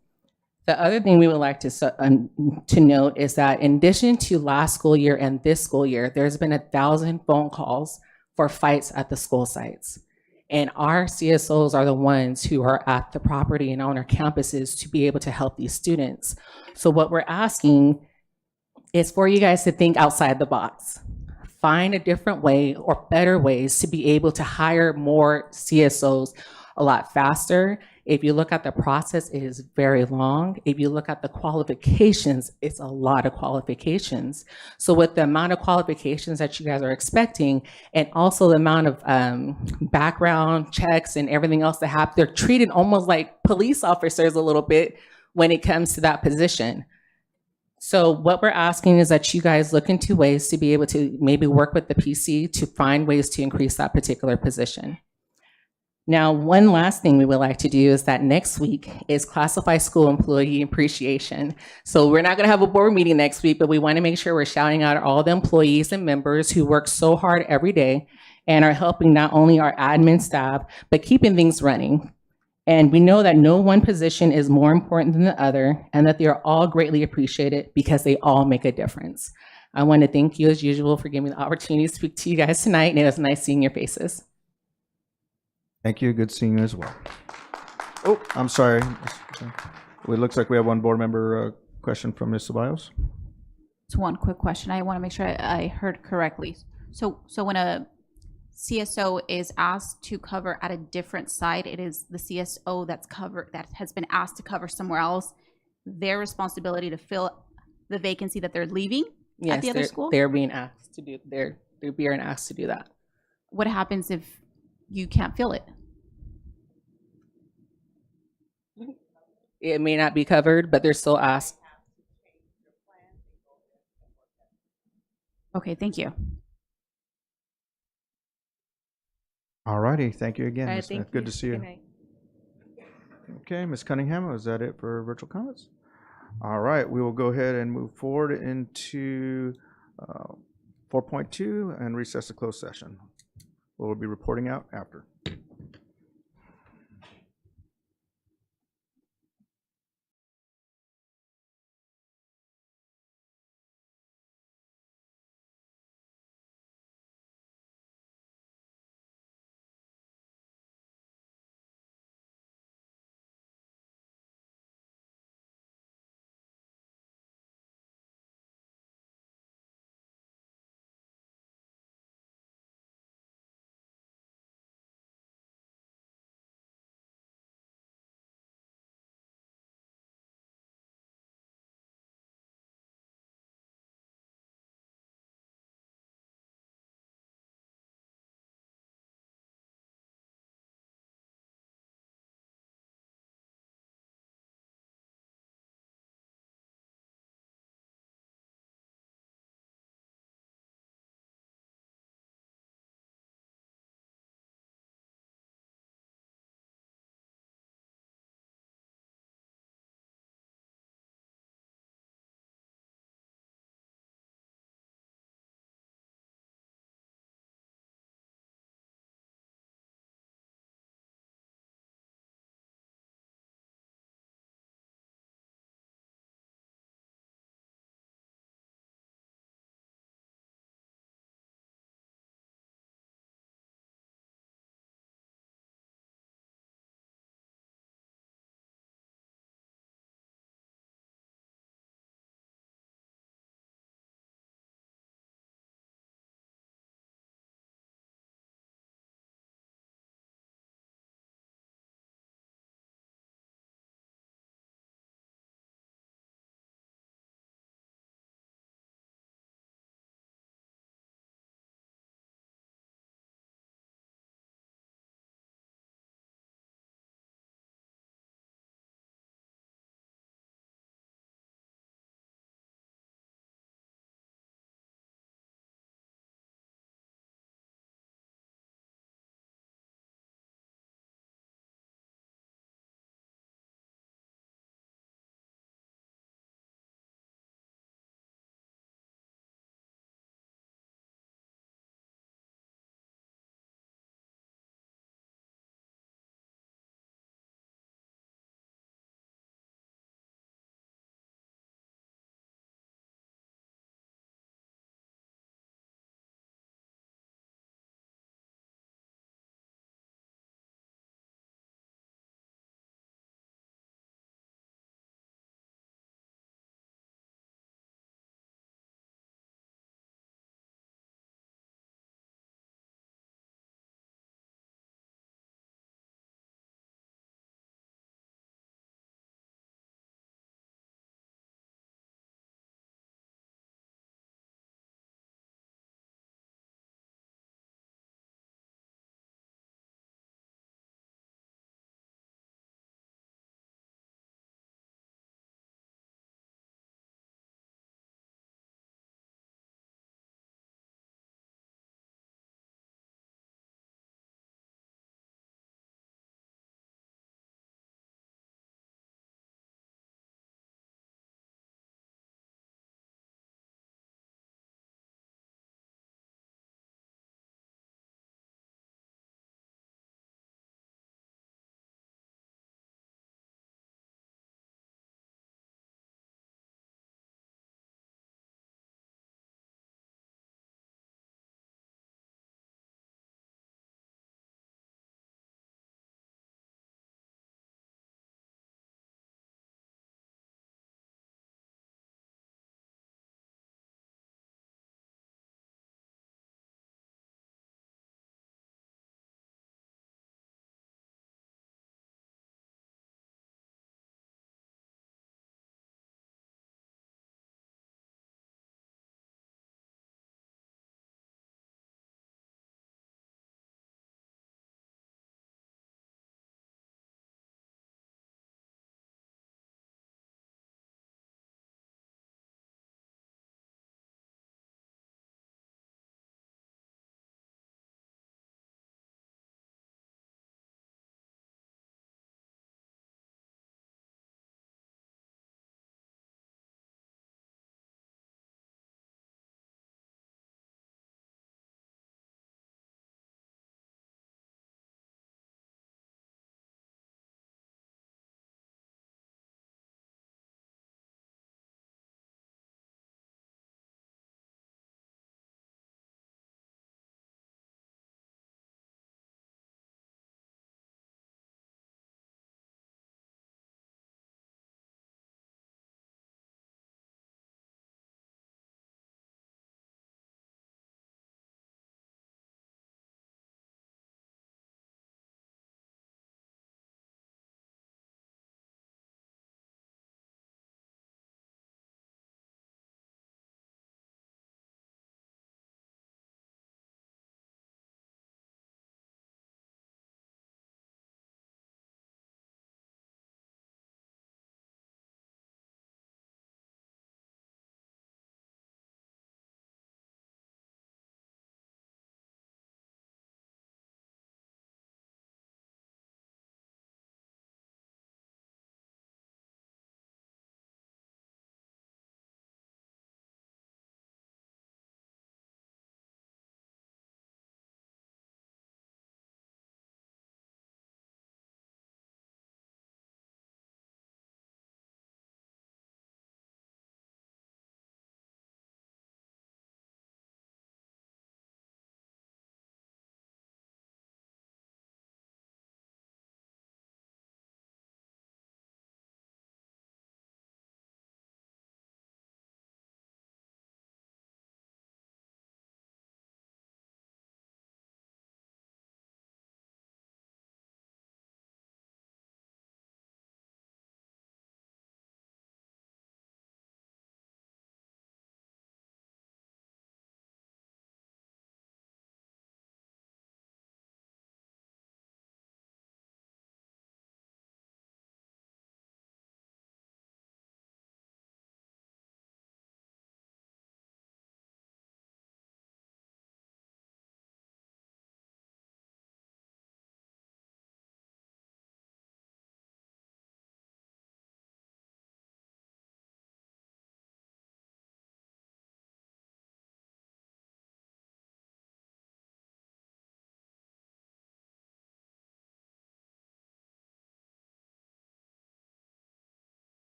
The other thing we would like to note is that in addition to last school year and this school year, there's been 1,000 phone calls for fights at the school sites. And our CSOs are the ones who are at the property and on our campuses to be able to help these students. So what we're asking is for you guys to think outside the box. Find a different way or better ways to be able to hire more CSOs a lot faster. If you look at the process, it is very long. If you look at the qualifications, it's a lot of qualifications. So with the amount of qualifications that you guys are expecting, and also the amount of background checks and everything else that happen, they're treated almost like police officers a little bit when it comes to that position. So what we're asking is that you guys look into ways to be able to maybe work with the PC to find ways to increase that particular position. Now, one last thing we would like to do is that next week is Classified School Employee Appreciation. So we're not gonna have a board meeting next week, but we wanna make sure we're shouting out all the employees and members who work so hard every day and are helping not only our admin staff, but keeping things running. And we know that no one position is more important than the other, and that they are all greatly appreciated because they all make a difference. I wanna thank you as usual for giving me the opportunity to speak to you guys tonight, and it was nice seeing your faces. Thank you. Good seeing you as well. Oh, I'm sorry. It looks like we have one board member question from Ms. Ceballos. It's one quick question. I want to make sure I heard correctly. So when a CSO is asked to cover at a different site, it is the CSO that has been asked to cover somewhere else, their responsibility to fill the vacancy that they're leaving at the other school? They're being asked to do. They're being asked to do that. What happens if you can't fill it? It may not be covered, but they're still asked. Okay, thank you. All righty. Thank you again, All right, Ms. Smith. thank Good you. to see you. Good night. Okay, Ms. Cunningham, is that it for virtual comments? All right, we will go ahead and move forward into 4.2 and recess the closed session. We'll be reporting out after.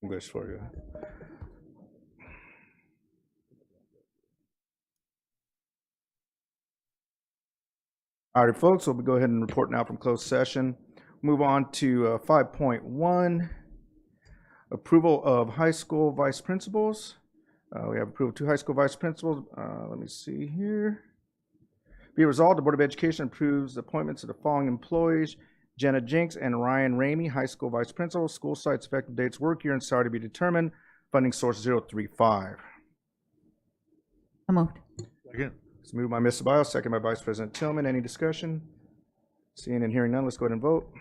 English for you. All right, folks, we'll go ahead and report now from closed session. Move on to 5.1, approval of high school vice principals. We have approval of 2 high school vice principals. Let me see here. Be it resolved, the Board of Education approves the appointments of the following employees: Jenna Jinks and Ryan Ramey, high school vice principals. School sites, effective dates, work year, and salary to be determined. Funding source 035. So moved. Second. It's moved by Ms. Ceballos, second by Vice President Tillman. Any discussion? Seeing and hearing none, let's go ahead and vote.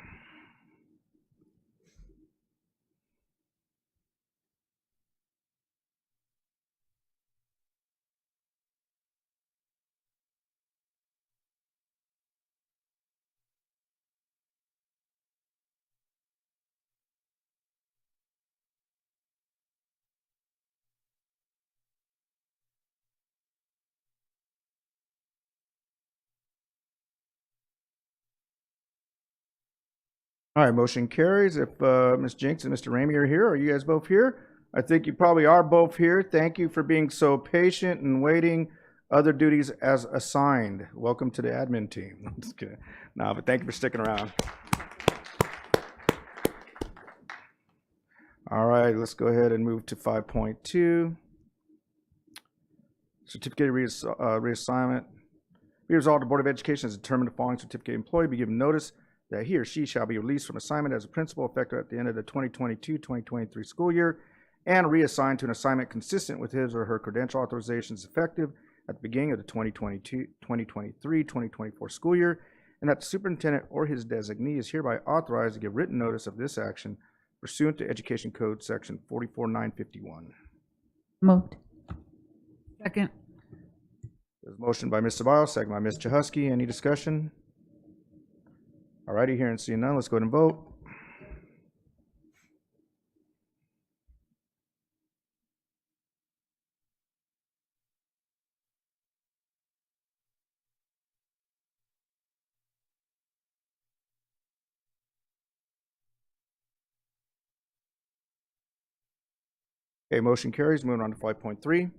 All right, motion carries. If Ms. Jinks and Mr. Ramey are here, are you guys both here? I think you probably are both here. Thank you for being so patient and waiting other duties as assigned. Welcome to the admin team. Just kidding. No, but thank you for sticking around. All right, let's go ahead and move to 5.2. Certificate reassignment. Be resolved, the Board of Education has determined the following certificate employee be given notice that he or she shall be released from assignment as a principal effective at the end of the 2022-2023 school year and reassigned to an assignment consistent with his or her credential authorizations effective at the beginning of the 2023-2024 school year, and that the superintendent or his designee is hereby authorized to give written notice of this action pursuant to Education Code Section 44951. Moved. Second. There's a motion by Ms. Ceballos, second by Ms. Chahusky. Any discussion? All righty, hearing and seeing none, let's go ahead and vote. Okay, motion carries. Moving on to 5.3.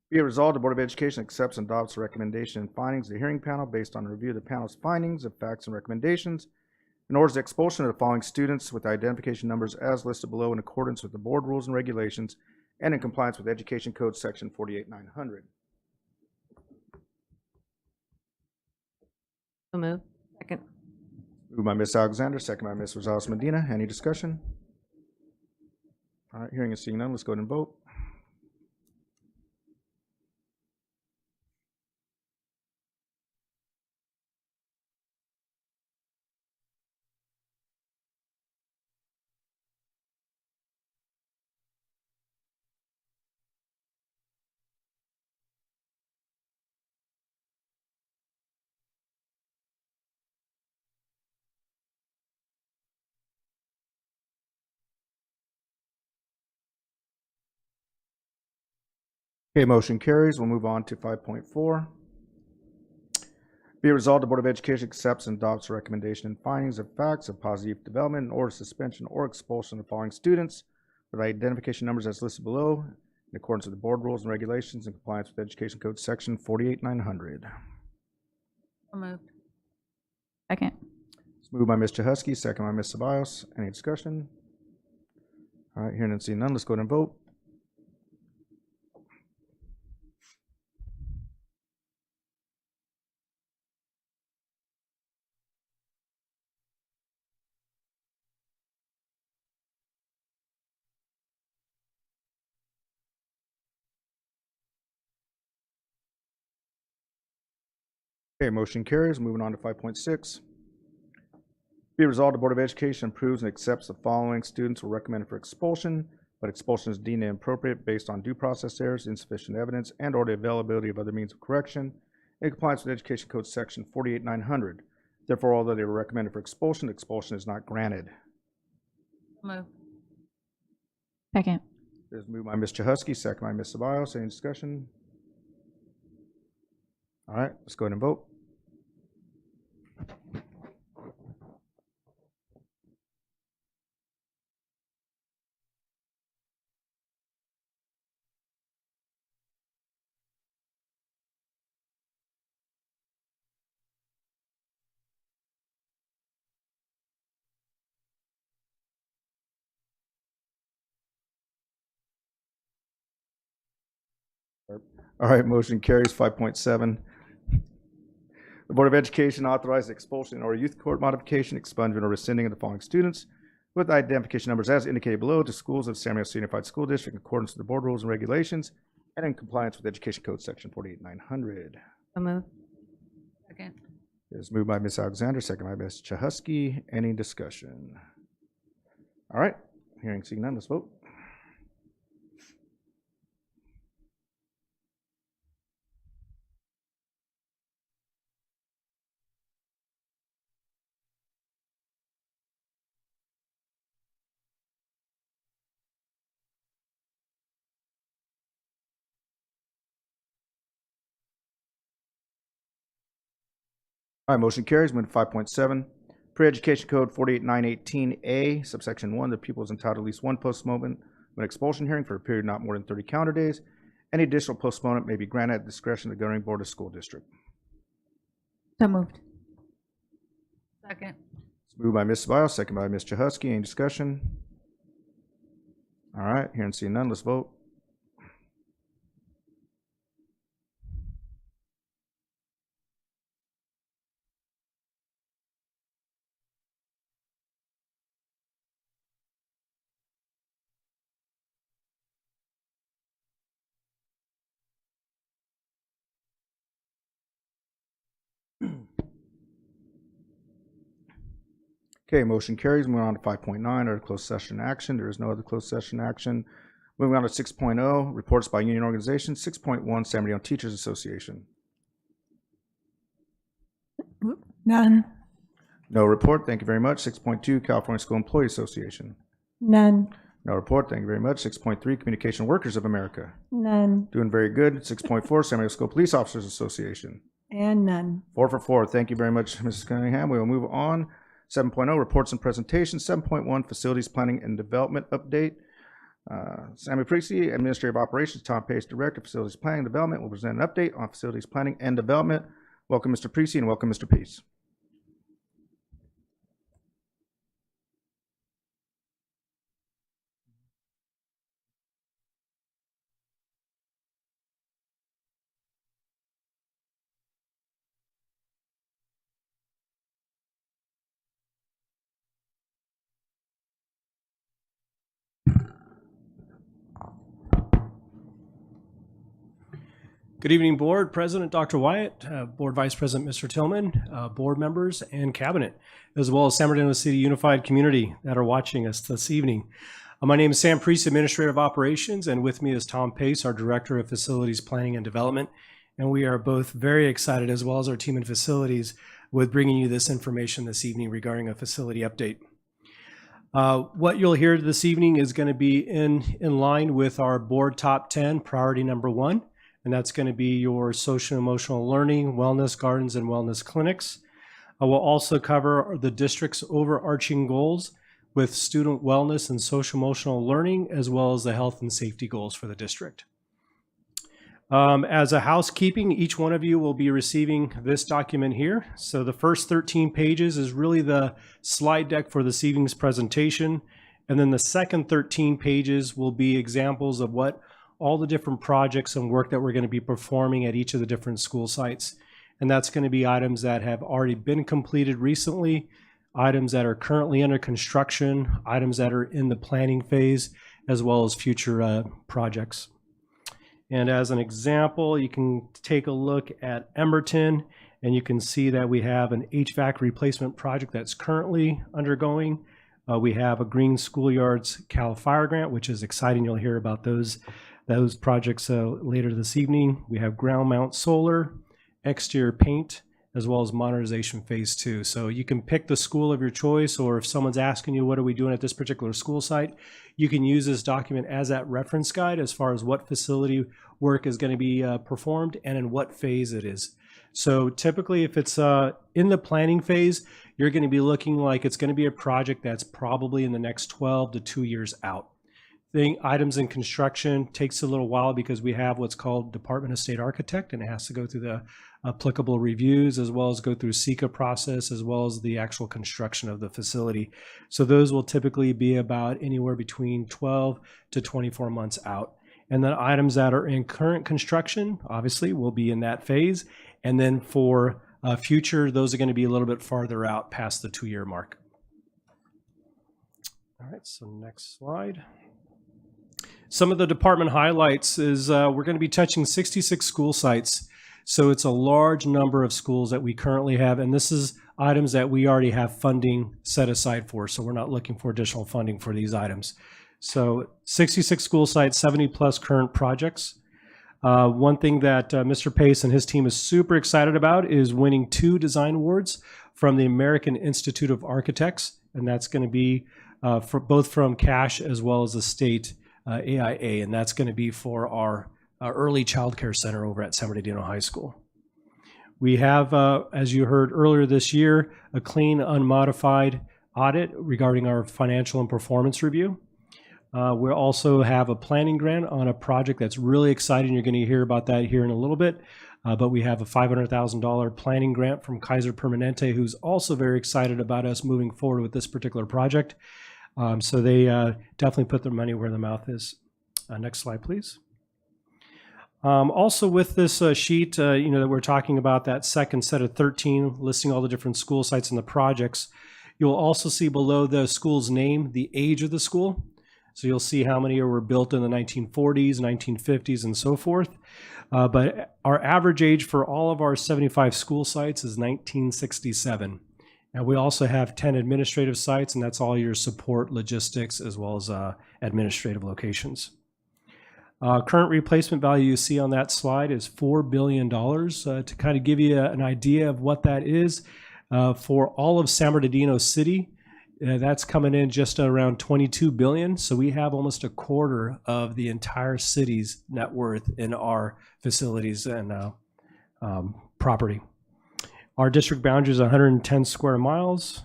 Be it resolved, the Board of Education accepts and adopts the recommendation and findings of the hearing panel based on a review of the panel's findings of facts and recommendations and orders the expulsion of the following students with identification numbers as listed below in accordance with the board rules and regulations and in compliance with Education Code Section 48900. So moved. Second. Moved by Ms. Alexander, second by Ms. Rosales Medina. Any discussion? All right, hearing and seeing none, let's go ahead and vote. Okay, motion carries. We'll move on to 5.4. Be it resolved, the Board of Education accepts and adopts the recommendation and findings of facts of positive development or suspension or expulsion of the following students with identification numbers as listed below in accordance with the board rules and regulations in compliance with Education Code Section 48900. So moved. Second. It's moved by Ms. Chahusky, second by Ms. Ceballos. Any discussion? All right, hearing and seeing none, let's go ahead and vote. Okay, motion carries. Moving on to 5.6. Be it resolved, the Board of Education approves and accepts the following students who are recommended for expulsion, but expulsion is deemed inappropriate based on due process errors, insufficient evidence, and or the availability of other means of correction in compliance with Education Code Section 48900. Therefore, although they were recommended for expulsion, expulsion is not granted. Moved. Second. It is moved by Ms. Chahusky, second by Ms. Ceballos. Any discussion? All right, let's go ahead and vote. All right, motion carries. 5.7. The Board of Education authorized expulsion or youth court modification, expungement, or rescinding of the following students with identification numbers as indicated below to schools of San Mateo Unified School District in accordance with the board rules and regulations and in compliance with Education Code Section 48900. So moved. Second. It is moved by Ms. Alexander, second by Ms. Chahusky. Any discussion? All right, hearing seeing none, let's vote. All right, motion carries. Move to 5.7. Pre-Education Code 48918A, subsection 1, the pupil is entitled to at least one postponement of an expulsion hearing for a period not more than 30 calendar days. Any additional postponement may be granted at the discretion of the governing board of school district. So moved. Second. It's moved by Ms. Ceballos, second by Ms. Chahusky. Any discussion? All right, hearing seeing none, let's vote. Okay, motion carries. Moving on to 5.9, our closed session action. There is no other closed session action. Moving on to 6.0, reports by union organizations. 6.1, San Bernardino Teachers Association. None. No report. Thank you very much. 6.2, California School Employee Association. None. No report. Thank you very much. 6.3, Communication Workers of America. None. Doing very good. 6.4, San Bernardino School Police Officers Association. And none. 4 for 4. Thank you very much, Mrs. Cunningham. We will move on. 7.0, reports and presentations. 7.1, facilities planning and development update. Sammy Prixie, Administrative Operations, Tom Pace, Director, Facilities Planning and Development, will present an update on facilities planning and development. Welcome, Mr. Prixie, and welcome, Mr. Pace. Good evening, Board, President Dr. Wyatt, Board Vice President Mr. Tillman, board members, and Cabinet, as well as San Bernardino City Unified Community that are watching us this evening. My name is Sam Priest, Administrative Operations, and with me is Tom Pace, our Director of Facilities Planning and Development. And we are both very excited, as well as our team in facilities, with bringing you this information this evening regarding a facility update. What you'll hear this evening is going to be in line with our Board Top 10, priority number 1. And that's going to be your social and emotional learning, wellness gardens, and wellness clinics. We'll also cover the district's overarching goals with student wellness and social emotional learning, as well as the health and safety goals for the district. As a housekeeping, each one of you will be receiving this document here. So the first 13 pages is really the slide deck for this evening's presentation. And then the second 13 pages will be examples of what all the different projects and work that we're going to be performing at each of the different school sites. And that's going to be items that have already been completed recently, items that are currently under construction, items that are in the planning phase, as well as future projects. And as an example, you can take a look at Emberton, and you can see that we have an HVAC replacement project that's currently undergoing. We have a Green Schoolyards Cal Fire grant, which is exciting. You'll hear about those projects later this evening. We have ground mount solar, exterior paint, as well as modernization phase 2. So you can pick the school of your choice, or if someone's asking you, what are we doing at this particular school site, you can use this document as that reference guide as far as what facility work is going to be performed and in what phase it is. So typically, if it's in the planning phase, you're going to be looking like it's going to be a project that's probably in the next 12 to 2 years out. Items in construction takes a little while because we have what's called Department of State Architect, and it has to go through the applicable reviews, as well as go through SECA process, as well as the actual construction of the facility. So those will typically be about anywhere between 12 to 24 months out. And then items that are in current construction, obviously, will be in that phase. And then for future, those are going to be a little bit farther out past the 2-year mark. All right, so next slide. Some of the department highlights is we're going to be touching 66 school sites. So it's a large number of schools that we currently have, and this is items that we already have funding set aside for, so we're not looking for additional funding for these items. So 66 school sites, 70 plus current projects. One thing that Mr. Pace and his team is super excited about is winning 2 design awards from the American Institute of Architects, and that's going to be for both from CASH as well as the state AIA, and that's going to be for our early child care center over at San Bernardino High School. We have, as you heard earlier this year, a clean, unmodified audit regarding our financial and performance review. We also have a planning grant on a project that's really exciting. You're going to hear about that here in a little bit. But we have a $500,000 planning grant from Kaiser Permanente, who's also very excited about us moving forward with this particular project. So they definitely put their money where their mouth is. Next slide, please. Also with this sheet, that we're talking about, that second set of 13, listing all the different school sites and the projects, you'll also see below the school's name, the age of the school. So you'll see how many were built in the 1940s, 1950s, and so forth. But our average age for all of our 75 school sites is 1967. And we also have 10 administrative sites, and that's all your support, logistics, as well as administrative locations. Current replacement value you see on that slide is $4 billion. To kind of give you an idea of what that is, for all of San Bernardino City, that's coming in just around $22 billion. So we have almost a quarter of the entire city's net worth in our facilities and property. Our district boundary is 110 square miles,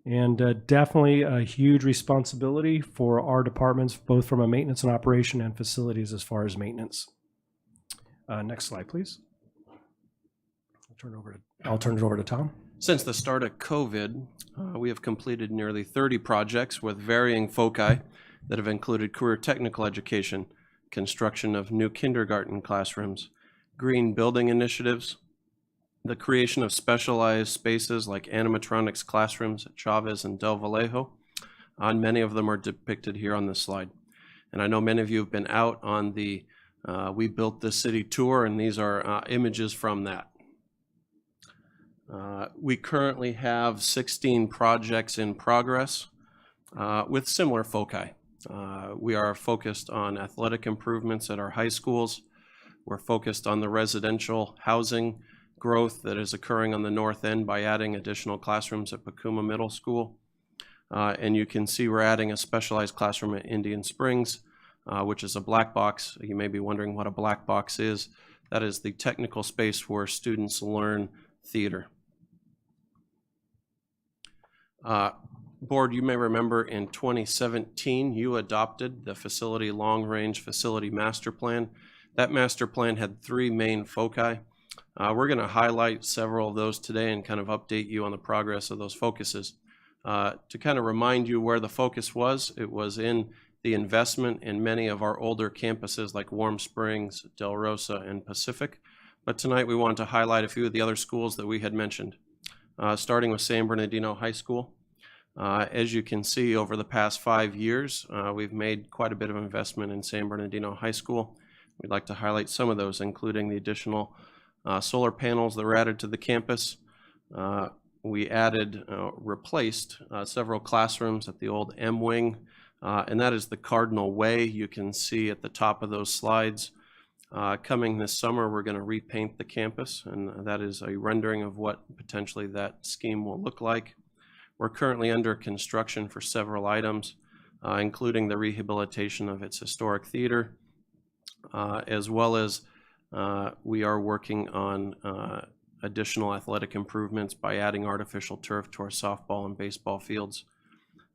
and definitely a huge responsibility for our departments, both from a maintenance and operation and facilities as far as maintenance. Next slide, please. I'll turn it over to Tom. Since the start of COVID, we have completed nearly 30 projects with varying foci that have included career technical education, construction of new kindergarten classrooms, green building initiatives, the creation of specialized spaces like animatronics classrooms at Chavez and Del Vallejo. Many of them are depicted here on this slide. And I know many of you have been out on the We Built This City tour, and these are images from that. We currently have 16 projects in progress with similar foci. We are focused on athletic improvements at our high schools. We're focused on the residential housing growth that is occurring on the north end by adding additional classrooms at Pacuma Middle School. And you can see we're adding a specialized classroom at Indian Springs, which is a black box. You may be wondering what a black box is. That is the technical space where students learn theater. Board, you may remember in 2017, you adopted the facility long-range facility master plan. That master plan had 3 main foci. We're going to highlight several of those today and kind of update you on the progress of those focuses. To kind of remind you where the focus was, it was in the investment in many of our older campuses like Warm Springs, Del Rosa, and Pacific. But tonight we wanted to highlight a few of the other schools that we had mentioned, starting with San Bernardino High School. As you can see, over the past 5 years, we've made quite a bit of investment in San Bernardino High School. We'd like to highlight some of those, including the additional solar panels that were added to the campus. We replaced several classrooms at the old M Wing, and that is the Cardinal Way. You can see at the top of those slides. Coming this summer, we're going to repaint the campus, and that is a rendering of what potentially that scheme will look like. We're currently under construction for several items, including the rehabilitation of its historic theater, as well as we are working on additional athletic improvements by adding artificial turf to our softball and baseball fields.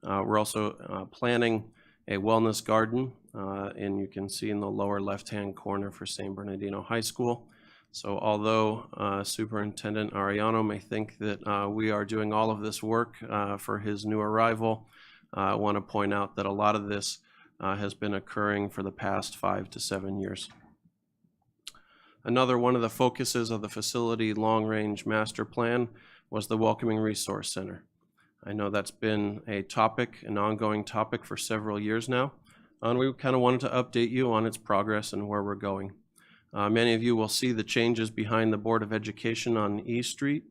We're also planning a wellness garden, and you can see in the lower left-hand corner for San Bernardino High School. So although Superintendent Arellano may think that we are doing all of this work for his new arrival, I want to point out that a lot of this has been occurring for the past 5 to 7 years. Another one of the focuses of the facility long-range master plan was the Welcoming Resource Center. I know that's been a topic, an ongoing topic for several years now, and we kind of wanted to update you on its progress and where we're going. Many of you will see the changes behind the Board of Education on E Street.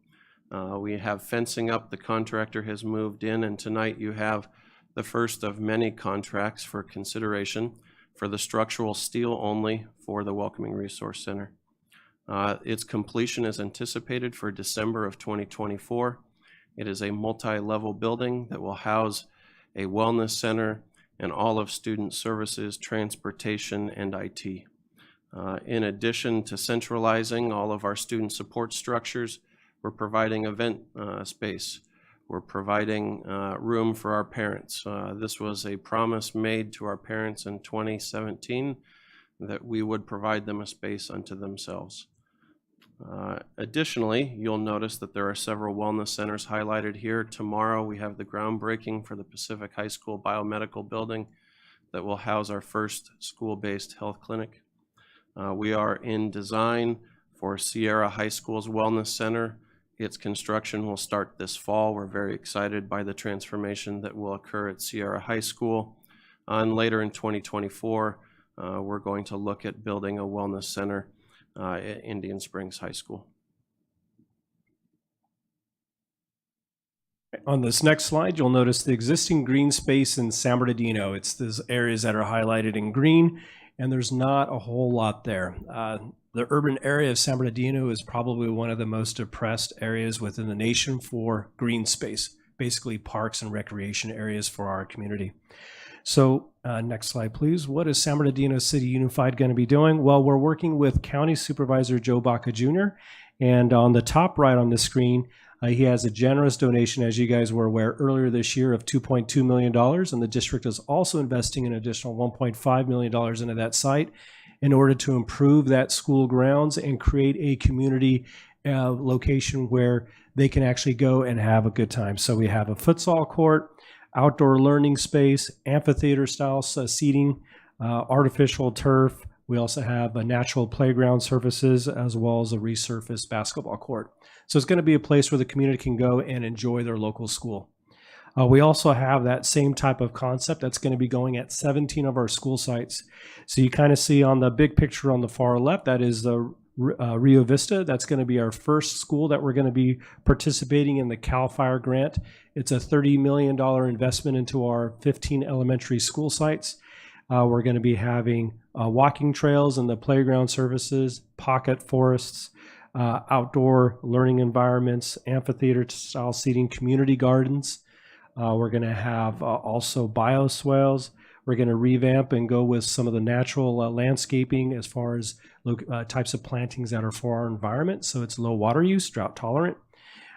We have fencing up, the contractor has moved in, and tonight you have the first of many contracts for consideration for the structural steel only for the Welcoming Resource Center. Its completion is anticipated for December of 2024. It is a multi-level building that will house a wellness center and all of student services, transportation, and IT. In addition to centralizing all of our student support structures, we're providing event space. We're providing room for our parents. This was a promise made to our parents in 2017 that we would provide them a space unto themselves. Additionally, you'll notice that there are several wellness centers highlighted here. Tomorrow we have the groundbreaking for the Pacific High School Biomedical Building that will house our first school-based health clinic. We are in design for Sierra High School's Wellness Center. Its construction will start this fall. We're very excited by the transformation that will occur at Sierra High School. And later in 2024, we're going to look at building a wellness center at Indian Springs High School. On this next slide, you'll notice the existing green space in San Bernardino. It's those areas that are highlighted in green, and there's not a whole lot there. The urban area of San Bernardino is probably one of the most depressed areas within the nation for green space, basically parks and recreation areas for our community. So next slide, please. What is San Bernardino City Unified going to be doing? Well, we're working with County Supervisor Joe Baca Jr. And on the top right on the screen, he has a generous donation, as you guys were aware, earlier this year of $2.2 million. And the district is also investing an additional $1.5 million into that site in order to improve that school grounds and create a community location where they can actually go and have a good time. So we have a futsal court, outdoor learning space, amphitheater style seating, artificial turf. We also have a natural playground surfaces as well as a resurfaced basketball court. So it's going to be a place where the community can go and enjoy their local school. We also have that same type of concept that's going to be going at 17 of our school sites. So you kind of see on the big picture on the far left, that is the Rio Vista. That's going to be our first school that we're going to be participating in the CAL FIRE grant. It's a $30 million investment into our 15 elementary school sites. We're going to be having walking trails and the playground services, pocket forests, outdoor learning environments, amphitheater style seating, community gardens. We're going to have also bioswales. We're going to revamp and go with some of the natural landscaping as far as types of plantings that are for our environment. So it's low water use, drought tolerant.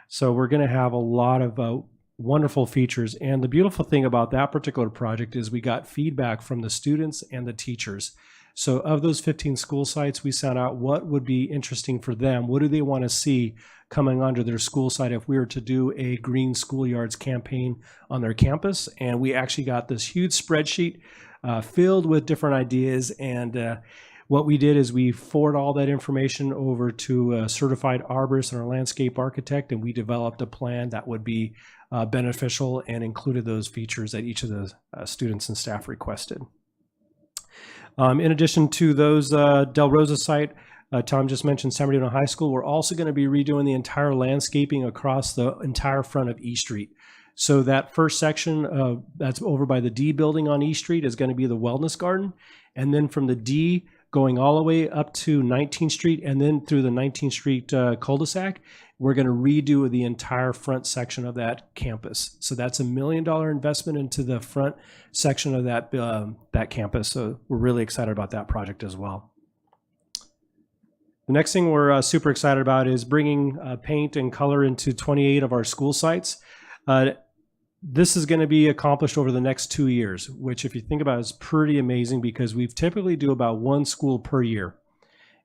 So we're going to have a lot of wonderful features. And the beautiful thing about that particular project is we got feedback from the students and the teachers. So of those 15 school sites, we found out what would be interesting for them. What do they want to see coming onto their school site if we were to do a green schoolyards campaign on their campus? And we actually got this huge spreadsheet filled with different ideas. And what we did is we forward all that information over to a certified arborist and our landscape architect, and we developed a plan that would be beneficial and included those features that each of the students and staff requested. In addition to those Del Rosa site, Tom just mentioned San Bernardino High School. We're also going to be redoing the entire landscaping across the entire front of E Street. So that first section that's over by the D building on E Street is going to be the Wellness Garden. And then from the D going all the way up to 19th Street and then through the 19th Street cul-de-sac, we're going to redo the entire front section of that campus. So that's $1 million investment into the front section of that campus. So we're really excited about that project as well. The next thing we're super excited about is bringing paint and color into 28 of our school sites. This is going to be accomplished over the next 2 years, which if you think about it is pretty amazing because we typically do about one school per year.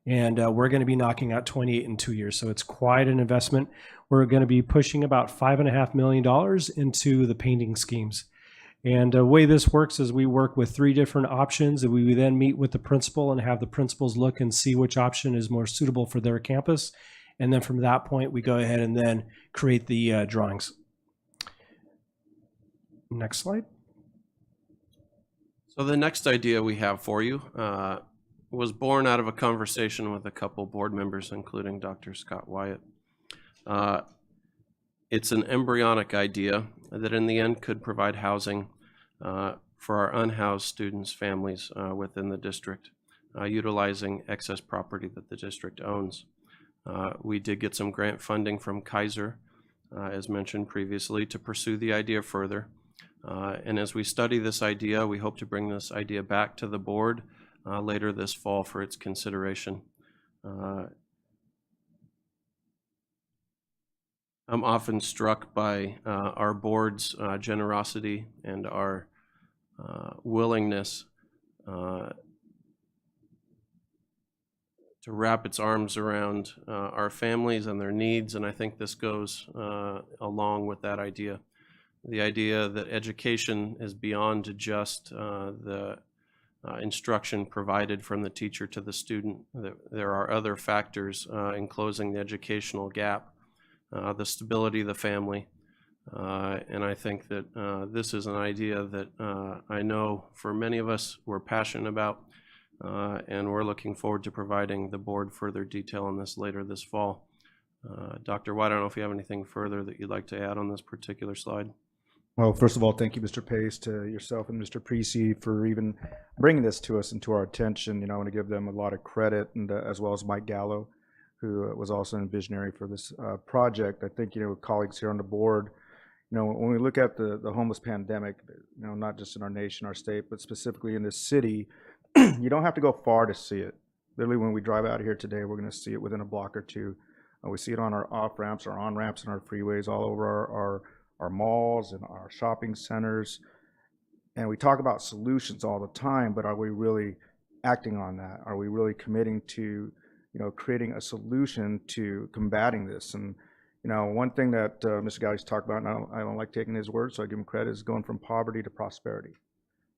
And we're going to be knocking out 28 in 2 years. So it's quite an investment. We're going to be pushing about $5.5 million into the painting schemes. And the way this works is we work with 3 different options, and we then meet with the principal and have the principals look and see which option is more suitable for their campus. And then from that point, we go ahead and then create the drawings. Next slide. So the next idea we have for you was born out of a conversation with a couple board members, including Dr. Scott Wyatt. It's an embryonic idea that in the end could provide housing for our unhoused students' families within the district, utilizing excess property that the district owns. We did get some grant funding from Kaiser, as mentioned previously, to pursue the idea further. And as we study this idea, we hope to bring this idea back to the board later this fall for its consideration. I'm often struck by our board's generosity and our willingness to wrap its arms around our families and their needs, and I think this goes along with that idea. The idea that education is beyond just the instruction provided from the teacher to the student. There are other factors in closing the educational gap, the stability of the family, and I think that this is an idea that I know for many of us we're passionate about, and we're looking forward to providing the board further detail on this later this fall. Dr. White, I don't know if you have anything further that you'd like to add on this particular slide. Well, first of all, thank you, Mr. Pace, to yourself and Mr. Precy for even bringing this to us and to our attention. You know, I want to give them a lot of credit, and as well as Mike Gallo, who was also a visionary for this project. I think, you know, colleagues here on the board, you know, when we look at the homeless pandemic, you know, not just in our nation, our state, but specifically in this city, you don't have to go far to see it. Literally, when we drive out of here today, we're going to see it within a block or two. We see it on our off ramps, our on ramps, and our freeways, all over our malls and our shopping centers. And we talk about solutions all the time, but are we really acting on that? Are we really committing to, you know, creating a solution to combating this? And, you know, one thing that Mr. Galley's talked about, and I don't like taking his word, so I give him credit, is going from poverty to prosperity.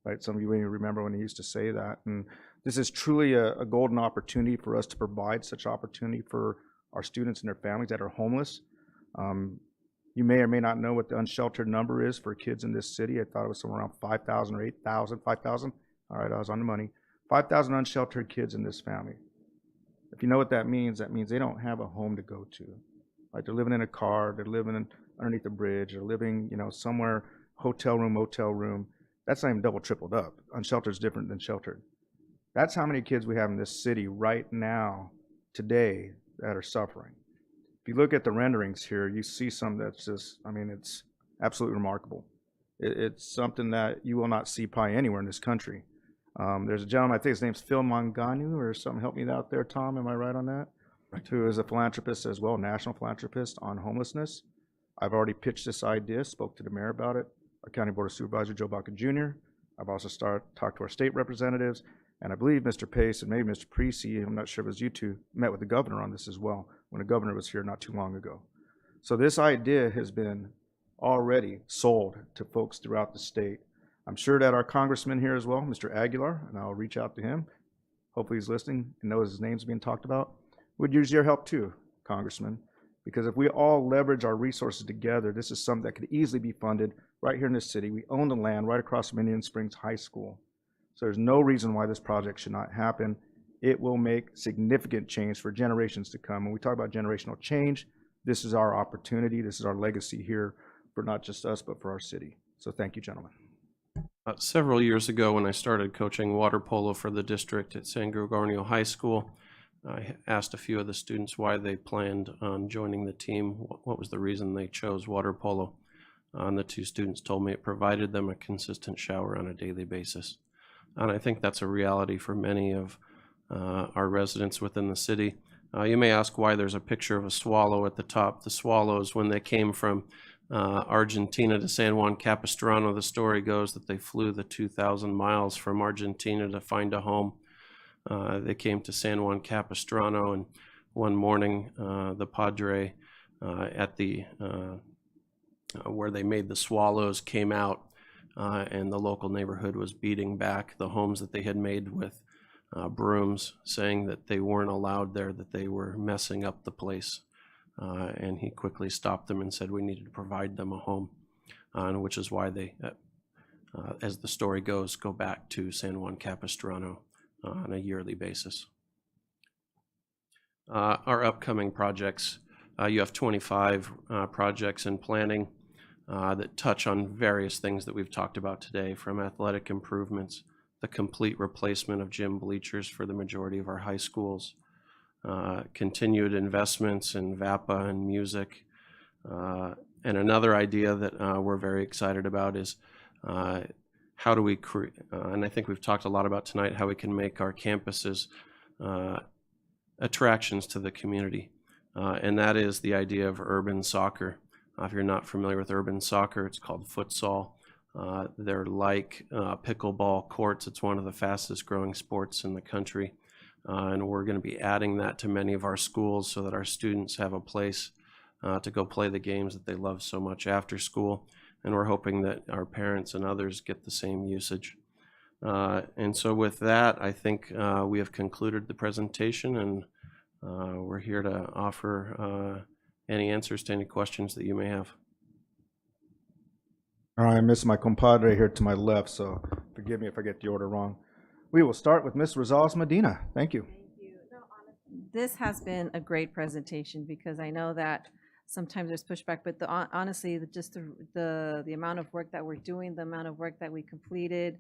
Right? Some of you may remember when he used to say that. And this is truly a golden opportunity for us to provide such opportunity for our students and their families that are homeless. You may or may not know what the unsheltered number is for kids in this city. I thought it was somewhere around 5,000 or 8,000, 5,000. All right, I was on the money. 5,000 unsheltered kids in this family. If you know what that means they don't have a home to go to. Like, they're living in a car, they're living underneath a bridge, they're living, you know, somewhere, hotel room, motel room. That's not even double, tripled up. Unsheltered is different than sheltered. That's how many kids we have in this city right now, today, that are suffering. If you look at the renderings here, you see some that's just, I mean, it's absolutely remarkable. It's something that you will not see probably anywhere in this country. There's a gentleman, I think his name's Phil Manganu or something. Help me out there, Tom. Am I right on that? Right. Who is a philanthropist as well, national philanthropist on homelessness. I've already pitched this idea, spoke to the mayor about it, our County Board of Supervisor, Joe Baca Jr. I've also talked to our state representatives, and I believe Mr. Pace and maybe Mr. Precy, I'm not sure if it was you two, met with the governor on this as well, when the governor was here not too long ago. So this idea has been already sold to folks throughout the state. I'm sure that our congressman here as well, Mr. Aguilar, and I'll reach out to him, hopefully he's listening and knows his name's being talked about, would use your help too, Congressman, because if we all leverage our resources together, this is something that could easily be funded right here in this city. We own the land right across from Indian Springs High School. So there's no reason why this project should not happen. It will make significant change for generations to come. When we talk about generational change, this is our opportunity. This is our legacy here for not just us, but for our city. So thank you, gentlemen. Several years ago, when I started coaching water polo for the district at San Gregorio High School, I asked a few of the students why they planned on joining the team. What was the reason they chose water polo? And the two students told me it provided them a consistent shower on a daily basis. And I think that's a reality for many of our residents within the city. You may ask why there's a picture of a swallow at the top. The swallows, when they came from Argentina to San Juan Capistrano, the story goes that they flew the 2,000 miles from Argentina to find a home. They came to San Juan Capistrano, and one morning the padre at the where they made the swallows came out and the local neighborhood was beating back the homes that they had made with brooms, saying that they weren't allowed there, that they were messing up the place. And he quickly stopped them and said we needed to provide them a home, which is why they, as the story goes, go back to San Juan Capistrano on a yearly basis. Our upcoming projects, you have 25 projects in planning that touch on various things that we've talked about today, from athletic improvements, the complete replacement of gym bleachers for the majority of our high schools, continued investments in VAPA and music. And another idea that we're very excited about is how do we create, and I think we've talked a lot about tonight, how we can make our campuses attractions to the community. And that is the idea of urban soccer. If you're not familiar with urban soccer, it's called futsal. They're like pickleball courts. It's one of the fastest growing sports in the country. And we're going to be adding that to many of our schools so that our students have a place to go play the games that they love so much after school. And we're hoping that our parents and others get the same usage. And so with that, I think we have concluded the presentation, and we're here to offer any answers to any questions that you may have. All right, I miss my compadre here to my left, so forgive me if I get the order wrong. We will start with Ms. Rosales Medina. Thank you. This has been a great presentation because I know that sometimes there's pushback, but honestly, just the amount of work that we're doing, the amount of work that we completed,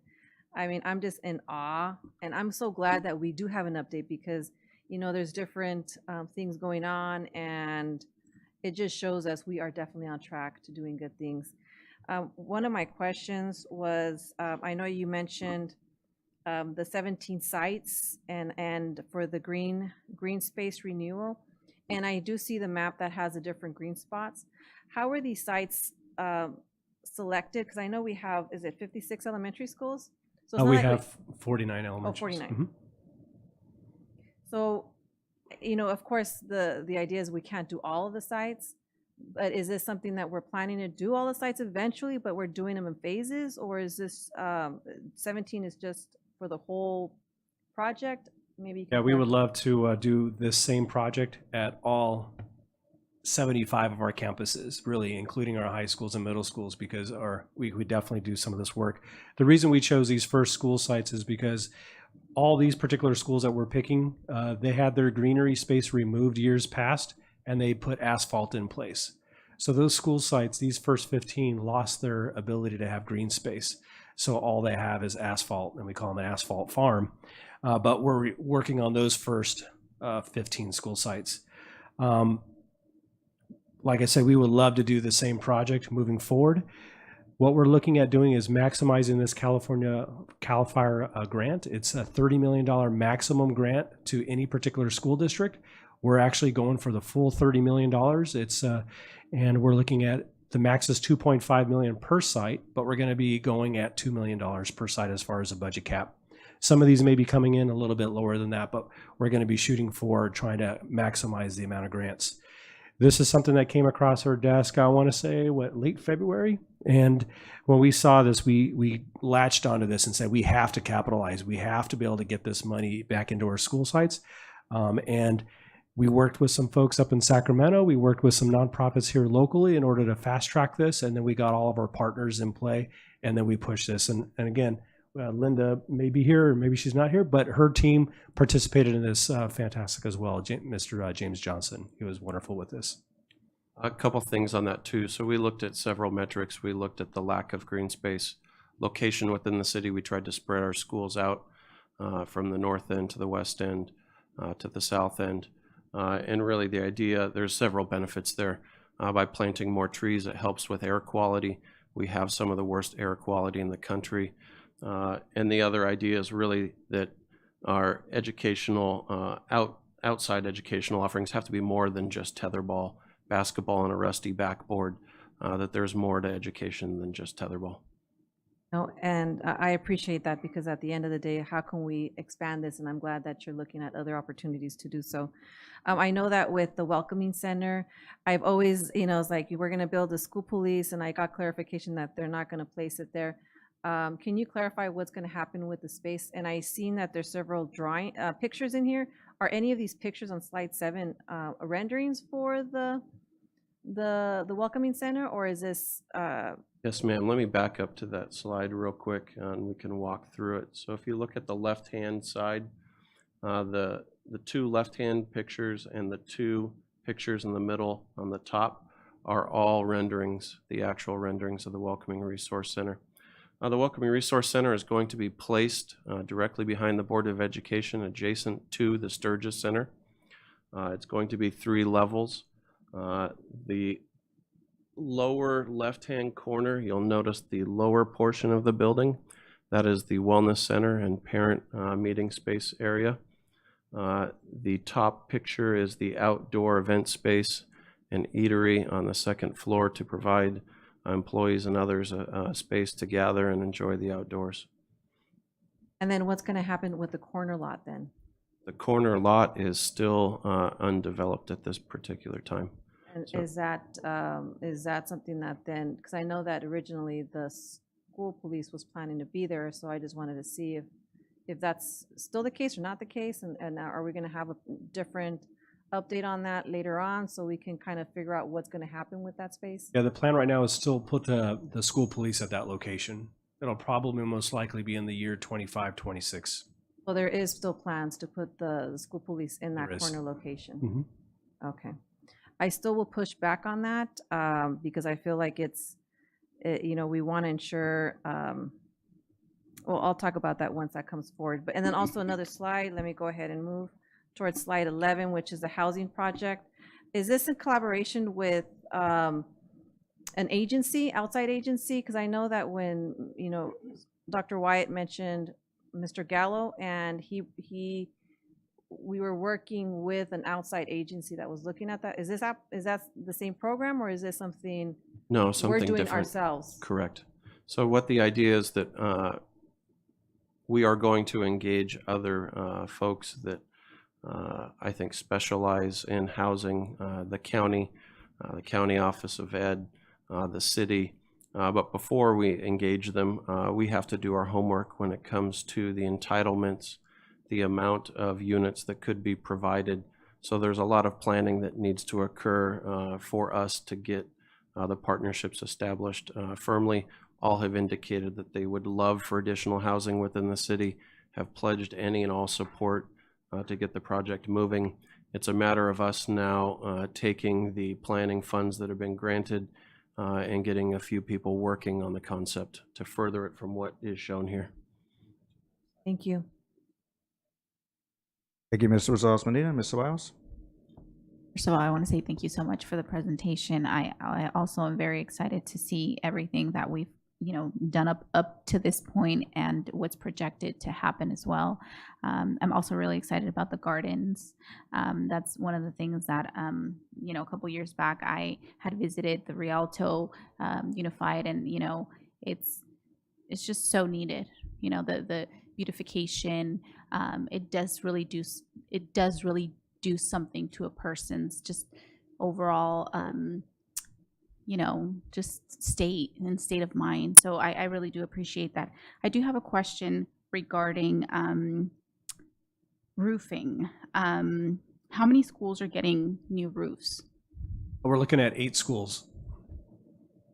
I mean, I'm just in awe, and I'm so glad that we do have an update because, you know, there's different things going on, and it just shows us we are definitely on track to doing good things. One of my questions was, I know you mentioned the 17 sites and for the green space renewal, and I do see the map that has the different green spots. How are these sites selected? Because I know we have, is it 56 elementary schools? So we have 49 elementary. 49. Mm-hmm. So, you know, of course, the idea is we can't do all of the sites, but is this something that we're planning to do all the sites eventually, but we're doing them in phases? Or is this 17 is just for the whole project? Maybe you can we would love to do this same project at all 75 of our campuses, really, including our high schools and middle schools, because we definitely do some of this work. The reason we chose these first school sites is because all these particular schools that we're picking, they had their greenery space removed years past, and they put asphalt in place. So those school sites, these first 15, lost their ability to have green space. So all they have is asphalt, and we call them an asphalt farm. But we're working on those first 15 school sites. Like I said, we would love to do the same project moving forward. What we're looking at doing is maximizing this California CAL FIRE grant. It's a $30 million maximum grant to any particular school district. We're actually going for the full $30 million. And we're looking at the max is $2.5 million per site, but we're going to be going at $2 million per site as far as a budget cap. Some of these may be coming in a little bit lower than that, but we're going to be shooting for trying to maximize the amount of grants. This is something that came across our desk, I want to say, late February? And when we saw this, we latched onto this and said, we have to capitalize. We have to be able to get this money back into our school sites. And we worked with some folks up in Sacramento. We worked with some nonprofits here locally in order to fast track this. And then we got all of our partners in play, and then we pushed this. And again, Linda may be here, or maybe she's not here, but her team participated in this fantastic as well. Mr. James Johnson, he was wonderful with this. A couple things on that too. So we looked at several metrics. We looked at the lack of green space, location within the city. We tried to spread our schools out from the north end to the west end to the south end. And really the idea, there's several benefits there. By planting more trees, it helps with air quality. We have some of the worst air quality in the country. And the other idea is really that our educational, outside educational offerings have to be more than just tetherball, basketball, and a rusty backboard, that there's more to education than just tetherball. No, and I appreciate that because at the end of the day, how can we expand this? And I'm glad that you're looking at other opportunities to do so. I know that with the Welcoming Center, I've always, it's like, we're going to build a school police, and I got clarification that they're not going to place it there. Can you clarify what's going to happen with the space? And I've seen that there's several drawing pictures in here. Are any of these pictures on slide 7 renderings for the welcoming center, or is this? Yes, ma'am. Let me back up to that slide real quick, and we can walk through it. So if you look at the left-hand side, the two left-hand pictures and the two pictures in the middle on the top are all renderings, the actual renderings of the Welcoming Resource Center. The Welcoming Resource Center is going to be placed directly behind the Board of Education, adjacent to the Sturgis Center. It's going to be 3 levels. The lower left-hand corner, you'll notice the lower portion of the building. That is the Wellness Center and Parent Meeting Space area. The top picture is the outdoor event space and eatery on the second floor to provide employees and others a space to gather and enjoy the outdoors. And then what's going to happen with the corner lot then? The corner lot is still undeveloped at this particular time. And So- is that something that then, because I know that originally the school police was planning to be there, so I just wanted to see if that's still the case or not the case, and are we going to have a different update on that later on so we can kind of figure out what's going to happen with that space? Yeah, the plan right now is still put the school police at that location. It'll probably most likely be in the year 25, 26. Well, there is still plans to put the school police in that There is. corner location. Mhm. Okay. I still will push back on that because I feel like we want to ensure, well, I'll talk about that once that comes forward. But, and then also another slide, let me go ahead and move towards slide 11, which is the housing project. Is this in collaboration with an agency, outside agency? Because I know that when, Dr. Wyatt mentioned Mr. Gallo, and we were working with an outside agency that was looking at that. Is that the same program, or is this something No, something we're doing different. ourselves? Correct. So what the idea is that we are going to engage other folks that I think specialize in housing, the county Office of Ed, the city. But before we engage them, we have to do our homework when it comes to the entitlements, the amount of units that could be provided. So there's a lot of planning that needs to occur for us to get the partnerships established firmly. All have indicated that they would love for additional housing within the city, have pledged any and all support to get the project moving. It's a matter of us now taking the planning funds that have been granted and getting a few people working on the concept to further it from what is shown here. Thank you. Thank you, Mr. Rosales-Medina. Ms. Ceballos? First of all, I want to say thank you so much for the presentation. I also am very excited to see everything that we've done up to this point and what's projected to happen as well. I'm also really excited about the gardens. That's one of the things that a couple years back I had visited the Rialto Unified, and it's just so needed. The beautification. It does really do something to a person's just overall just state of mind. So I really do appreciate that. I do have a question regarding roofing. How many schools are getting new roofs? We're looking at 8 schools,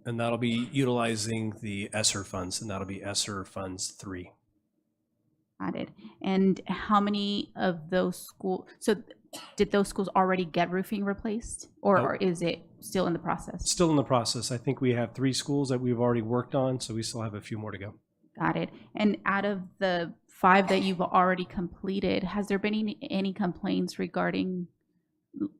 and that'll be utilizing the ESSER funds, and that'll be ESSER funds 3. Got it. And how many of those schools, so did those schools already get roofing replaced, or is it still in the process? Still in the process. I think we have 3 schools that we've already worked on, so we still have a few more to go. Got it. And out of the 5 that you've already completed, has there been any complaints regarding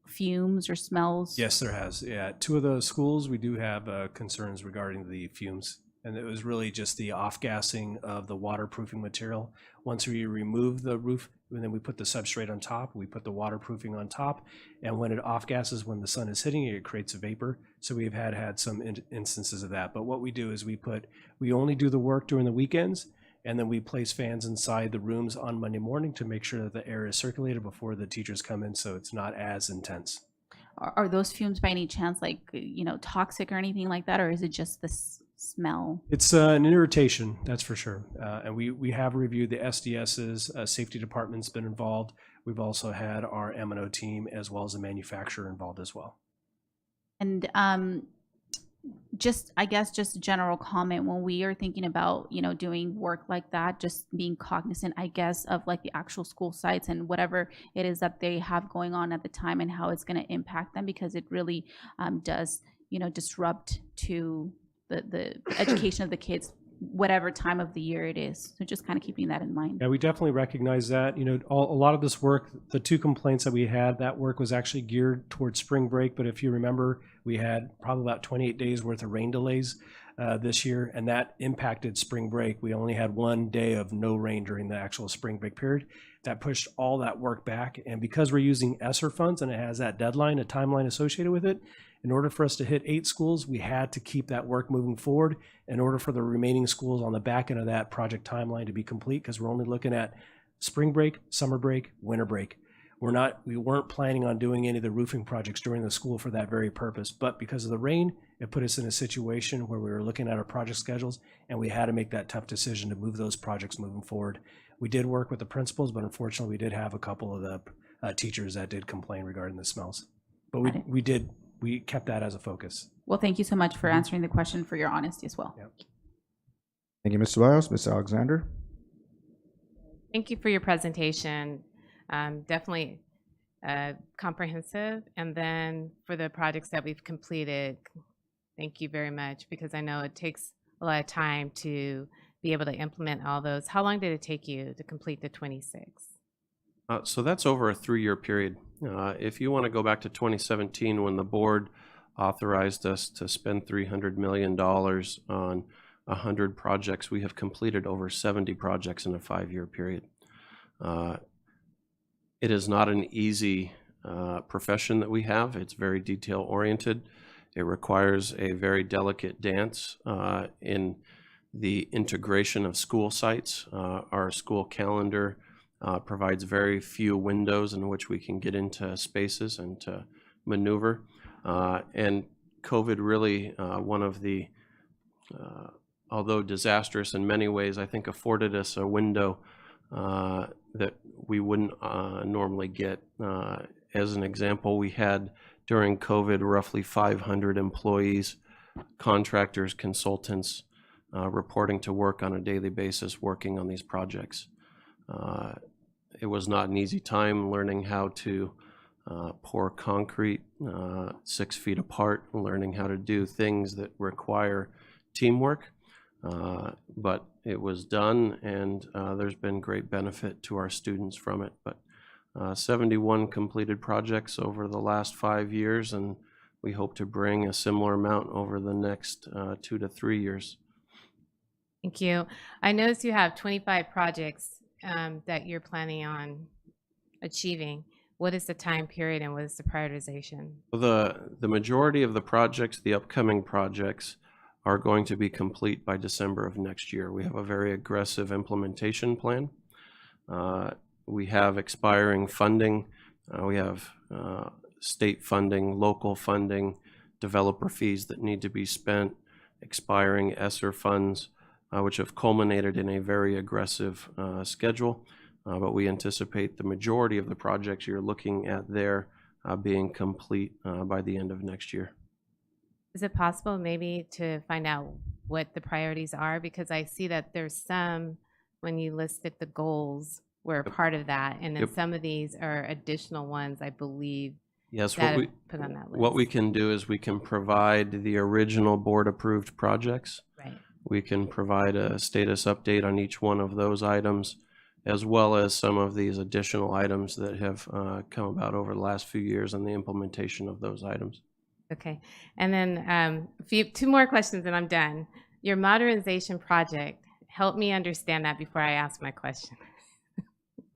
fumes or smells? Yes, there has. Yeah, 2 of those schools, we do have concerns regarding the fumes. And it was really just the off-gassing of the waterproofing material. Once we remove the roof, and then we put the substrate on top, we put the waterproofing on top, and when it off-gasses, when the sun is hitting it, it creates a vapor. So we've had some instances of that. But what we do is we only do the work during the weekends, and then we place fans inside the rooms on Monday morning to make sure that the air is circulated before the teachers come in, so it's not as intense. Are those fumes by any chance toxic or anything like that, or is it just the smell? It's an irritation, that's for sure. And we have reviewed the SDS's, safety department's been involved. We've also had our M&O team as well as the manufacturer involved as well. And just, I guess, just a general comment, when we are thinking about, you know, doing work like that, just being cognizant, I guess, of like the actual school sites and whatever it is that they have going on at the time and how it's going to impact them, because it really does, you know, disrupt to the education of the kids, whatever time of the year it is. So just kind of keeping that in mind. Yeah, we definitely recognize that. You know, a lot of this work, the 2 complaints that we had, that work was actually geared towards spring break. But if you remember, we had probably about 28 days worth of rain delays this year, and that impacted spring break. We only had 1 day of no rain during the actual spring break period. That pushed all that work back. And because we're using ESSER funds and it has that deadline, a timeline associated with it, in order for us to hit 8 schools, we had to keep that work moving forward in order for the remaining schools on the back end of that project timeline to be complete, because we're only looking at spring break, summer break, winter break. We weren't planning on doing any of the roofing projects during the school for that very purpose, but because of the rain, it put us in a situation where we were looking at our project schedules and we had to make that tough decision to move those projects moving forward. We did work with the principals, but unfortunately we did have a couple of the teachers that did complain regarding the smells. But we kept that as a focus. Well, thank you so much for answering the question, for your honesty as well. Yep. Thank you, Mr. Bios. Ms. Alexander? Thank you for your presentation. Definitely comprehensive. And then for the projects that we've completed, thank you very much, because I know it takes a lot of time to be able to implement all those. How long did it take you to complete the 26? So that's over a 3-year period. If you want to go back to 2017, when the board authorized us to spend $300 million on 100 projects, we have completed over 70 projects in a 5-year period. It is not an easy profession that we have. It's very detail oriented. It requires a very delicate dance in the integration of school sites. Our school calendar provides very few windows in which we can get into spaces and to maneuver. And COVID really, one of the, although disastrous in many ways, I think afforded us a window that we wouldn't normally get. As an example, we had during COVID roughly 500 employees, contractors, consultants reporting to work on a daily basis working on these projects. It was not an easy time learning how to pour concrete 6 feet apart, learning how to do things that require teamwork. But it was done, and there's been great benefit to our students from it. But 71 completed projects over the last 5 years, and we hope to bring a similar amount over the next 2 to 3 years. Thank you. I noticed you have 25 projects that you're planning on achieving. What is the time period and what is the prioritization? The majority of the projects, the upcoming projects, are going to be complete by December of next year. We have a very aggressive implementation plan. We have expiring funding. We have state funding, local funding, developer fees that need to be spent, expiring ESSER funds, which have culminated in a very aggressive schedule. But we anticipate the majority of the projects you're looking at there being complete by the end of next year. Is it possible maybe to find out what the priorities are? Because I see that there's some, when you listed the goals, were a part of that, and then some of these are additional ones, I believe. Yes, that are put on that list. What we can do is we can provide the original board-approved projects. Right. We can provide a status update on each one of those items, as well as some of these additional items that have come about over the last few years and the implementation of those items. Okay, and then 2 more questions and I'm done. Your modernization project, help me understand that before I ask my question.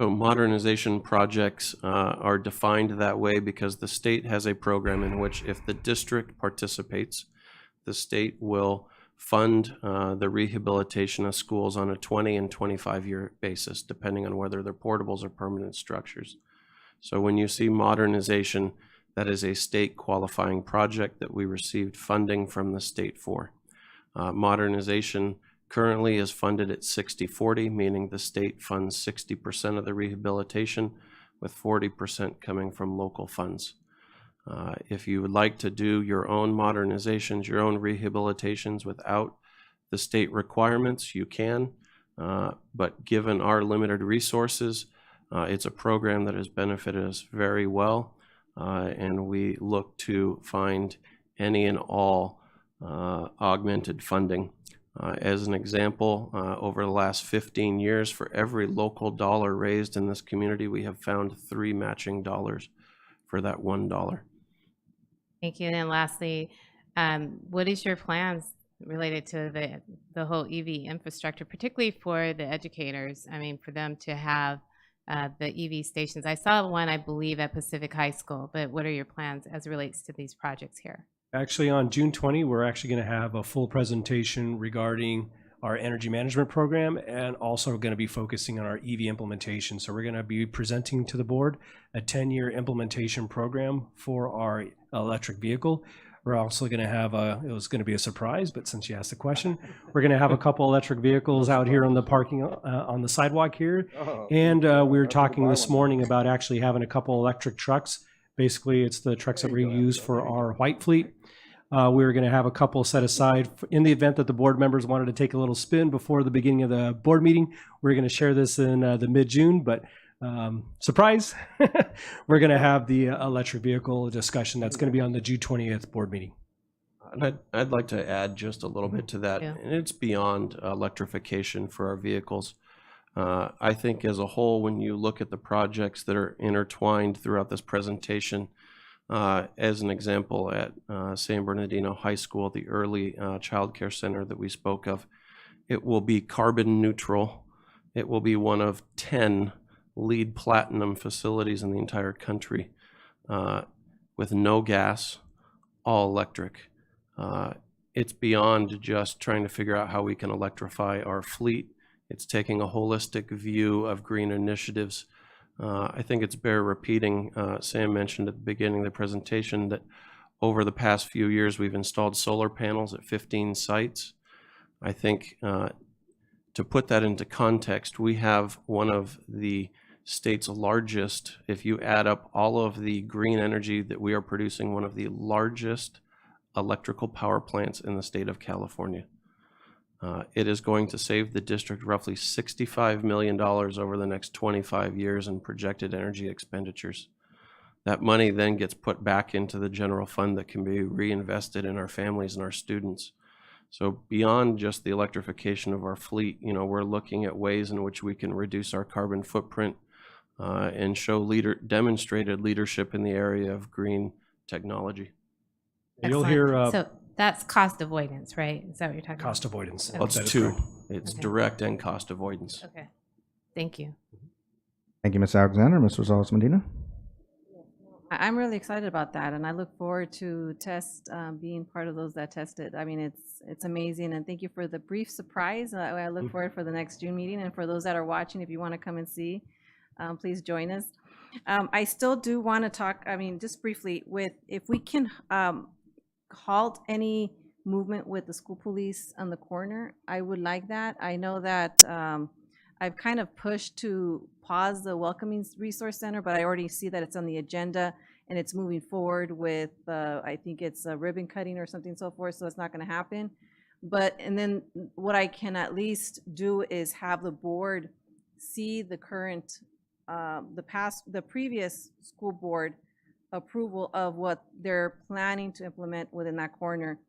So modernization projects are defined that way because the state has a program in which if the district participates, the state will fund the rehabilitation of schools on a 20 and 25-year basis, depending on whether they're portables or permanent structures. So when you see modernization, that is a state qualifying project that we received funding from the state for. Modernization currently is funded at 60-40, meaning the state funds 60% of the rehabilitation, with 40% coming from local funds. If you would like to do your own modernizations, your own rehabilitations without the state requirements, you can. But given our limited resources, it's a program that has benefited us very well, and we look to find any and all augmented funding. As an example, over the last 15 years, for every local dollar raised in this community, we have found 3 matching dollars for that $1. Thank you. And then lastly, what is your plans related to the whole EV infrastructure, particularly for the educators? I mean, for them to have the EV stations. I saw one, I believe, at Pacific High School, but what are your plans as it relates to these projects here? Actually, on June 20, we're actually going to have a full presentation regarding our energy management program, and also going to be focusing on our EV implementation. So we're going to be presenting to the board a 10-year implementation program for our electric vehicle. We're also going to have it was going to be a surprise, but since you asked the question, we're going to have a couple electric vehicles out here on the parking, on the sidewalk here. And we were talking this morning about actually having a couple electric trucks. Basically, it's the trucks that we use for our white fleet. We were going to have a couple set aside in the event that the board members wanted to take a little spin before the beginning of the board meeting. We're going to share this in the mid-June, but surprise, we're going to have the electric vehicle discussion that's going to be on the June 20th board meeting. And I'd like to add just a little bit to that, Yeah. and it's beyond electrification for our vehicles. I think as a whole, when you look at the projects that are intertwined throughout this presentation, as an example, at San Bernardino High School, the early child care center that we spoke of, it will be carbon neutral. It will be one of 10 LEED Platinum facilities in the entire country, with no gas, all electric. It's beyond just trying to figure out how we can electrify our fleet. It's taking a holistic view of green initiatives. I think it's bear repeating, Sam mentioned at the beginning of the presentation that over the past few years we've installed solar panels at 15 sites. I think to put that into context, we have one of the state's largest, if you add up all of the green energy that we are producing, one of the largest electrical power plants in the state of California. It is going to save the district roughly $65 million over the next 25 years in projected energy expenditures. That money then gets put back into the general fund that can be reinvested in our families and our students. So beyond just the electrification of our fleet, you know, we're looking at ways in which we can reduce our carbon footprint and show demonstrated leadership in the area of green technology. You'll hear so that's cost avoidance, right? Is that what you're talking cost about? avoidance. Well, it's two. It's direct and cost avoidance. Okay. Thank you. Thank you, Ms. Alexander. Ms. Rosales-Medina. I'm really excited about that, and I look forward to being part of those that tested. I mean, it's amazing, and thank you for the brief surprise. I look forward for the next June meeting, and for those that are watching, if you want to come and see, please join us. I still do want to talk, I mean, just briefly, if we can halt any movement with the school police on the corner, I would like that. I know that I've kind of pushed to pause the Welcoming Resource Center, but I already see that it's on the agenda and it's moving forward with, I think it's a ribbon cutting or something so forth, so it's not going to happen. And then what I can at least do is have the board see the current, the previous school board approval of what they're planning to implement within that corner,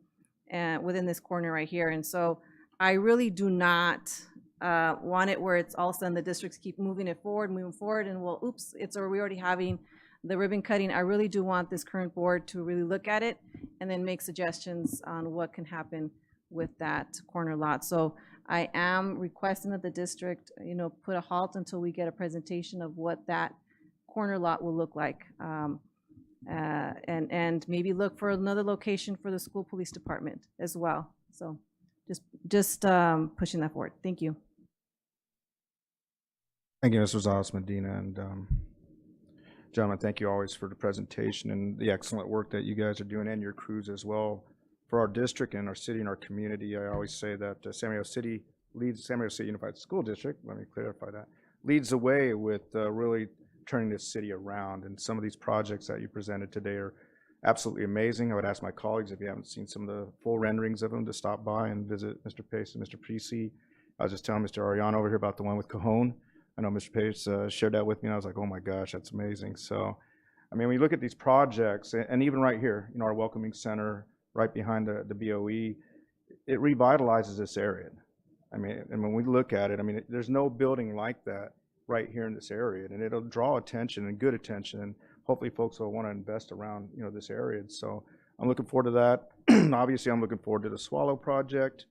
within this corner right here. And so I really do not want it where it's all of a sudden the districts keep moving forward, and well, oops, we're already having the ribbon cutting. I really do want this current board to really look at it and then make suggestions on what can happen with that corner lot. So I am requesting that the district, you know, put a halt until we get a presentation of what that corner lot will look like. And maybe look for another location for the school police department as well. So just pushing that forward. Thank you. Thank you, Ms. Rosales-Medina. And gentlemen, thank you always for the presentation and the excellent work that you guys are doing and your crews as well. for our district and our city and our community. I always say that San Diego City Unified School District, let me clarify that, leads the way with really turning this city around. And some of these projects that you presented today are absolutely amazing. I would ask my colleagues, if you haven't seen some of the full renderings of them, to stop by and visit Mr. Pace and Mr. Precy. I was just telling Mr. Ariano over here about the one with Cajon. I know Mr. Pace shared that with me, and I was like, oh my gosh, that's amazing. So, I mean, when you look at these projects, and even right here, our welcoming center right behind the BOE, it revitalizes this area. I mean, and when we look at it, I mean, there's no building like that right here in this area, and it'll draw attention and good attention, and hopefully folks will want to invest around, this area. So I'm looking forward to that. Obviously, I'm looking forward to the Swallow project,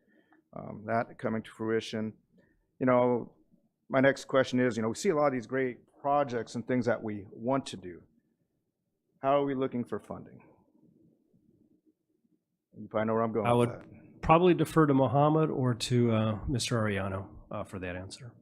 that coming to fruition. My next question is, we see a lot of these great projects and things that we want to do. How are we looking for funding? You probably know where I'm going. I with would that. probably defer to Mohammed or to Mr. Ariano for that answer.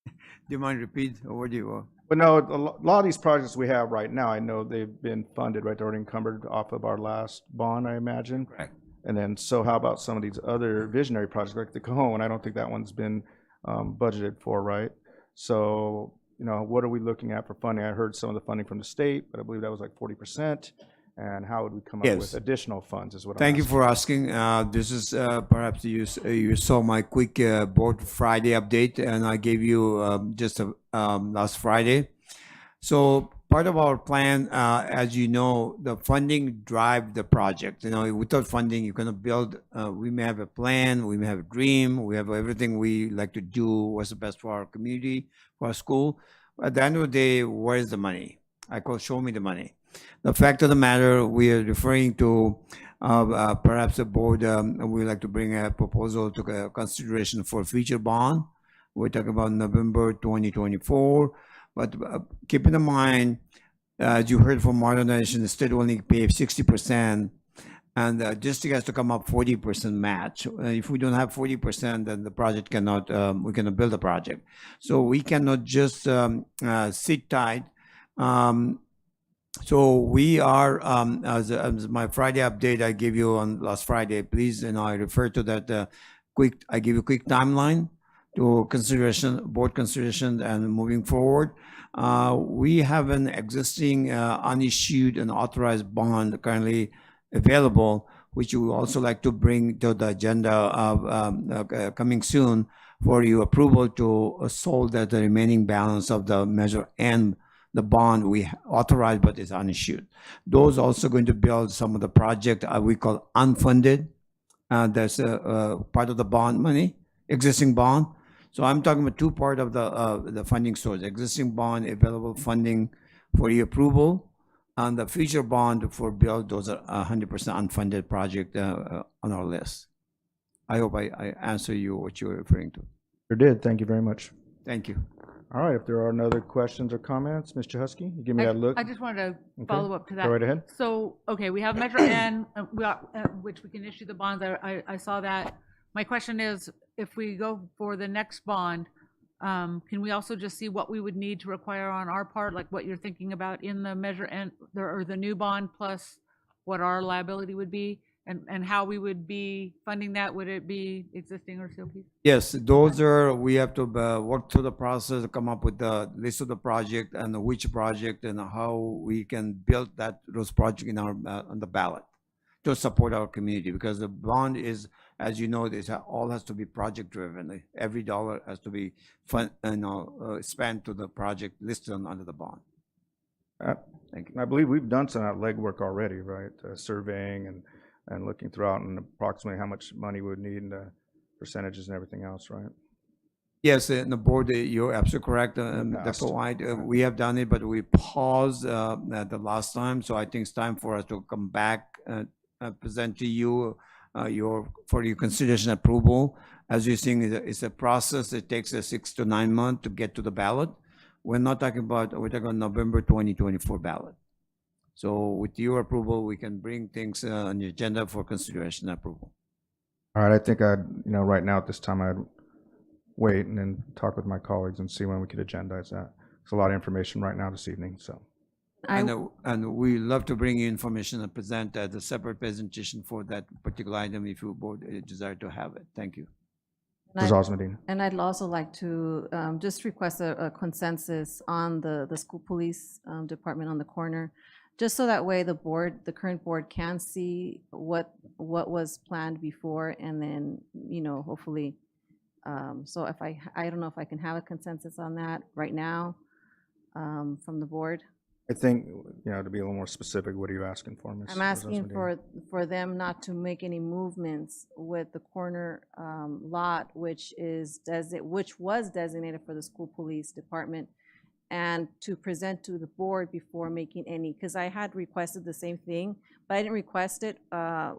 Do you mind repeat, or what do you? But no, a lot of these projects we have right now, I know they've been funded, right? They're already encumbered off of our last bond, I imagine. Correct. And then, so how about some of these other visionary projects like the Cajon? I don't think that one's been budgeted for, right? So, what are we looking at for funding? I heard some of the funding from the state, but I believe that was like 40%. And how would we come up with additional funds is what I'm Thank you asking. for asking. This is perhaps you saw my quick board Friday update, and I gave you just last Friday. So part of our plan, as you know, the funding drive the project. Without funding, you're going to build. We may have a plan, we may have a dream, we have everything we like to do. What's the best for our community, for our school? At the end of the day, where is the money? I call show me the money. The fact of the matter, we are referring to perhaps the board, we like to bring a proposal to consideration for future bond. We're talking about November 2024. But keep in mind, as you heard from modernization, the state only pay 60%, and the district has to come up 40% match. If we don't have 40%, then the project cannot, we cannot build a project. So we cannot just sit tight. So we are, as my Friday update I gave you on last Friday, please, I refer to that I give you a quick timeline to consideration, board consideration, and moving forward. We have an existing unissued and authorized bond currently available, which we also like to bring to the agenda of coming soon for your approval to solve the remaining balance of the measure and the bond we authorized but is unissued. Those also going to build some of the project we call unfunded. That's part of the bond money, existing bond. So I'm talking about two part of the funding source: existing bond, available funding for your approval, and the future bond for build. Those are 100% unfunded project on our list. I hope I answer you what you're referring to. You did. Thank you very much. Thank you. All right. If there are no other questions or comments, Mr. Husky, you give me that look. I just wanted to follow up to that. Go right ahead. So, okay, we have Measure N, which we can issue the bonds. I saw that. My question is, if we go for the next bond, can we also just see what we would need to require on our part, like what you're thinking about in the Measure N, or the new bond, plus what our liability would be, and how we would be funding that? Would it be existing or COP? Yes, those are, we have to work through the process to come up with the list of the project and which project and how we can build those projects in our on the ballot to support our community, because the bond is, as you know, this all has to be project driven. Every dollar has to be spent to the project listed under the bond. Thank you. I believe we've done some of that legwork already, right? Surveying and looking throughout and approximately how much money we would need and the percentages and everything else, right? Yes, and the board, you're absolutely correct. Dr. White, we have done it, but we paused at the last time. So I think it's time for us to come back and present to you for your consideration approval. As you're seeing, it's a process. It takes 6 to 9 months to get to the ballot. We're talking about November 2024 ballot. So with your approval, we can bring things on the agenda for consideration and approval. All right, I think right now at this time, I'd wait and then talk with my colleagues and see when we could agendize that. It's a lot of information right now this evening, so. And we love to bring you information and present as a separate presentation for that particular item if you board desire to have it. Thank you. And I'd also like to just request a consensus on the school police department on the corner, just so that way the current board can see what was planned before, and then, hopefully, so if I don't know if I can have a consensus on that right now from the board. I think, to be a little more specific, what are you asking for, Ms. I'm asking Rosendine? for them not to make any movements with the corner lot, which was designated for the school police department, and to present to the board before making any, because I had requested the same thing, but I didn't request it. I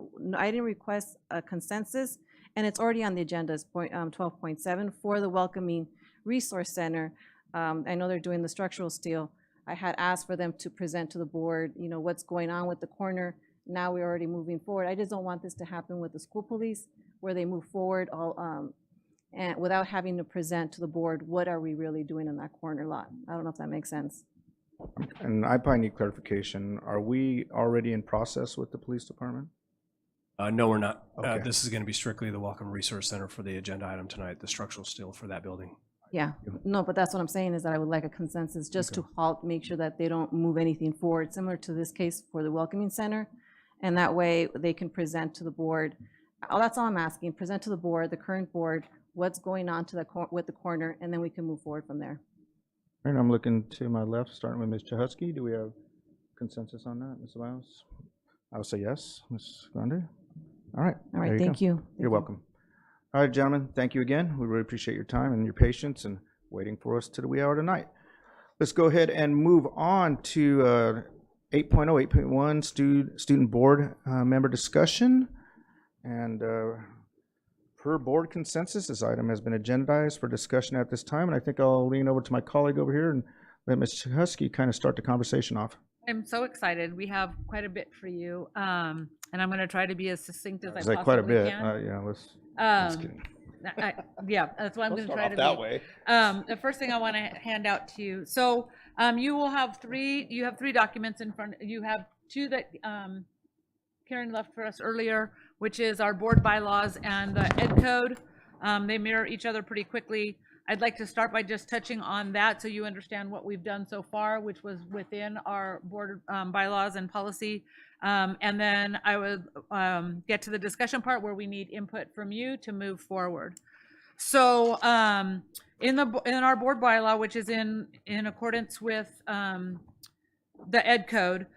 didn't request a consensus, and it's already on the agenda as 12.7 for the Welcoming Resource Center. I know they're doing the structural steel. I had asked for them to present to the board, what's going on with the corner. Now we're already moving forward. I just don't want this to happen with the school police, where they move forward and without having to present to the board, what are we really doing in that corner lot? I don't know if that makes sense. And I probably need clarification. Are we already in process with the police department? No, we're not. Okay. This is going to be strictly the Welcome Resource Center for the agenda item tonight, the structural steel for that building. Yeah, no, but that's what I'm saying, is that I would like a consensus just to make sure that they don't move anything forward, similar to this case for the Welcoming Center. And that way they can present to the board. That's all I'm asking, present to the board, the current board, what's going on with the corner, and then we can move forward from there. All right, I'm looking to my left, starting with Ms. Chahusky. Do we have consensus on that, Ms. Miles? I would say yes. Ms. Grande? All right. All right, there thank you. You're welcome. All right, gentlemen, thank you again. We really appreciate your time and your patience and waiting for us to the wee hour tonight. Let's go ahead and move on to 8.0, 8.1, student board member discussion. And per board consensus, this item has been agendized for discussion at this time. And I think I'll lean over to my colleague over here and let Ms. Chahusky kind of start the conversation off. I'm so excited. We have quite a bit for you. And I'm going to try to be as succinct as I Is that possibly quite a bit? can. Yeah, let's kidding. Yeah, that's what I'm We'll going to start try off to that be. way. The first thing I want to hand out to you. So you will have three documents in front. You have two that Karen left for us earlier, which is our board bylaws and the ed code. They mirror each other pretty quickly. I'd like to start by just touching on that so you understand what we've done so far, which was within our board bylaws and policy. And then I would get to the discussion part where we need input from you to move forward. So in our board bylaw, which is in accordance with the ed code,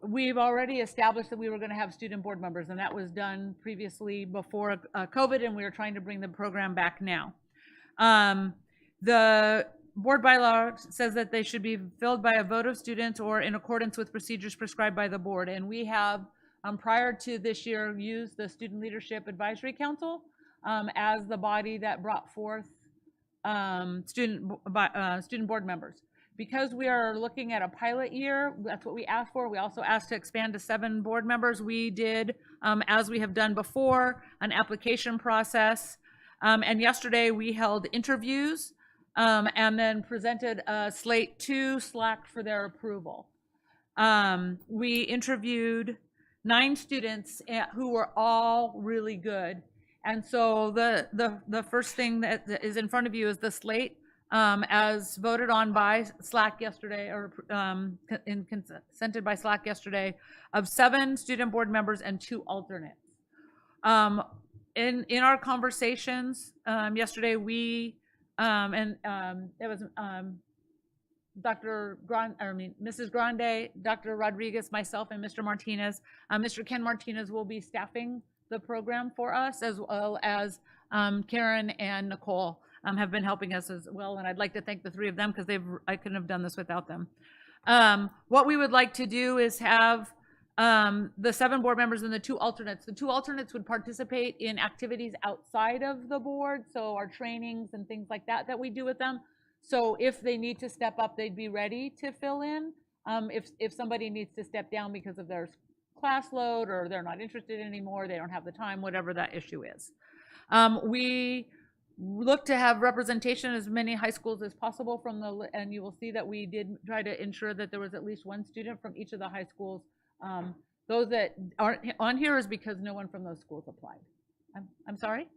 we've already established that we were going to have student board members, and that was done previously before COVID, and we are trying to bring the program back now. The board bylaw says that they should be filled by a vote of students or in accordance with procedures prescribed by the board, and we have, prior to this year, used the Student Leadership Advisory Council as the body that brought forth student board members. Because we are looking at a pilot year, that's what we asked for. We also asked to expand to 7 board members. We did, as we have done before, an application process. And yesterday we held interviews and then presented a slate to SLAC for their approval. We interviewed 9 students who were all really good. And so the first thing that is in front of you is the slate. As voted on by SLAC yesterday, or consented by SLAC yesterday, of 7 student board members and 2 alternates. In our conversations yesterday, we it was Mrs. Grande, Dr. Rodriguez, myself, and Mr. Martinez. Mr. Ken Martinez will be staffing the program for us, as well as Karen and Nicole. Have been helping us as well, and I'd like to thank the 3 of them because I couldn't have done this without them. What we would like to do is have the 7 board members and the 2 alternates. The 2 alternates would participate in activities outside of the board, so our trainings and things like that we do with them. So if they need to step up, they'd be ready to fill in. If somebody needs to step down because of their class load, or they're not interested anymore, they don't have the time, whatever that issue is. We look to have representation as many high schools as possible from and you will see that we did try to ensure that there was at least one student from each of the high schools. Those that aren't on here is because no one from those schools applied. I'm sorry?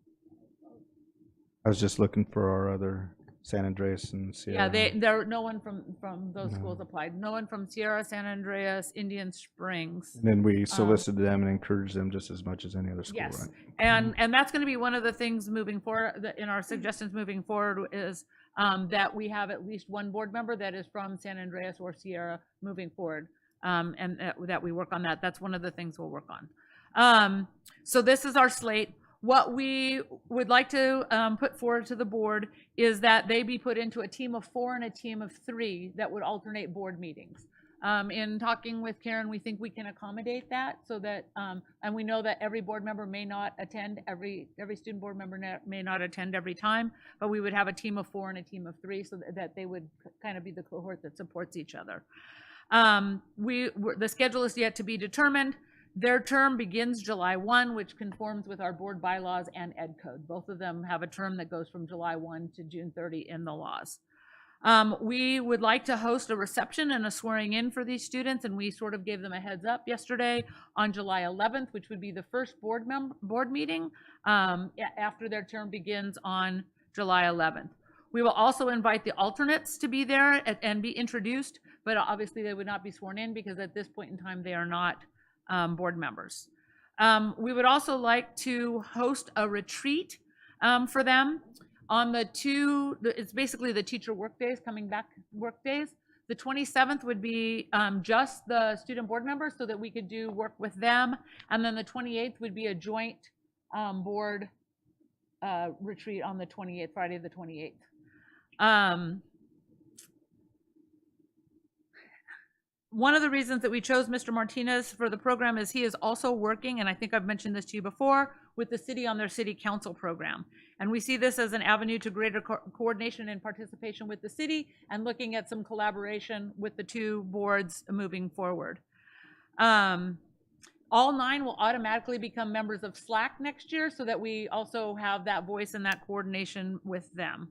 I was just looking for our other San Andreas and Sierra. Yeah, there no one from those schools applied. No one from Sierra, San Andreas, Indian Springs. And then we solicited them and encouraged them just as much as any other school, Yes, right? and that's going to be one of the things moving forward in our suggestions moving forward is that we have at least one board member that is from San Andreas or Sierra moving forward, and that we work on that. That's one of the things we'll work on. So this is our slate. What we would like to put forward to the board is that they be put into a team of 4 and a team of 3 that would alternate board meetings. In talking with Karen, we think we can accommodate that so that, and we know that every board member may not attend, every student board member may not attend every time, but we would have a team of 4 and a team of 3 so that they would kind of be the cohort that supports each other. The schedule is yet to be determined. Their term begins July 1, which conforms with our board bylaws and ed code. Both of them have a term that goes from July 1 to June 30 in the laws. We would like to host a reception and a swearing in for these students, and we sort of gave them a heads up yesterday on July 11th, which would be the first board meeting after their term begins on July 11th. We will also invite the alternates to be there and be introduced, but obviously they would not be sworn in because at this point in time they are not board members. We would also like to host a retreat for them on it's basically the teacher work days, coming back work days. The 27th would be just the student board members so that we could do work with them. And then the 28th would be a joint board retreat on the 28th, Friday the 28th. One of the reasons that we chose Mr. Martinez for the program is he is also working, and I think I've mentioned this to you before, with the city on their city council program. And we see this as an avenue to greater coordination and participation with the city and looking at some collaboration with the 2 boards moving forward. All 9 will automatically become members of SLAC next year so that we also have that voice and that coordination with them.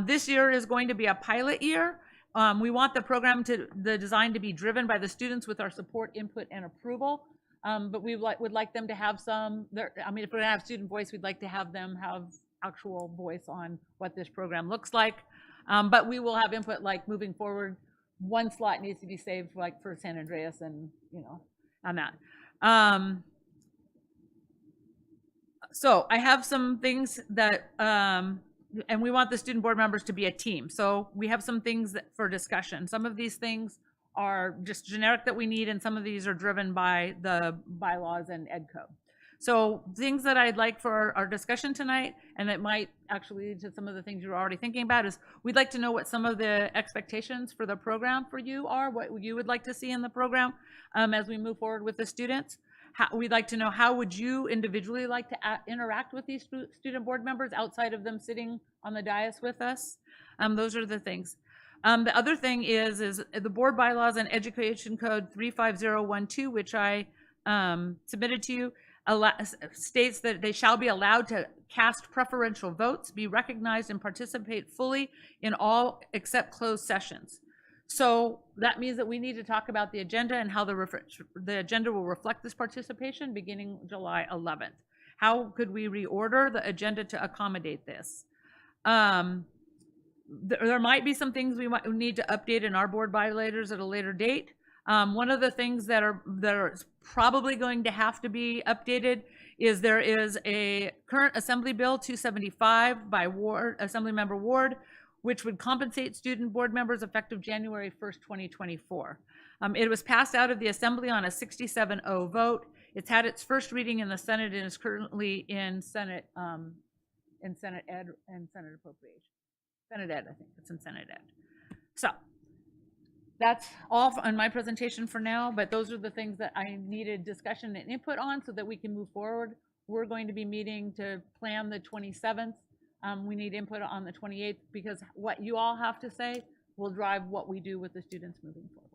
This year is going to be a pilot year. We want the program the design to be driven by the students with our support, input, and approval. But we would like them to have if we're gonna have student voice, we'd like to have them have actual voice on what this program looks like. But we will have input like moving forward, one slot needs to be saved like for San Andreas and, on that. So I have some things that, and we want the student board members to be a team. So we have some things for discussion. Some of these things are just generic that we need, and some of these are driven by the bylaws and ed code. So things that I'd like for our discussion tonight, and that might actually lead to some of the things you're already thinking about, is we'd like to know what some of the expectations for the program for you are, what you would like to see in the program as we move forward with the students. We'd like to know how would you individually like to interact with these student board members outside of them sitting on the dais with us. Those are the things. The other thing is the board bylaws and education code 35012, which I submitted to you, states that they shall be allowed to cast preferential votes, be recognized and participate fully in all except closed sessions. So that means that we need to talk about the agenda and how the agenda will reflect this participation beginning July 11th. How could we reorder the agenda to accommodate this? There might be some things we might need to update in our board bylaws at a later date. One of the things that are probably going to have to be updated is there is a current Assembly Bill 275 by Assembly Member Ward, which would compensate student board members effective January 1st, 2024. It was passed out of the Assembly on a 67-0 vote. It's had its first reading in the Senate and is currently in Senate Ed and Senate Appropriation. Senate Ed, I think it's in Senate Ed. So that's all on my presentation for now, but those are the things that I needed discussion and input on so that we can move forward. We're going to be meeting to plan the 27th. We need input on the 28th because what you all have to say will drive what we do with the students moving forward.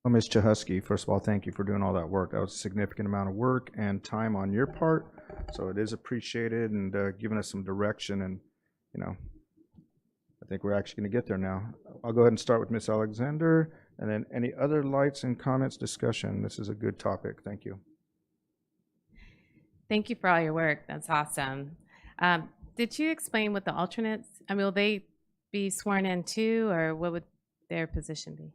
Well, Ms. Chahusky, first of all, thank you for doing all that work. That was a significant amount of work and time on your part, so it is appreciated and giving us some direction I think we're actually going to get there now. I'll go ahead and start with Ms. Alexander, and then any other lights and comments, discussion. This is a good topic. Thank you. Thank you for all your work. That's awesome. Did you explain what the alternates, will they be sworn in too, or what would their position be?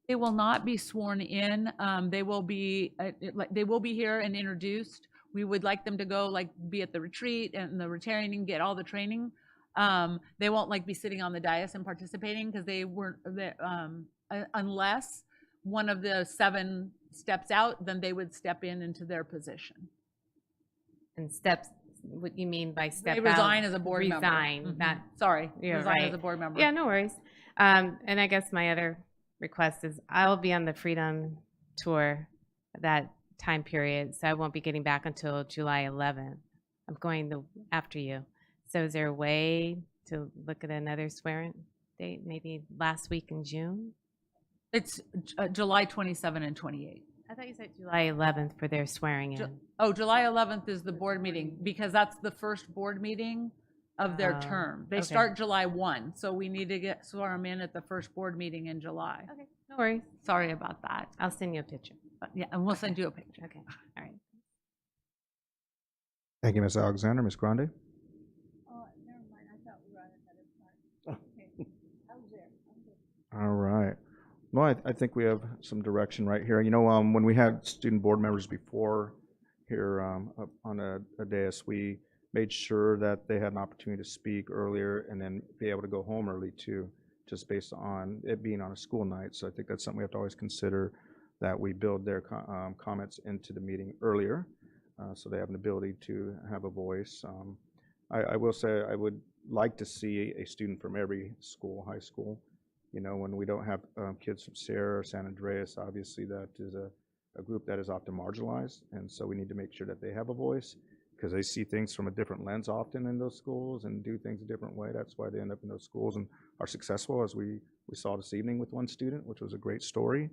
They will not be sworn in. They will be here and introduced. We would like them to go be at the retreat and the retaining, get all the training. They won't be sitting on the dais and participating because they weren't unless one of the 7 steps out, then they would step into their position. And steps, what you mean by step They out? resign as a board member. Resign, not. Sorry, You're resign right. as a board member. Yeah, no worries. And I guess my other request is I'll be on the Freedom Tour that time period, so I won't be getting back until July 11th. I'm going after you. So is there a way to look at another swearing date, maybe last week in June? It's July 27 and 28. I thought you said July 11th for their swearing in. July 11th is the board meeting because that's the first board meeting of their term. They start July 1, so we need to swear them in at the first board meeting in July. Okay, no worries. Sorry about that. I'll send you a picture. Yeah, and we'll send you a picture. Okay, all right. Thank you, Ms. Alexander. Ms. Grande? All right. Well, I think we have some direction right here. When we had student board members before here up on a dais, we made sure that they had an opportunity to speak earlier and then be able to go home early too, just based on it being on a school night. So I think that's something we have to always consider, that we build their comments into the meeting earlier so they have an ability to have a voice. I will say I would like to see a student from every school, high school. When we don't have kids from Sierra or San Andreas, obviously that is a group that is often marginalized, and so we need to make sure that they have a voice because they see things from a different lens often in those schools and do things a different way. That's why they end up in those schools and are successful, as we saw this evening with one student, which was a great story.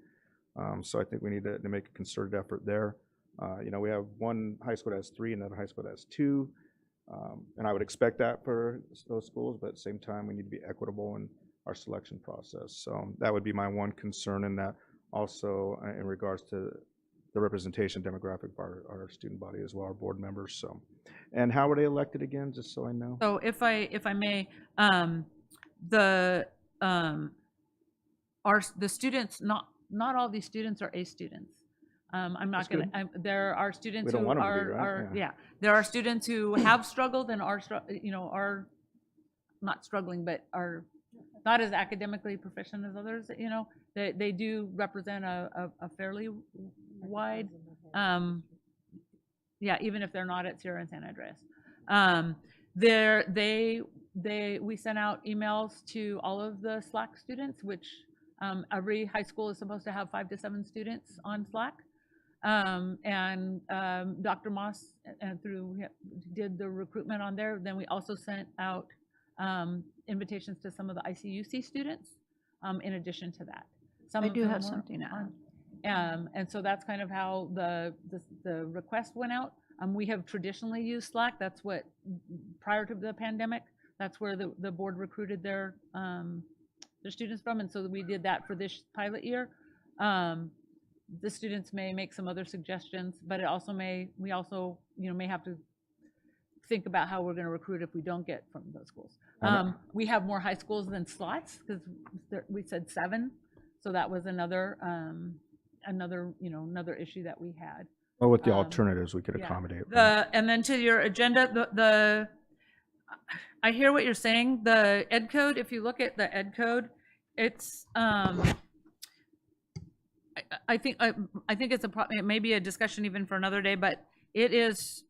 So I think we need to make a concerted effort there. We have one high school that has 3, another high school that has 2, and I would expect that for those schools, but at the same time, we need to be equitable in our selection process. So that would be my one concern, in that also in regards to the representation demographic of our student body as well, our board members. So, and how were they elected again, just so I know? So if I may, the students, not all these students are A students. I'm not going to. There are students who are yeah. There are students who have struggled and are not struggling, but are not as academically proficient as others. They do represent a fairly wide, even if they're not at Sierra and San Andreas. We sent out emails to all of the Slack students, which every high school is supposed to have 5 to 7 students on Slack. And Dr. Moss did the recruitment on there. Then we also sent out invitations to some of the ICUC students in addition to that. I do have something on. And so that's kind of how the request went out. We have traditionally used Slack. That's what, prior to the pandemic, that's where the board recruited their students from. And so we did that for this pilot year. The students may make some other suggestions, but we also may have to think about how we're going to recruit if we don't get from those schools. We have more high schools than slots because we said 7, so that was another issue that we had. Well, with the alternatives, we could accommodate. And then to your agenda, I hear what you're saying. The ed code, if you look at the ed code, it's I think it's it may be a discussion even for another day, but it is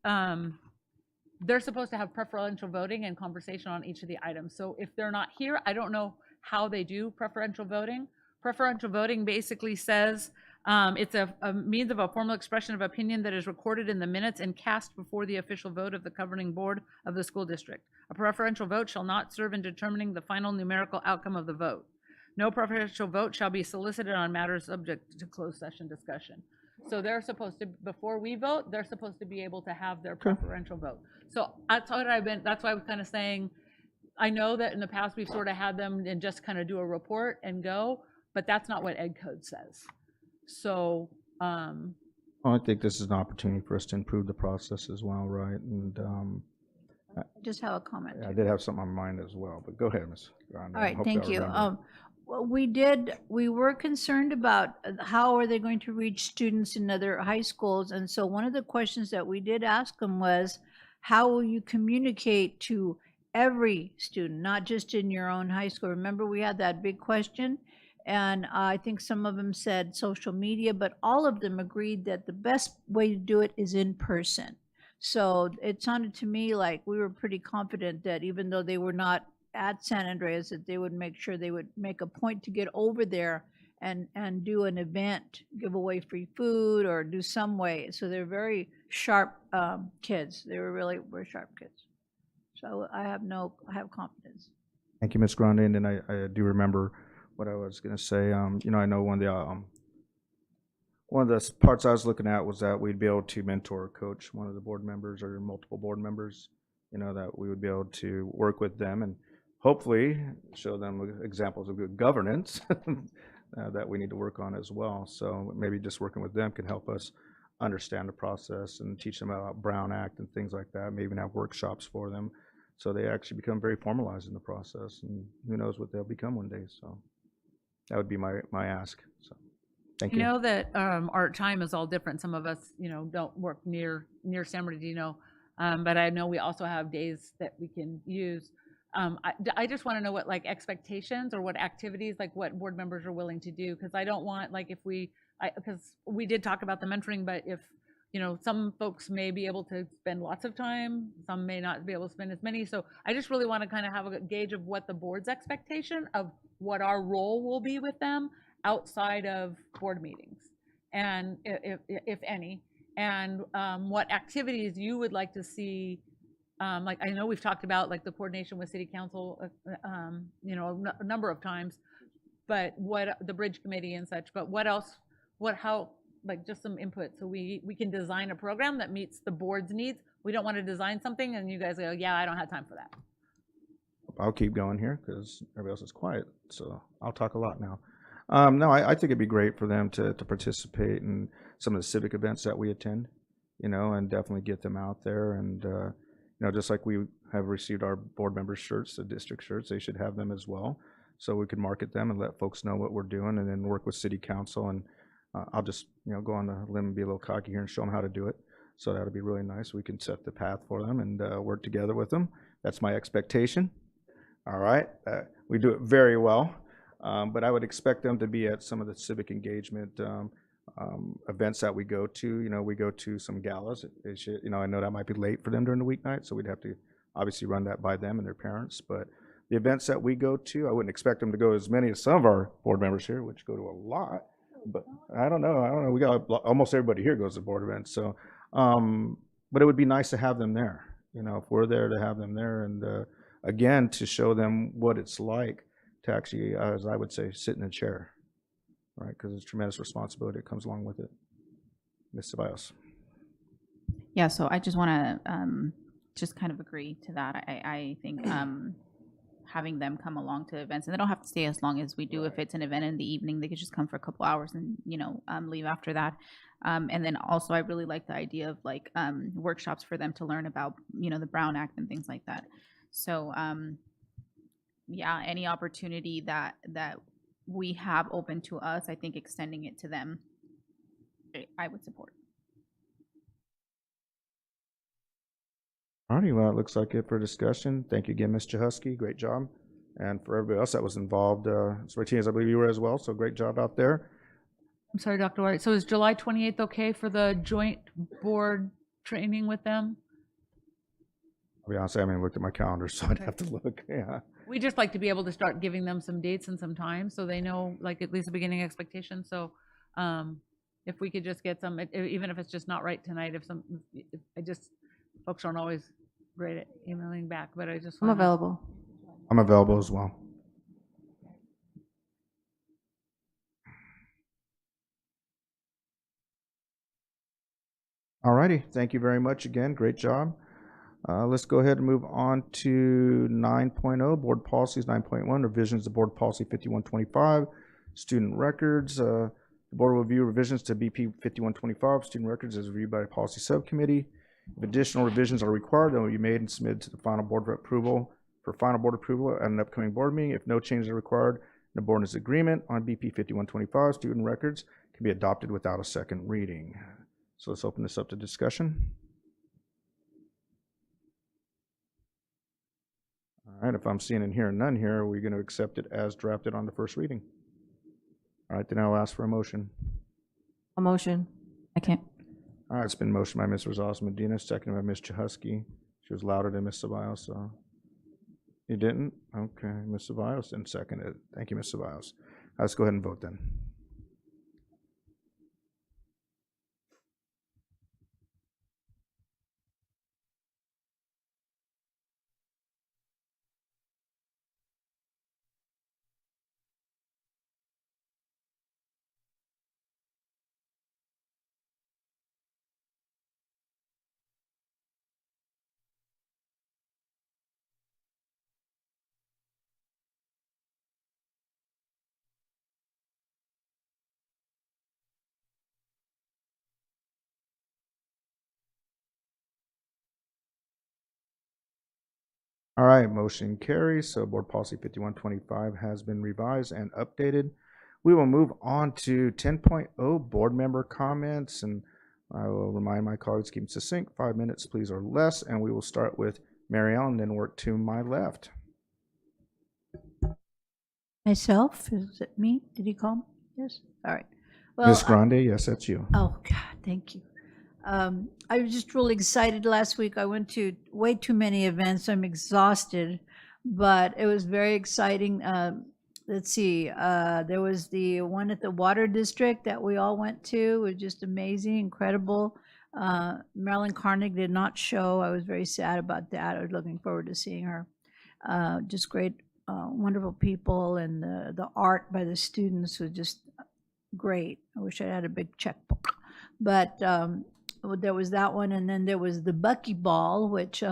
they're supposed to have preferential voting and conversation on each of the items. So if they're not here, I don't know how they do preferential voting. Preferential voting basically says it's a means of a formal expression of opinion that is recorded in the minutes and cast before the official vote of the governing board of the school district. A preferential vote shall not serve in determining the final numerical outcome of the vote. No preferential vote shall be solicited on matters subject to closed session discussion. So they're supposed to, before we vote, they're supposed to be able to have their preferential vote. So that's what that's why I was kind of saying, I know that in the past we've sort of had them and just kind of do a report and go, but that's not what Ed Code says. So, Well, I think this is an opportunity for us to improve the process as well, right? And I just have a comment. I did have something on my mind as well, but go ahead, Ms. Grande. All right, Hopefully thank I'll you. remember. Well, we were concerned about how are they going to reach students in other high schools. And so one of the questions that we did ask them was, how will you communicate to every student, not just in your own high school? Remember, we had that big question? And I think some of them said social media, but all of them agreed that the best way to do it is in person. So it sounded to me like we were pretty confident that even though they were not at San Andreas, that they would make sure they would make a point to get over there and do an event, give away free food or do some way. So they're very sharp kids. They were really very sharp kids. So I have confidence. Thank you, Ms. Grande. And then I do remember what I was going to say. You know, I know one of the parts I was looking at was that we'd be able to mentor or coach one of the board members or multiple board members, you know, that we would be able to work with them and hopefully show them examples of good governance that we need to work on as well. So maybe just working with them can help us understand the process and teach them about Brown Act and things like that, maybe even have workshops for them so they actually become very formalized in the process, and who knows what they'll become one day. So that would be my ask. So thank you. I know that our time is all different. Some of us, you know, don't work near San Bernardino, but I know we also have days that we can use. I just want to know what like expectations or what activities, like what board members are willing to do, because I don't want like because we did talk about the mentoring, but if, you know, some folks may be able to spend lots of time, some may not be able to spend as many. So I just really want to kind of have a gauge of what the board's expectation of what our role will be with them outside of board meetings, and if any, and what activities you would like to see. Like I know we've talked about like the coordination with city council, you know, a number of times, but what the bridge committee and such, but what else, how, like just some input so we can design a program that meets the board's needs. We don't want to design something and you guys go, yeah, I don't have time for that. I'll keep going here because everybody else is quiet, so I'll talk a lot now. No, I think it'd be great for them to participate in some of the civic events that we attend, you know, and definitely get them out there. And you know, just like we have received our board members' shirts, the district shirts, they should have them as well, so we can market them and let folks know what we're doing, and then work with city council. And I'll just, you know, go on the limb and be a little cocky here and show them how to do it. So that'll be really nice. We can set the path for them and work together with them. That's my expectation. All right, we do it very well, but I would expect them to be at some of the civic engagement events that we go to. You know, we go to some galas. You know, I know that might be late for them during the weeknight, so we'd have to obviously run that by them and their parents. But the events that we go to, I wouldn't expect them to go as many as some of our board members here, which go to a lot. But I don't know. We got almost everybody here goes to board events. So, but it would be nice to have them there. You know, if we're there, to have them there, and again, to show them what it's like to actually, as I would say, sit in a chair, right? Because it's tremendous responsibility that comes along with it. Ms. Ceballos. Yeah, so I just want to just kind of agree to that. I think having them come along to events, and they don't have to stay as long as we do. If it's an event in the evening, they could just come for a couple hours and, you know, leave after that. And then also I really like the idea of like workshops for them to learn about, you know, the Brown Act and things like that. So yeah, any opportunity that we have open to us, I think extending it to them, I would support. All righty, well, it looks like it for discussion. Thank you again, Ms. Chahusky. Great job. And for everybody else that was involved, Ms. Martinez, I believe you were as well, so great job out there. I'm sorry, Dr. White. So is July 28th okay for the joint board training with them? I'll be honest, I haven't even looked at my calendar, so I'd have to look. Yeah. We just like to be able to start giving them some dates and some time so they know, like, at least the beginning expectation. So if we could just get some, even if it's just not right tonight, folks aren't always great at emailing back, but I just I'm available. I'm available as well. All righty, thank you very much again. Great job. Let's go ahead and move on to 9.0, board policies. 9.1, revisions to board policy 5125, student records. The board will review revisions to BP 5125, student records, as reviewed by the policy subcommittee. If additional revisions are required, they will be made and submitted to the final board for approval at an upcoming board meeting. If no changes are required, the board is agreement on BP 5125, student records can be adopted without a second reading. So let's open this up to discussion. All right, if I'm seeing and hearing none here, are we going to accept it as drafted on the first reading? All right, then I'll ask for a motion. A motion. Second. All right, it's been motioned by Ms. Rosales Medina, seconded by Ms. Chahusky. She was louder than Ms. Ceballos, so. You didn't? Okay, Ms. Ceballos didn't second it. Thank you, Ms. Ceballos. Let's go ahead and vote then. All right, motion carries. So board policy 5125 has been revised and updated. We will move on to 10.0, board member comments, and I will remind my colleagues to keep it succinct, 5 minutes, please, or less, and we will start with Mary Ellen, then work to my left. Myself? Is it me? Did he call me? Yes? All right. Well, Ms. Grande, yes, that's you. Oh, God, thank you. I was just really excited last week. I went to way too many events. I'm exhausted, but it was very exciting. Let's see, there was the one at the Water District that we all went to. It was just amazing, incredible. Marilyn Carnegie did not show. I was very sad about that. I was looking forward to seeing her. Just great, wonderful people, and the art by the students was just great. I wish I had a big checkbook. But there was that one, and then there was the Buckyball, which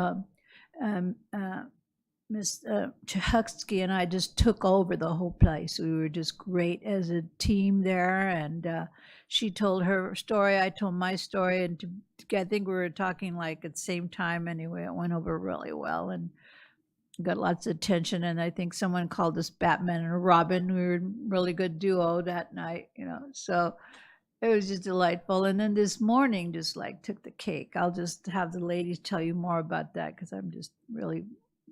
Ms. Chahusky and I just took over the whole place. We were just great as a team there, and she told her story, I told my story, and I think we were talking like at the same time anyway. It went over really well and got lots of attention, and I think someone called us Batman and Robin. We were a really good duo that night, so it was just delightful. And then this morning just like took the cake. I'll just have the ladies tell you more about that because I'm just really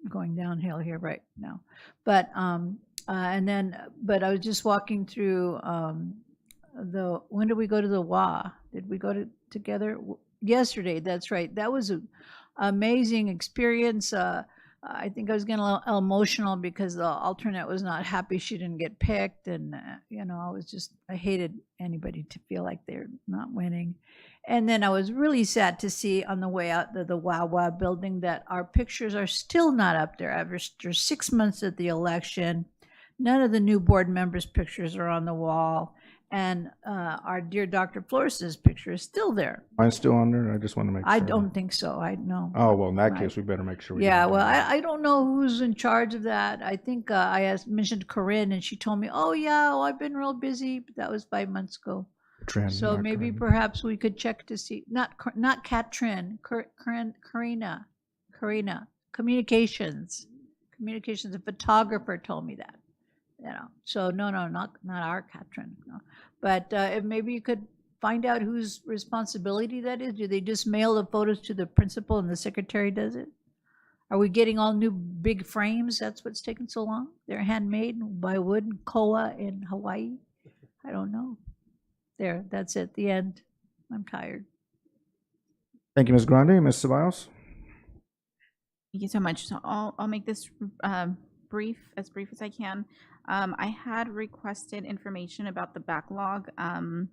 going downhill here right now. But but I was just walking through when did we go to the WA? Did we go together? Yesterday, that's right. That was an amazing experience. I think I was getting a little emotional because the alternate was not happy she didn't get picked, and I hated anybody to feel like they're not winning. And then I was really sad to see on the way out the Wawa building that our pictures are still not up there. After 6 months of the election, none of the new board members' pictures are on the wall, and our dear Dr. Flores's picture is still there. Mine's still on there? I just want to make sure. I don't think so. I know. Oh, well, in that Right. case, we better make sure we Yeah, do well, that. I don't know who's in charge of that. I think mentioned Corinne, and she told me, oh, yeah, well, I've been real busy, but that was 5 months ago. Trin, So not maybe Corinne. perhaps we could check to see, not Katrin, Karina, communications, a photographer told me that, so no, not our Katrin, no. But if maybe you could find out whose responsibility that is. Do they just mail the photos to the principal and the secretary does it? Are we getting all new big frames? That's what's taking so long? They're handmade by wood, koa in Hawaii? I don't know. There, that's it, the end. I'm tired. Thank you, Ms. Grande. Ms. Ceballos? Thank you so much. So I'll make this brief as I can. I had requested information about the backlog on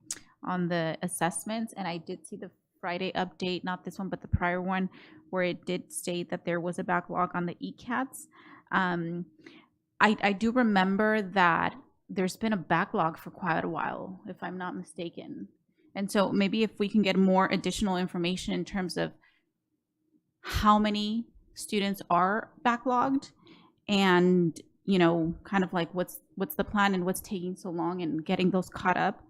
the assessments, and I did see the Friday update, not this one, but the prior one, where it did state that there was a backlog on the ECATs. I do remember that there's been a backlog for quite a while, if I'm not mistaken. And so maybe if we can get more additional information in terms of how many students are backlogged, and kind of like what's the plan and what's taking so long and getting those caught up.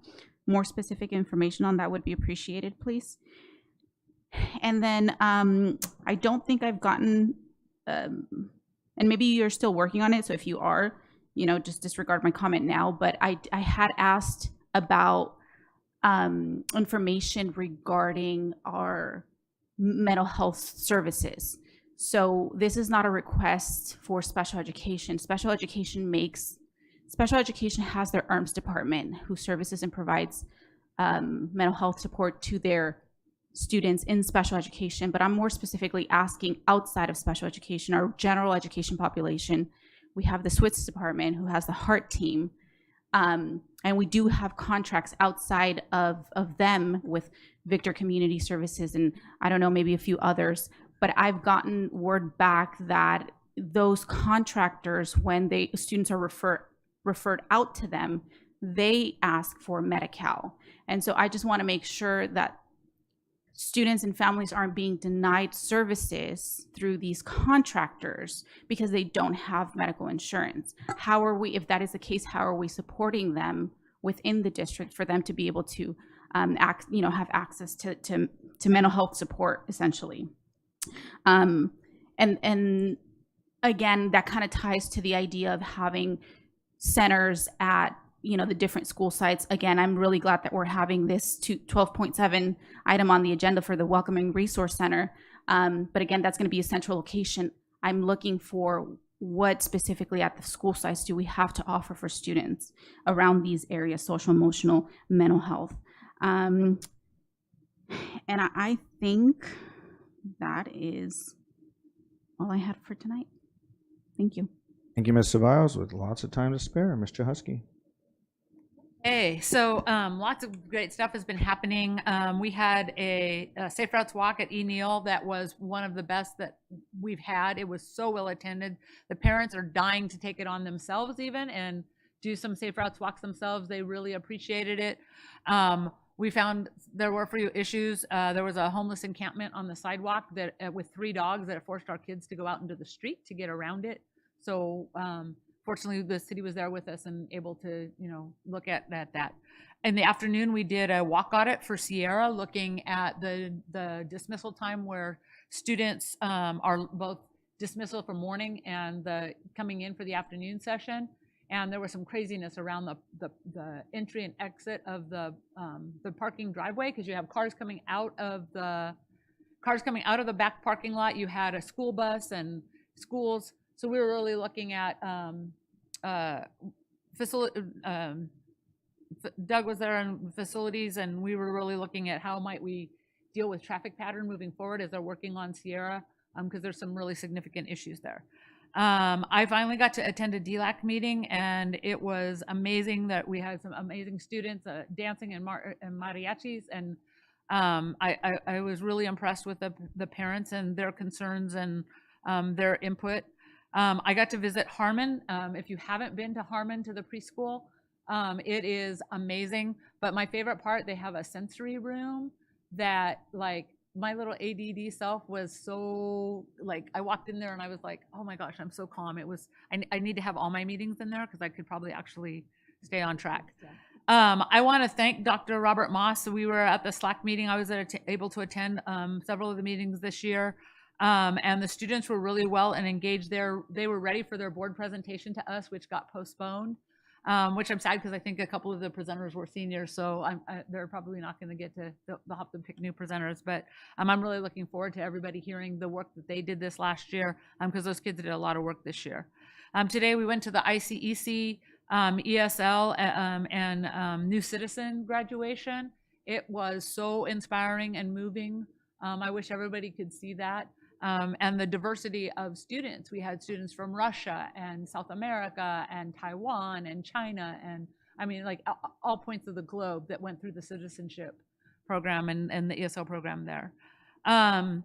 More specific information on that would be appreciated, please. And then I don't think I've gotten, and maybe you're still working on it, so if you are, just disregard my comment now, but I had asked about information regarding our mental health services. So this is not a request for special education. Special education has their ARMS department who services and provides mental health support to their students in special education, but I'm more specifically asking outside of special education, our general education population. We have the SWITS department who has the HEART team, and we do have contracts outside of them with Victor Community Services and I don't know, maybe a few others, but I've gotten word back that those contractors, when students are referred out to them, they ask for Medi-Cal. And so I just want to make sure that students and families aren't being denied services through these contractors because they don't have medical insurance. How are we, if that is the case, how are we supporting them within the district for them to be able to have access to mental health support, essentially? And again, that kind of ties to the idea of having centers at the different school sites. Again, I'm really glad that we're having this 12.7 item on the agenda for the Welcoming Resource Center. But again, that's going to be a central location. I'm looking for what specifically at the school sites do we have to offer for students around these areas, social, emotional, mental health. And I think that is all I had for tonight. Thank you. Thank you, Ms. Ceballos, with lots of time to spare. Mr. Husky. Hey, so lots of great stuff has been happening. We had a Safe Routes Walk at E. Neal that was one of the best that we've had. It was so well attended. The parents are dying to take it on themselves even and do some Safe Routes Walks themselves. They really appreciated it. We found there were a few issues. There was a homeless encampment on the sidewalk that with 3 dogs that forced our kids to go out into the street to get around it. So fortunately, the city was there with us and able to, look at that. In the afternoon, we did a walk audit for Sierra, looking at the dismissal time where students are both dismissal for morning and the coming in for the afternoon session. And there was some craziness around the entry and exit of the parking driveway, because you have cars coming out of the back parking lot. You had a school bus and schools. So we were really looking at Doug was there in facilities, and we were really looking at how might we deal with traffic pattern moving forward as they're working on Sierra, because there's some really significant issues there. I finally got to attend a DLAC meeting, and it was amazing that we had some amazing students dancing and mariachis, and I was really impressed with the parents and their concerns and their input. I got to visit Harmon. If you haven't been to Harmon, to the preschool, it is amazing. But my favorite part, they have a sensory room that, like, my little ADD self was so, like, I walked in there and I was like, oh my gosh, I'm so calm. It was, I need to have all my meetings in there because I could probably actually stay on track. I want to thank Dr. Robert Moss. We were at the SLAC meeting. I was able to attend several of the meetings this year. And the students were really well and engaged there. They were ready for their board presentation to us, which got postponed, which I'm sad because I think a couple of the presenters were seniors, so they're probably not going to get to, they'll have to pick new presenters. But I'm really looking forward to everybody hearing the work that they did this last year, because those kids did a lot of work this year. Today we went to the ICEC, ESL, and New Citizen graduation. It was so inspiring and moving. I wish everybody could see that. And the diversity of students. We had students from Russia and South America and Taiwan and China, and I mean, like all points of the globe that went through the citizenship program and the ESL program there. I'm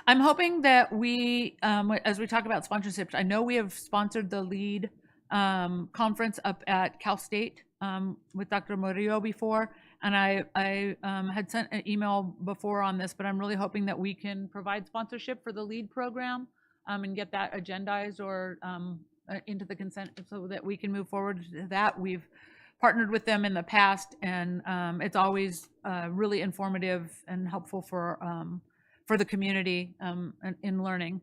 hoping that we, as we talk about sponsorships, I know we have sponsored the LEAD conference up at Cal State with Dr. Murillo before, and I had sent an email before on this, but I'm really hoping that we can provide sponsorship for the LEAD program and get that agendized or into the consent so that we can move forward to that. We've partnered with them in the past, and it's always really informative and helpful for the community in learning.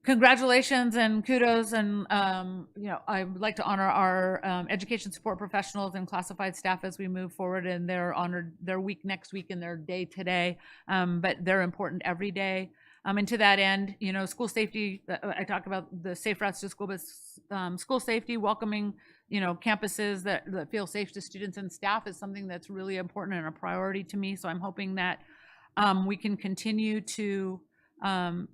Congratulations and kudos, and I would like to honor our education support professionals and classified staff as we move forward, and they're honored their week next week and their day today, but they're important every day. And to that end, school safety, I talk about the safe routes to school, but school safety, welcoming, campuses that feel safe to students and staff is something that's really important and a priority to me. So I'm hoping that we can continue to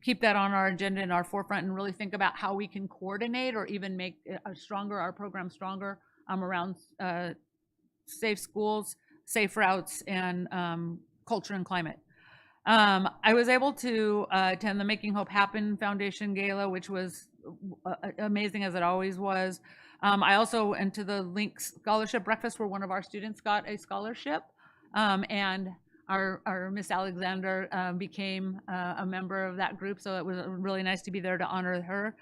keep that on our agenda and our forefront and really think about how we can coordinate or even make our program stronger around safe schools, safe routes, and culture and climate. I was able to attend the Making Hope Happen Foundation Gala, which was amazing as it always was. I also went to the Link Scholarship Breakfast where one of our students got a scholarship, and our Miss Alexander became a member of that group, so it was really nice to be there to honor her.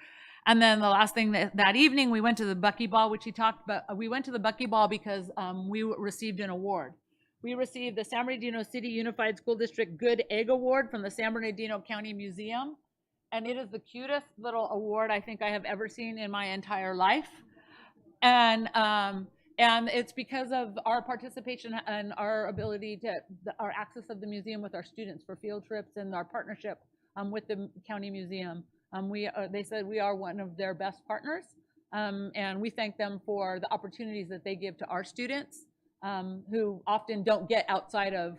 And then the last thing that evening, we went to the Buckyball, which he talked about. We went to the Buckyball because we received an award. We received the San Bernardino City Unified School District Good Egg Award from the San Bernardino County Museum, and it is the cutest little award I think I have ever seen in my entire life. And it's because of our participation and our ability to, our access of the museum with our students for field trips and our partnership with the county museum. They said we are one of their best partners, and we thank them for the opportunities that they give to our students who often don't get outside of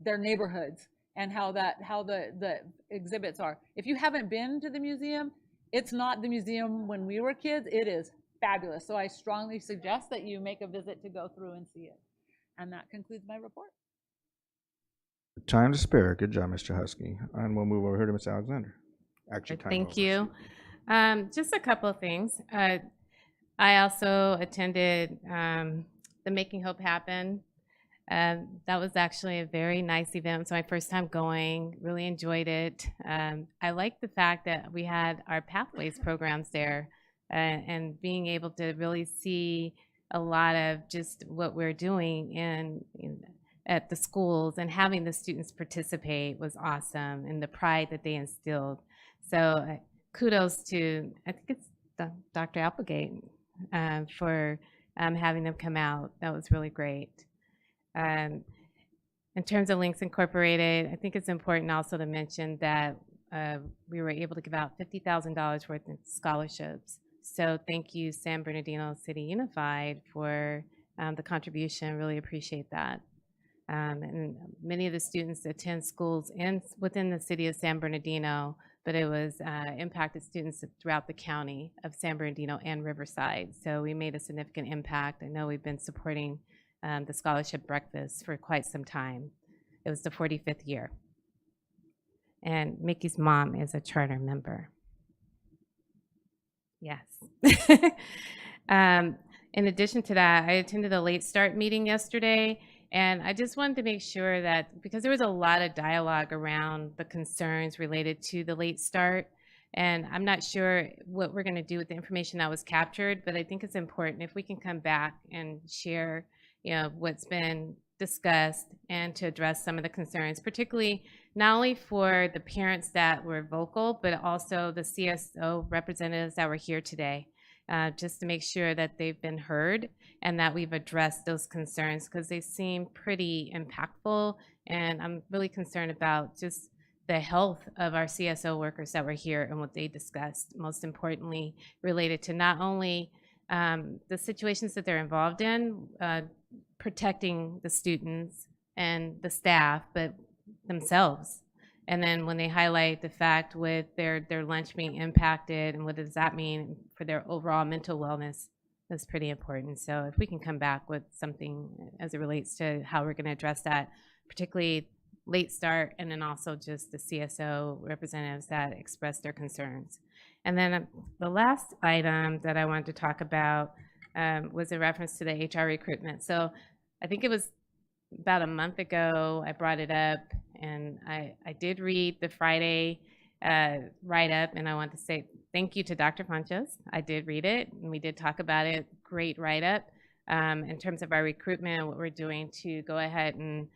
their neighborhoods, and how the exhibits are. If you haven't been to the museum, it's not the museum when we were kids. It is fabulous. So I strongly suggest that you make a visit to go through and see it. And that concludes my report. Time to spare. Good job, Mr. Husky. And we'll move over here to Ms. Alexander. Actually, thank you. Just a couple of things. I also attended the Making Hope Happen. That was actually a very nice event. It was my first time going. Really enjoyed it. I like the fact that we had our Pathways programs there. And being able to really see a lot of just what we're doing at the schools and having the students participate was awesome, and the pride that they instilled. So kudos to, I think it's Dr. Applegate for having them come out. That was really great. In terms of Links Incorporated, I think it's important also to mention that we were able to give out $50,000 worth of scholarships. So thank you, San Bernardino City Unified, for the contribution. Really appreciate that. And many of the students attend schools within the city of San Bernardino, but it was impacted students throughout the county of San Bernardino and Riverside. So we made a significant impact. I know we've been supporting the scholarship breakfast for quite some time. It was the 45th year. And Mickey's mom is a charter member. Yes. In addition to that, I attended a late start meeting yesterday, and I just wanted to make sure that, because there was a lot of dialogue around the concerns related to the late start, and I'm not sure what we're going to do with the information that was captured, but I think it's important if we can come back and share, what's been discussed and to address some of the concerns, particularly not only for the parents that were vocal, but also the CSO representatives that were here today, just to make sure that they've been heard and that we've addressed those concerns, because they seem pretty impactful. And I'm really concerned about just the health of our CSO workers that were here and what they discussed, most importantly, related to not only the situations that they're involved in, protecting the students and the staff, but themselves. And then when they highlight the fact with their lunch being impacted and what does that mean for their overall mental wellness, that's pretty important. So if we can come back with something as it relates to how we're going to address that, particularly late start, and then also just the CSO representatives that expressed their concerns. And then the last item that I wanted to talk about was in reference to the HR recruitment. So I think it was about a month ago I brought it up, and I did read the Friday write-up, and I want to say thank you to Dr. Ponchos. I did read it, and we did talk about it. Great write-up in terms of our recruitment, what we're doing to go ahead and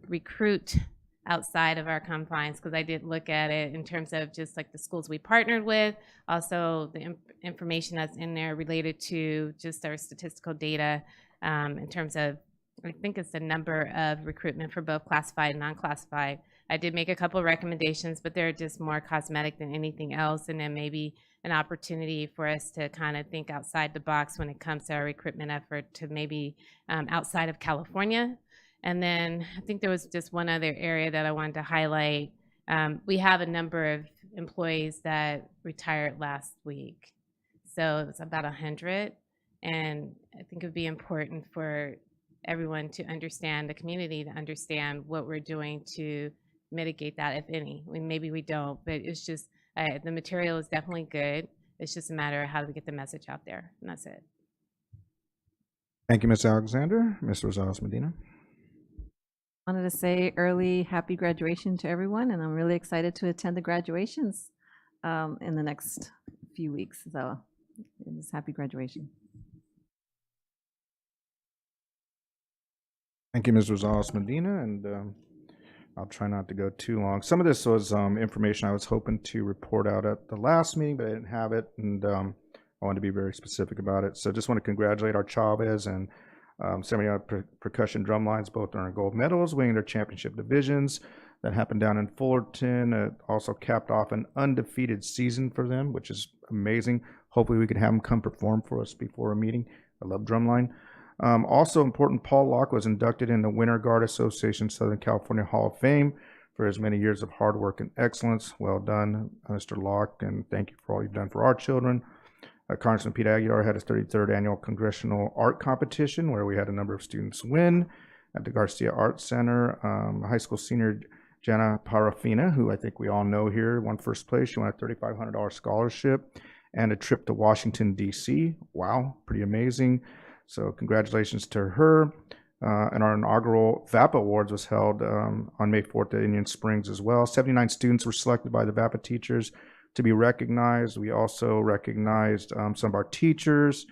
recruit outside of our confines, because I did look at it in terms of just like the schools we partnered with, also the information that's in there related to just our statistical data in terms of, I think it's the number of recruitment for both classified and non-classified. I did make a couple of recommendations, but they're just more cosmetic than anything else, and then maybe an opportunity for us to kind of think outside the box when it comes to our recruitment effort to maybe outside of California. And then I think there was just one other area that I wanted to highlight. We have a number of employees that retired last week. So it was about 100. And I think it would be important for everyone to understand, the community to understand what we're doing to mitigate that, if any. Maybe we don't, but it's just, the material is definitely good. It's just a matter of how do we get the message out there, and that's it. Thank you, Ms. Alexander. Ms. Rosales Medina. Wanted to say early happy graduation to everyone, and I'm really excited to attend the graduations in the next few weeks. So it's happy graduation. Thank you, Ms. Rosales Medina, and I'll try not to go too long. Some of this was information I was hoping to report out at the last meeting, but I didn't have it, and I wanted to be very specific about it. So just want to congratulate our Chavez and percussion drum lines, both earned gold medals, winning their championship divisions. That happened down in Fullerton. It also capped off an undefeated season for them, which is amazing. Hopefully we can have them come perform for us before a meeting. I love drumline. Also important, Paul Locke was inducted in the Winter Guard Association Southern California Hall of Fame for his many years of hard work and excellence. Well done, Mr. Locke, and thank you for all you've done for our children. Congressman Pete Aguilar had his 33rd annual congressional art competition where we had a number of students win at the Garcia Art Center. High school senior Jana Parafina, who I think we all know here, won first place. She won a $3,500 scholarship and a trip to Washington, D.C. Wow, pretty amazing. So congratulations to her. And our inaugural VAPA Awards was held on May 4th at Indian Springs as well. 79 students were selected by the VAPA teachers to be recognized. We also recognized some of our teachers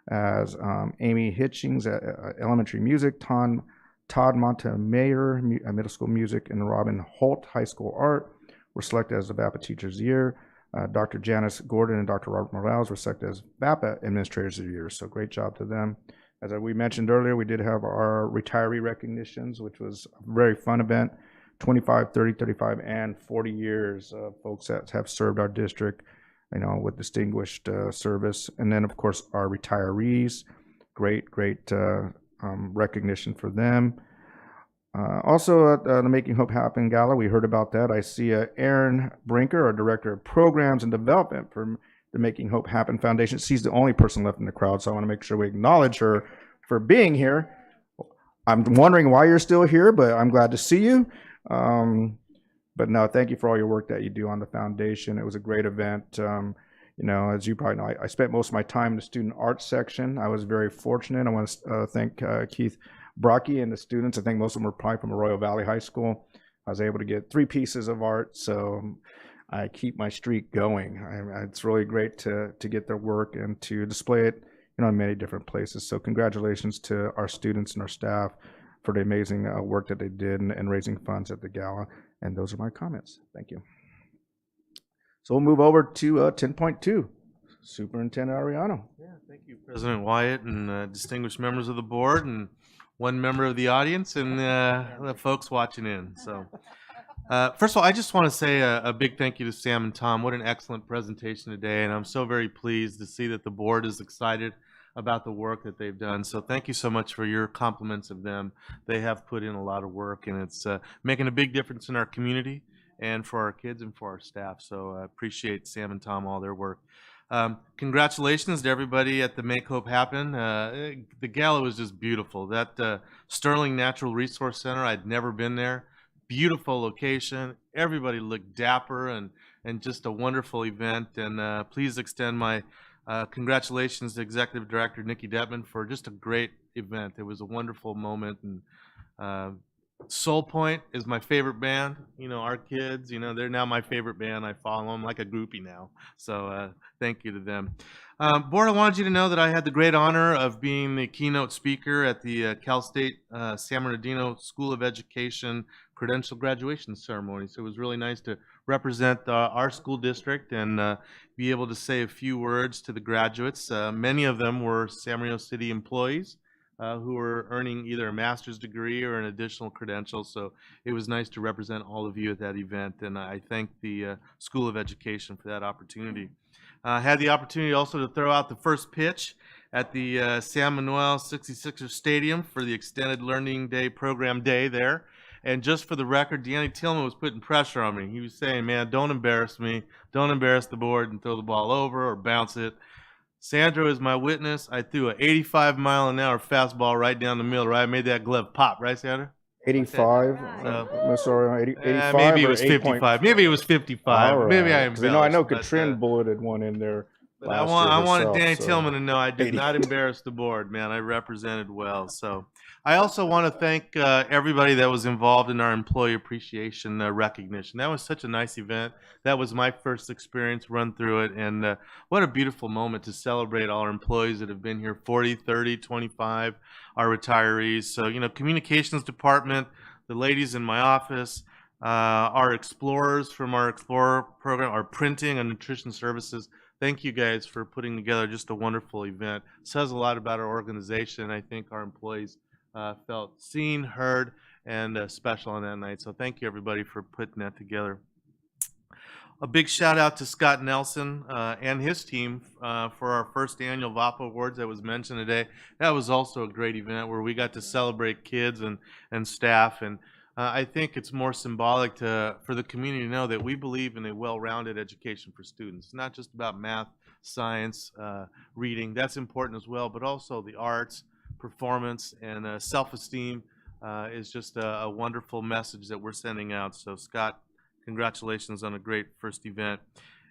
as Amy Hitchings at elementary music, Todd Montemayor, middle school music, and Robin Holt, high school art, were selected as the VAPA Teachers of the Year. Dr. Janice Gordon and Dr. Robert Morales were selected as VAPA Administrators of the Year. So great job to them. As we mentioned earlier, we did have our retiree recognitions, which was a very fun event. 25, 30, 35, and 40 years of folks that have served our district, with distinguished service. And then, of course, our retirees. Great recognition for them. Also at the Making Hope Happen Gala, we heard about that. I see Erin Brinker, our Director of Programs and Development for the Making Hope Happen Foundation. She's the only person left in the crowd, so I want to make sure we acknowledge her for being here. I'm wondering why you're still here, but I'm glad to see you. But no, thank you for all your work that you do on the foundation. It was a great event. As you probably know, I spent most of my time in the student arts section. I was very fortunate. I want to thank Keith Brocky and the students. I think most of them were probably from Arroyo Valley High School. I was able to get 3 pieces of art, so I keep my streak going. It's really great to get their work and to display it, in many different places. So congratulations to our students and our staff for the amazing work that they did and raising funds at the gala. And those are my comments. Thank you. So we'll move over to 10.2. Superintendent Ariano. Yeah, thank you, President Wyatt, and distinguished members of the board, and one member of the audience, and the folks watching in. So, first of all, I just want to say a big thank you to Sam and Tom. What an excellent presentation today, and I'm so very pleased to see that the board is excited about the work that they've done. So thank you so much for your compliments of them. They have put in a lot of work, and it's making a big difference in our community and for our kids and for our staff. So I appreciate Sam and Tom, all their work. Congratulations to everybody at the Make Hope Happen. The gala was just beautiful. That Sterling Natural Resource Center, I'd never been there. Beautiful location. Everybody looked dapper and just a wonderful event. And please extend my Congratulations to Executive Director Nikki Detman for just a great event. It was a wonderful moment, and Soul Point is my favorite band. You know, our kids, you know, they're now my favorite band. I follow them like a groupie now. So thank you to them. Board, I wanted you to know that I had the great honor of being the keynote speaker at the Cal State San Bernardino School of Education credential graduation ceremony. So it was really nice to represent our school district and be able to say a few words to the graduates. Many of them were San Bernardino City employees who were earning either a master's degree or an additional credential. So it was nice to represent all of you at that event, and I thank the School of Education for that opportunity. I had the opportunity also to throw out the first pitch at the San Manuel 66ers Stadium for the Extended Learning Day program day there. And just for the record, Danny Tillman was putting pressure on me. He was saying, man, don't embarrass me. Don't embarrass the board and throw the ball over or bounce it. Sandro is my witness. I threw an 85-mile-an-hour fastball right down the middle, right? I made that glove pop, right, Sandro? 85. Sorry, 85 maybe it or was 8 55. Maybe it was 55. All right. Maybe I 'Cause I know embellished, but, Katrin bulleted one in there but last I year wanted herself, Danny so Tillman to know I did 80. not embarrass the board, man. I represented well. So I also want to thank everybody that was involved in our employee appreciation recognition. That was such a nice event. That was my first experience run through it. And what a beautiful moment to celebrate all our employees that have been here 40, 30, 25, our retirees. So, you know, communications department, the ladies in my office, our explorers from our Explorer program, our printing and nutrition services. Thank you guys for putting together just a wonderful event. It says a lot about our organization. I think our employees felt seen, heard, and special on that night. So thank you everybody for putting that together. A big shout out to Scott Nelson and his team for our first annual VAPA Awards that was mentioned today. That was also a great event where we got to celebrate kids and staff. And I think it's more symbolic for the community to know that we believe in a well-rounded education for students. It's not just about math, science, reading. That's important as well, but also the arts, performance, and self-esteem is just a wonderful message that we're sending out. So Scott, congratulations on a great first event.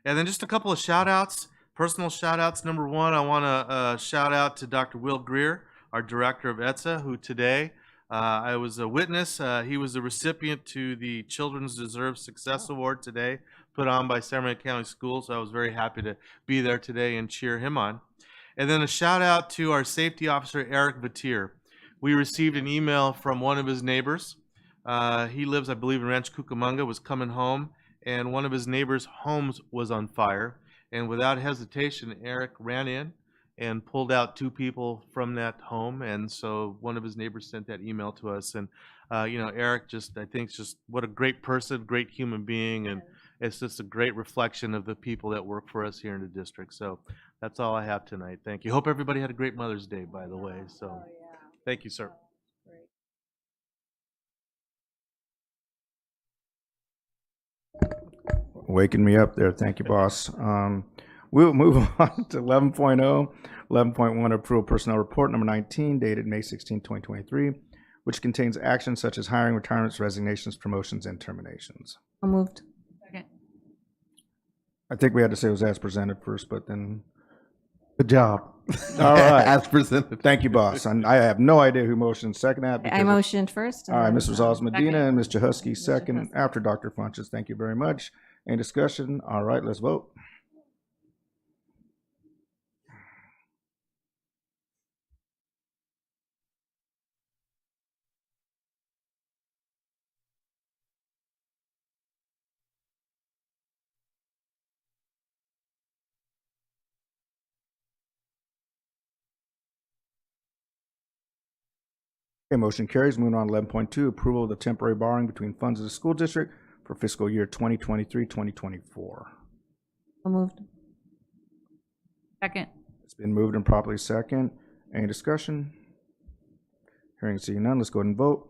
And then just a couple of shout-outs, personal shout-outs. Number one, I want to shout out to Dr. Will Greer, our director of ETSA, who today I was a witness. He was the recipient to the Children's Deserved Success Award today, put on by San Bernardino County Schools. So I was very happy to be there today and cheer him on. And then a shout out to our safety officer, Eric Vatier. We received an email from one of his neighbors. He lives, I believe, in Ranch Cucamonga, was coming home, and one of his neighbors' homes was on fire. And without hesitation, Eric ran in and pulled out 2 people from that home. And so one of his neighbors sent that email to us. And, you know, Eric I think just what a great person, great human being. And it's just a great reflection of the people that work for us here in the district. So that's all I have tonight. Thank you. Hope everybody had a great Mother's Day, by the way. So thank you, sir. Waking me up there. Thank you, boss. We'll move on to 11.0. 11.1, approval personnel report number 19, dated May 16, 2023, which contains actions such as hiring, retirements, resignations, promotions, and terminations. So moved. Second. I think we had to say it was as presented first, but then good job. All right. As presented. Thank you, boss. And I have no idea who motioned second that. I motioned first. All right, Ms. Rosales Medina Second. and Ms. Jahusky second after Dr. Funches. Thank you very much. Any discussion? All right, let's vote. Okay, motion carries. Moving on to 11.2, approval of the temporary borrowing between funds of the school district for fiscal year 2023-2024. So moved. Second. It's been moved and properly second. Any discussion? Hearing and seeing none, let's go ahead and vote.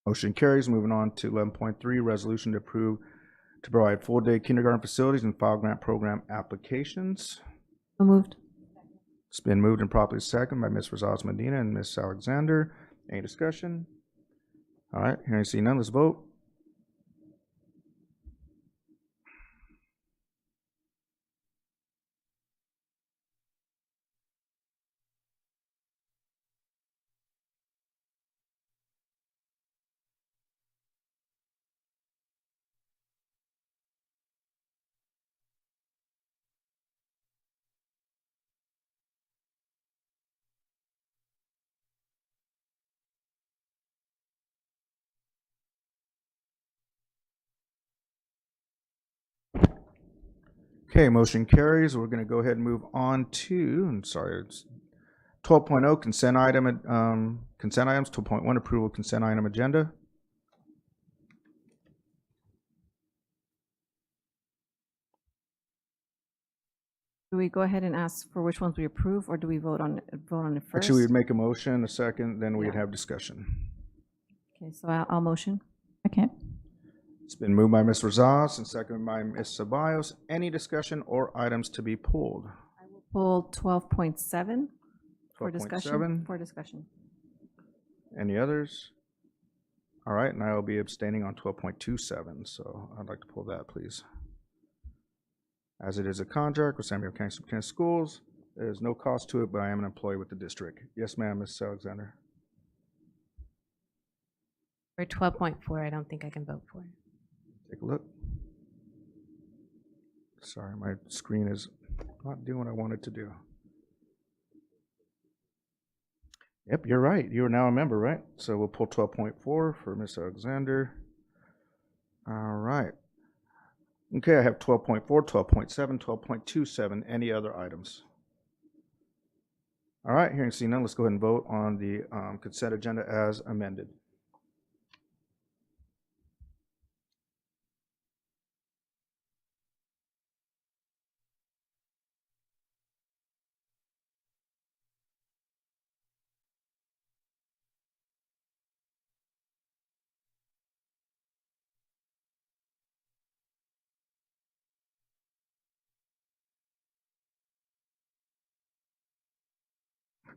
Motion carries. Moving on to 11.3, resolution to approve to provide full-day kindergarten facilities and file grant program applications. So moved. It's been moved and properly seconded by Ms. Rosales Medina and Ms. Alexander. Any discussion? All right, hearing see none, let's vote. Okay, motion carries. We're going to go ahead and move on to, it's 12.0 consent consent items. 12.1 approval of consent item agenda. Do we go ahead and ask for which ones we approve, or do we vote on it first? Actually, we'd make a motion, a second, then we'd Yeah. have discussion. Okay, so I'll motion. Okay. It's been moved by Ms. Rosales and seconded by Ms. Ceballos. Any discussion or items to be pulled? Pull 12.7 for 12.7. discussion. Any others? All right, and I will be abstaining on 12.27, so I'd like to pull that, please. As it is a contract with San Diego County Superintendent of Schools, there is no cost to it, but I am an employee with the district. Yes, ma'am, Ms. Alexander. For 12.4, I don't think I can vote for it. Take a look. Sorry, my screen is not doing what I wanted to do. Yep, you're right. You are now a member, right? So we'll pull 12.4 for Ms. Alexander. All right. Okay, I have 12.4, 12.7, 12.27. Any other items? All right, hearing seen none, let's go ahead and vote on the consent agenda as amended.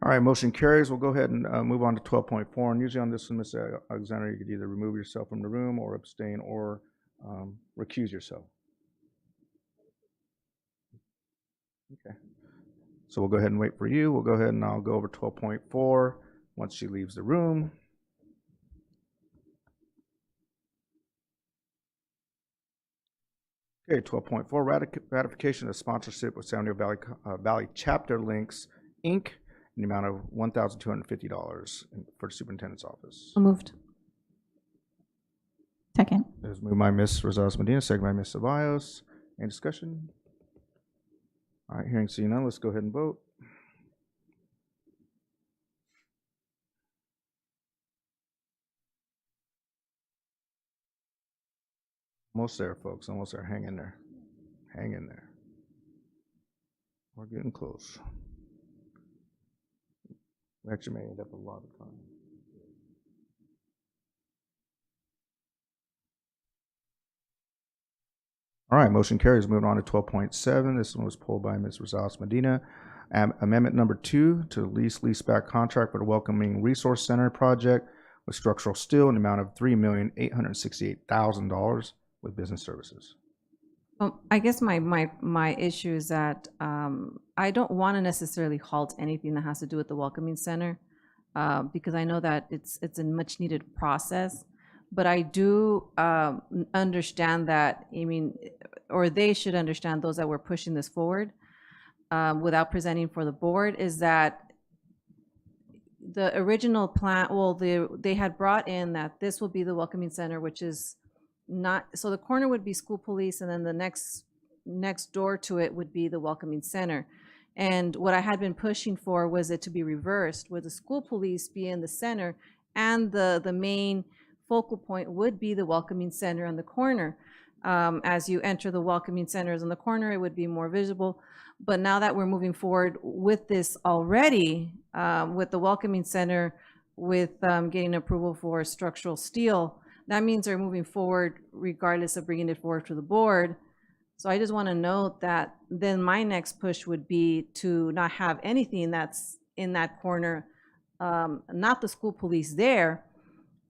All right, motion carries. We'll go ahead and move on to 12.4. And usually on this one, Ms. Alexander, you could either remove yourself from the room or abstain or recuse yourself. Okay. So we'll go ahead and wait for you. We'll go ahead and I'll go over 12.4 once she leaves the room. Okay, 12.4, ratification of sponsorship with San Diego Valley Chapter Links, Inc., in the amount of $1,250 for the superintendent's office. So moved. Second. It was moved by Ms. Rosales Medina, second by Ms. Ceballos. Any discussion? All right, hearing seen none, let's go ahead and vote. Almost there, folks. Almost there. Hang in there. Hang in there. We're getting close. We actually made up a lot of time. All right, motion carries. Moving on to 12.7. This one was pulled by Ms. Rosales Medina. Amendment number 2 to the leaseback contract for the Welcoming Resource Center project with structural steel in the amount of $3,868,000 with business services. I guess my issue is that I don't want to necessarily halt anything that has to do with the Welcoming Center because I know that it's a much needed process. But I do understand that, I mean, or they should understand, those that were pushing this forward without presenting for the board, is that the original plan, well, they had brought in that this will be the Welcoming Center, which is not, so the corner would be school police, and then the next door to it would be the Welcoming Center. And what I had been pushing for was it to be reversed, where the school police be in the center and the main focal point would be the Welcoming Center on the corner. As you enter the Welcoming Centers on the corner, it would be more visible. But now that we're moving forward with this already, with the Welcoming Center with getting approval for structural steel, that means they're moving forward regardless of bringing it forward to the board. So I just want to note that then my next push would be to not have anything that's in that corner, not the school police there,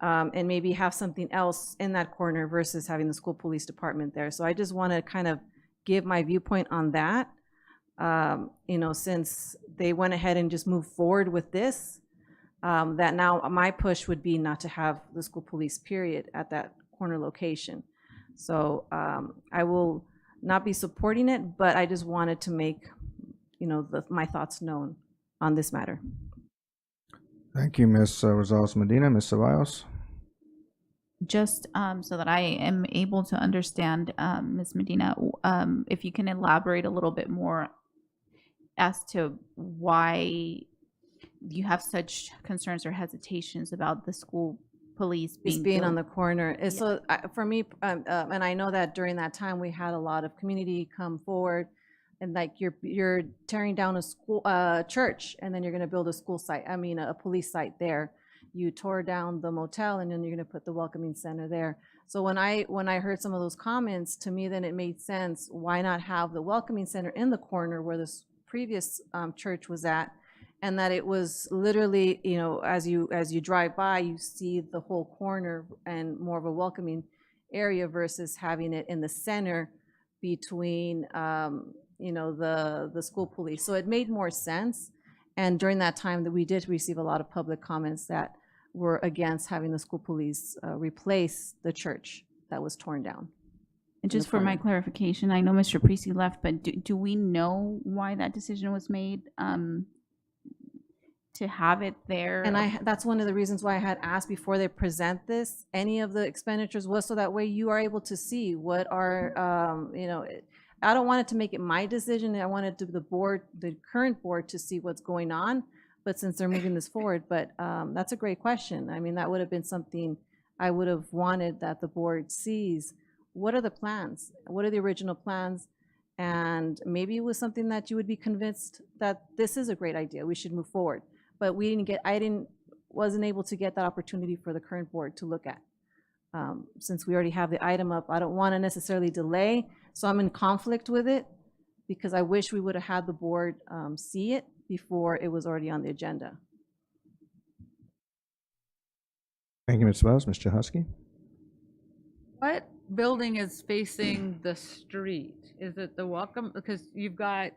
and maybe have something else in that corner versus having the school police department there. So I just want to kind of give my viewpoint on that. You know, since they went ahead and just moved forward with this, that now my push would be not to have the school police period at that corner location. So I will not be supporting it, but I just wanted to make, you know, my thoughts known on this matter. Thank you, Ms. Rosales Medina. Ms. Ceballos? Just so that I am able to understand, Ms. Medina, if you can elaborate a little bit more as to why you have such concerns or hesitations about the school police Just being on the corner. So for me, and I know that during that time we had a lot of community come forward, and like you're tearing down a school church, and then you're going to build a school site. I mean, a police site there. You tore down the motel, and then you're going to put the welcoming center there. So when I heard some of those comments, to me, then it made sense. Why not have the welcoming center in the corner where this previous church was at? And that it was literally, you know, as you drive by, you see the whole corner and more of a welcoming area versus having it in the center between, you know, the school police. So it made more sense. And during that time, that we did receive a lot of public comments that were against having the school police replace the church that was torn down. And just for my clarification, I know Mr. Priestley left, but do we know why that decision was made? To have it there. And that's one of the reasons why I had asked before they present this, any of the expenditures, was so that way you are able to see what are, you know, I don't want it to make it my decision. I wanted the board, the current board, to see what's going on. But since they're moving this forward, but that's a great question. I mean, that would have been something I would have wanted that the board sees. What are the plans? What are the original plans? And maybe it was something that you would be convinced that this is a great idea. We should move forward. But wasn't able to get that opportunity for the current board to look at. Since we already have the item up, I don't want to necessarily delay, so I'm in conflict with it because I wish we would have had the board see it before it was already on the agenda. Thank you, Ms. Wells. Mr. Husky? What building is facing the street? Is it the welcome? Because you've got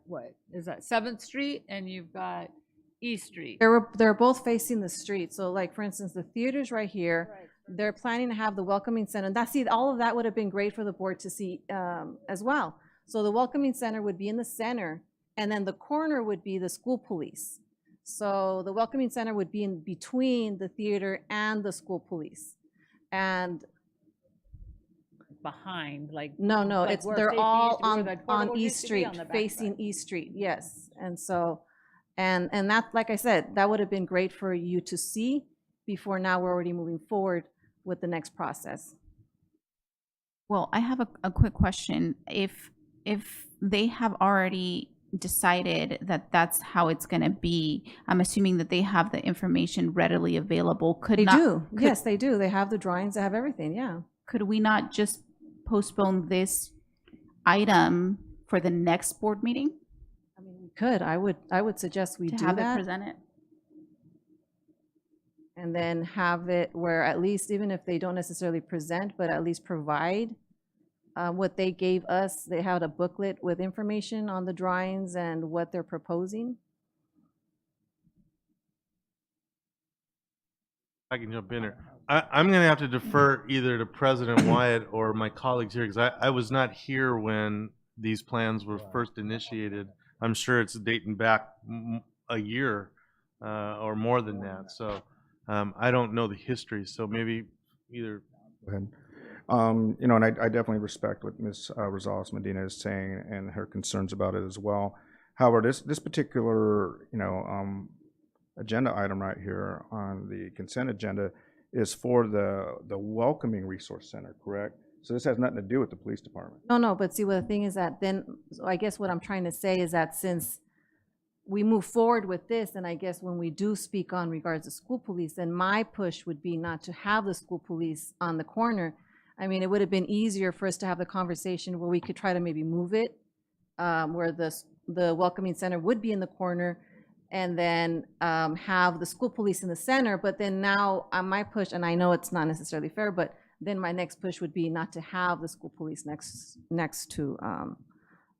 what is that, 7th Street, and you've got East Street. They're both facing the street. So like, for instance, the theater's right here. Right. They're planning to have the welcoming center. All of that would have been great for the board to see as well. So the welcoming center would be in the center, and then the corner would be the school police. So the welcoming center would be in between the theater and the school police. And behind, like no, like they're all on East Street, facing East Street. Yes, and so. And that, like I said, that would have been great for you to see before now we're already moving forward with the next process. Well, I have a quick question. If they have already decided that that's how it's going to be, I'm assuming that they have the information readily available. Yes, they do. They have the drawings. They have everything. Yeah. Could we not just postpone this item for the next board meeting? Could. I would suggest we do have that. It presented. And then have it where at least, even if they don't necessarily present, but at least provide what they gave us. They had a booklet with information on the drawings and what they're proposing. I can jump in here. I'm going to have to defer either to President Wyatt or my colleagues here, because I was not here when these plans were first initiated. I'm sure it's dating back a year or more than that. So I don't know the history. So maybe either. Go ahead. You know, and I definitely respect what Ms. Rosales Medina is saying and her concerns about it as well. However, this particular, you know, agenda item right here on the consent agenda is for the welcoming resource center, correct? So this has nothing to do with the police department. No, but see, what the thing is that then, so I guess what I'm trying to say is that since we move forward with this, and I guess when we do speak on regards to school police, then my push would be not to have the school police on the corner. I mean, it would have been easier for us to have the conversation where we could try to maybe move it, where the welcoming center would be in the corner, and then have the school police in the center. But then now my push, and I know it's not necessarily fair, but then my next push would be not to have the school police next to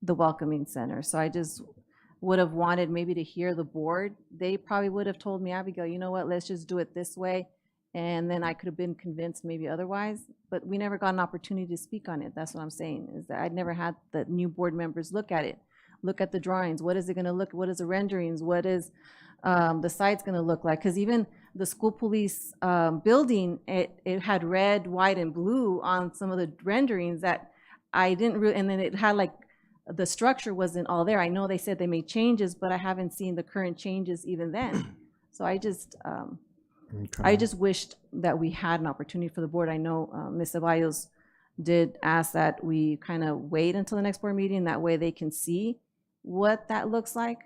the welcoming center. So I just would have wanted maybe to hear the board. They probably would have told me, Abigail, you know what, let's just do it this way. And then I could have been convinced maybe otherwise, but we never got an opportunity to speak on it. That's what I'm saying, is that I'd never had the new board members look at it, look at the drawings. What is it gonna look, what is the renderings? What is the site's gonna look like? Because even the school police building, it had red, white, and blue on some of the renderings that I didn't really, and then it had like, the structure wasn't all there. I know they said they made changes, but I haven't seen the current changes even then. So I just wished that we had an opportunity for the board. I know Ms. Ceballos did ask that we kind of wait until the next board meeting. That way they can see what that looks like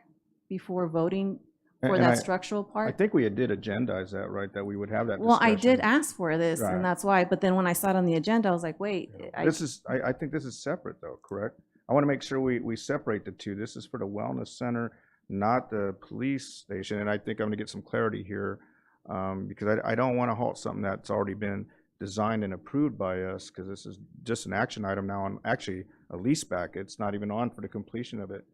before voting for that structural part. I think we did agendize that, right? That we would have that Well, discussion. I did ask for this, Right. and that's why. But then when I saw it on the agenda, I was like, wait. I think this is separate though, correct? I want to make sure we separate the two. This is for the wellness center, not the police station. And I think I'm going to get some clarity here because I don't want to halt something that's already been designed and approved by us, because this is just an action item now on actually a lease back. It's not even on for the completion of it.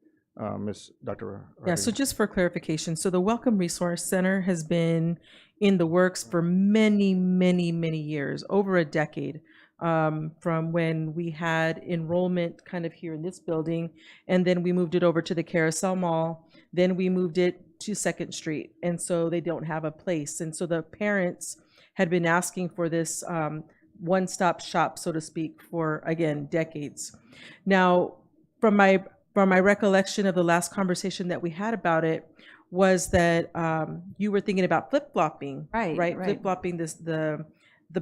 Dr. Yeah, so just for clarification, so the Welcome Resource Center has been in the works for many, many, many years, over a decade. From when we had enrollment kind of here in this building, and then we moved it over to the Carousel Mall, then we moved it to 2nd Street, and so they don't have a place. And so the parents had been asking for this one-stop shop, so to speak, for, again, decades. Now, from my recollection of the last conversation that we had about it, was that you were thinking about flip-flopping, right? Flip-flopping the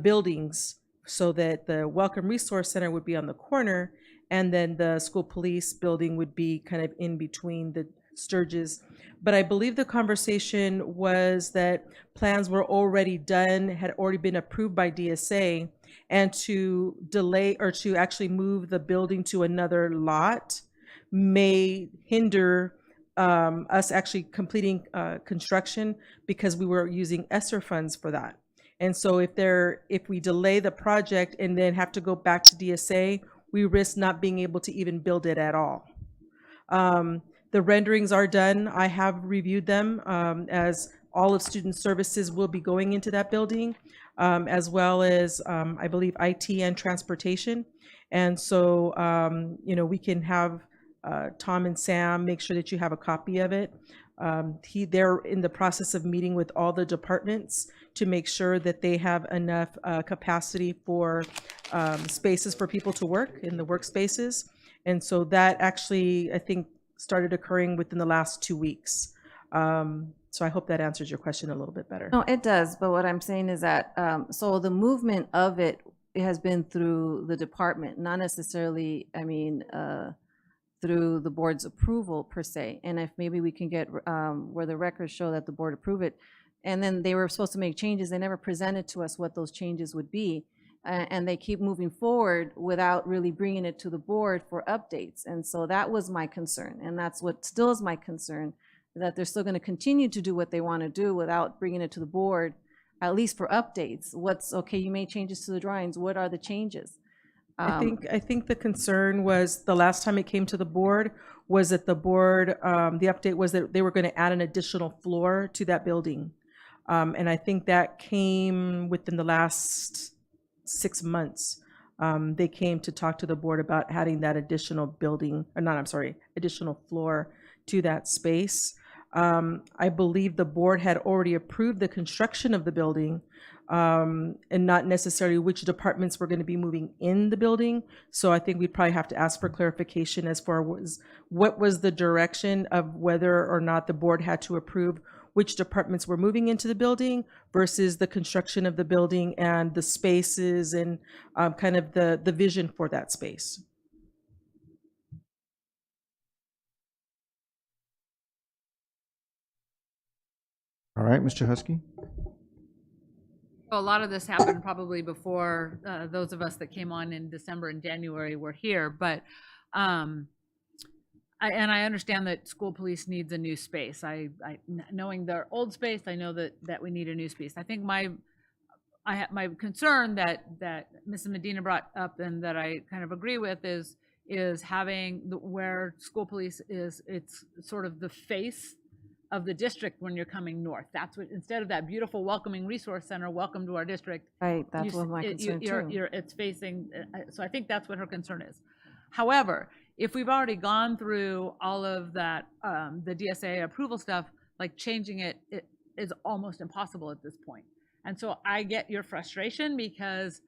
buildings, so that the Welcome Resource Center would be on the corner, and then the school police building would be kind of in between the Sturges. But I believe the conversation was that plans were already done, had already been approved by DSA, and to delay or to actually move the building to another lot may hinder us actually completing construction, because we were using ESSER funds for that. And so if we delay the project and then have to go back to DSA, we risk not being able to even build it at all. The renderings are done. I have reviewed them, as all of student services will be going into that building, as well as I believe IT and transportation. And so we can have Tom and Sam make sure that you have a copy of it. They're in the process of meeting with all the departments to make sure that they have enough capacity for spaces for people to work in the workspaces. And so that actually, I think, started occurring within the last 2 weeks. So I hope that answers your question a little bit better. No, it does. But what I'm saying is that, so the movement of it has been through the department, not necessarily, through the board's approval per se. And if maybe we can get where the records show that the board approved it, and then they were supposed to make changes, they never presented to us what those changes would be. And they keep moving forward without really bringing it to the board for updates. And so that was my concern. And that's what still is my concern, that they're still going to continue to do what they want to do without bringing it to the board, at least for updates. What's, okay, you made changes to the drawings. What are the changes? I think the concern was, the last time it came to the board, was that the board, the update was that they were going to add an additional floor to that building. And I think that came within the last 6 months. They came to talk to the board about adding that additional additional floor to that space. I believe the board had already approved the construction of the building, and not necessarily which departments were going to be moving in the building. So I think we'd probably have to ask for clarification as far as what was the direction of whether or not the board had to approve which departments were moving into the building versus the construction of the building and the spaces and kind of the vision for that space. All right, Mr. Husky. A lot of this happened probably before those of us that came on in December and January were here, but I understand that school police needs a new space. Knowing their old space, I know that we need a new space. I think my concern that Mrs. Medina brought up and that I kind of agree with is having where school police is, it's sort of the face of the district when you're coming north. That's what, instead of that beautiful welcoming resource center, welcome to our district. Right, that's what my concern too. It's facing, so I think that's what her concern is. However, if we've already gone through all of that, the DSA approval stuff, like changing it is almost impossible at this point. And so I get your frustration because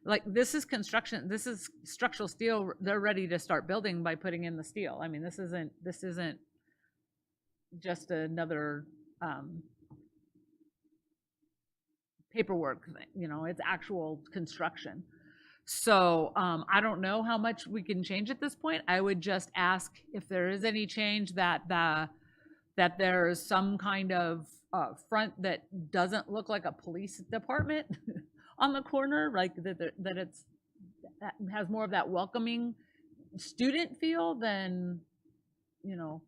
like this is construction, this is structural steel. They're ready to start building by putting in the steel. I mean, this isn't just another paperwork thing, you know, it's actual construction. So I don't know how much we can change at this point. I would just ask if there is any change that there is some kind of front that doesn't look like a police department on the corner, like that has more of that welcoming student feel than, you know,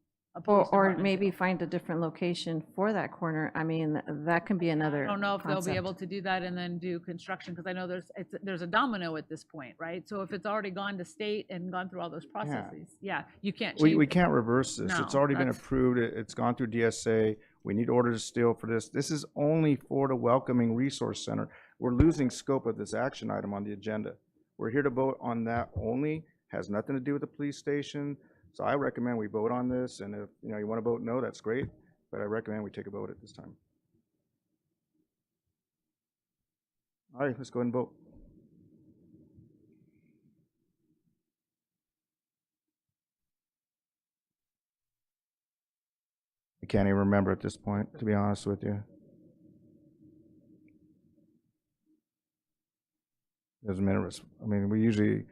or maybe find a different location for that corner. I mean, that can be another I don't know if concept. they'll be able to do that and then do construction, because I know there's a domino at this point, right? So if it's already gone to state and gone through all those processes, you can't change. We can't reverse this. No, It's already been approved. It's gone through DSA. We need orders of steel for this. This is only for the Welcoming Resource Center. We're losing scope of this action item on the agenda. We're here to vote on that only. Has nothing to do with the police station. So I recommend we vote on this, and if you want to vote no, that's great, but I recommend we take a vote at this time. All right, let's go ahead and vote. I can't even remember at this point, to be honest with you. There's a minute. I mean, we usually.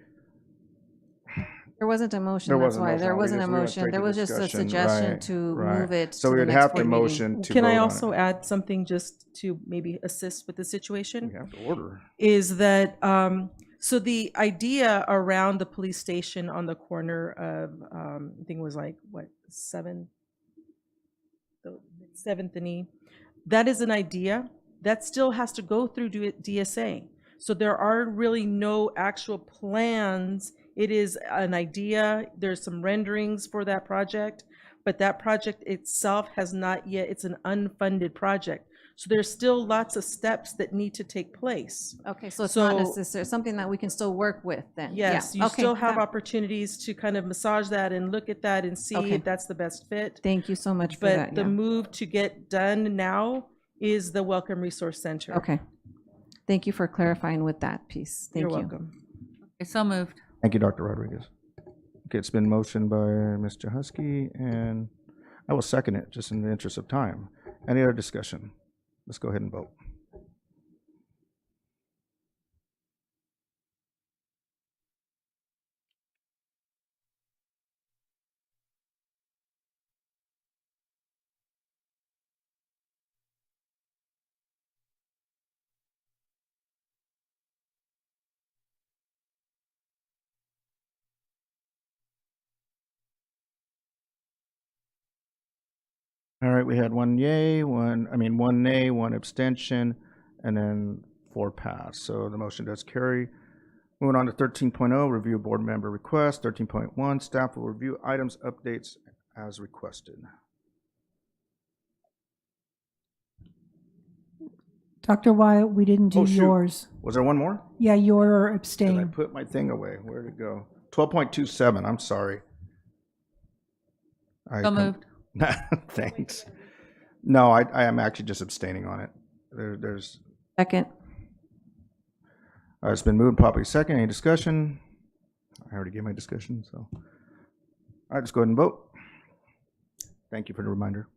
There wasn't a motion, that's why. There wasn't a motion. There was just a suggestion to move it So to we the would next have to board meeting. motion to Can vote I on also it. add something just to maybe assist with the situation? We have to order. Is that, so the idea around the police station on the corner of, I think it was like, what, 7th and E, that is an idea that still has to go through DSA. So there are really no actual plans. It is an idea. There's some renderings for that project, but that project itself has not yet, it's an unfunded project. So there's still lots of steps that need to take place. Okay, so it's not necessarily something that we can still work with then? Yes, Yeah. you Okay, still have that- opportunities to kind of massage that and look at that and see Okay. if that's the best fit. Thank you so much for But that. the yeah. move to get done now is the Welcome Resource Center. Okay. Thank you for clarifying with that piece. Thank You're you. welcome. Okay, so moved. Thank you, Dr. Rodriguez. Okay, it's been motioned by Mr. Husky, and I will second it, just in the interest of time. Any other discussion? Let's go ahead and vote. All right, we had one nay, one nay, one abstention, and then 4 pass. So the motion does carry. Moving on to 13.0, review board member requests. 13.1, staff will review items updates as requested. Dr. Wyatt, we didn't do Oh, shoot. yours. Was there one more? Yeah, your Did I abstain. put my thing away? Where'd it go? 12.27, I'm sorry. So moved. Thanks. No, I am actually just abstaining on it. There's. Second. It's been moved properly second. Any discussion? I already gave my discussion, so. All right, let's go ahead and vote. Thank you for the reminder.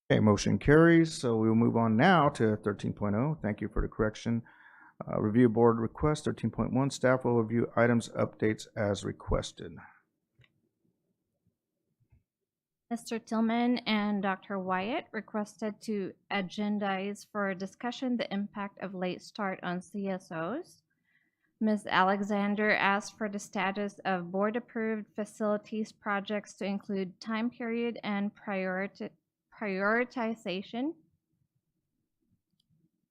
Okay, motion carries. So we will move on now to 13.0. Thank you for the correction. Review board request 13.1. Staff will review items updates as requested. Mr. Tillman and Dr. Wyatt requested to agendize for discussion the impact of late start on CSOs. Ms. Alexander asked for the status of board-approved facilities projects to include time period and prioritization.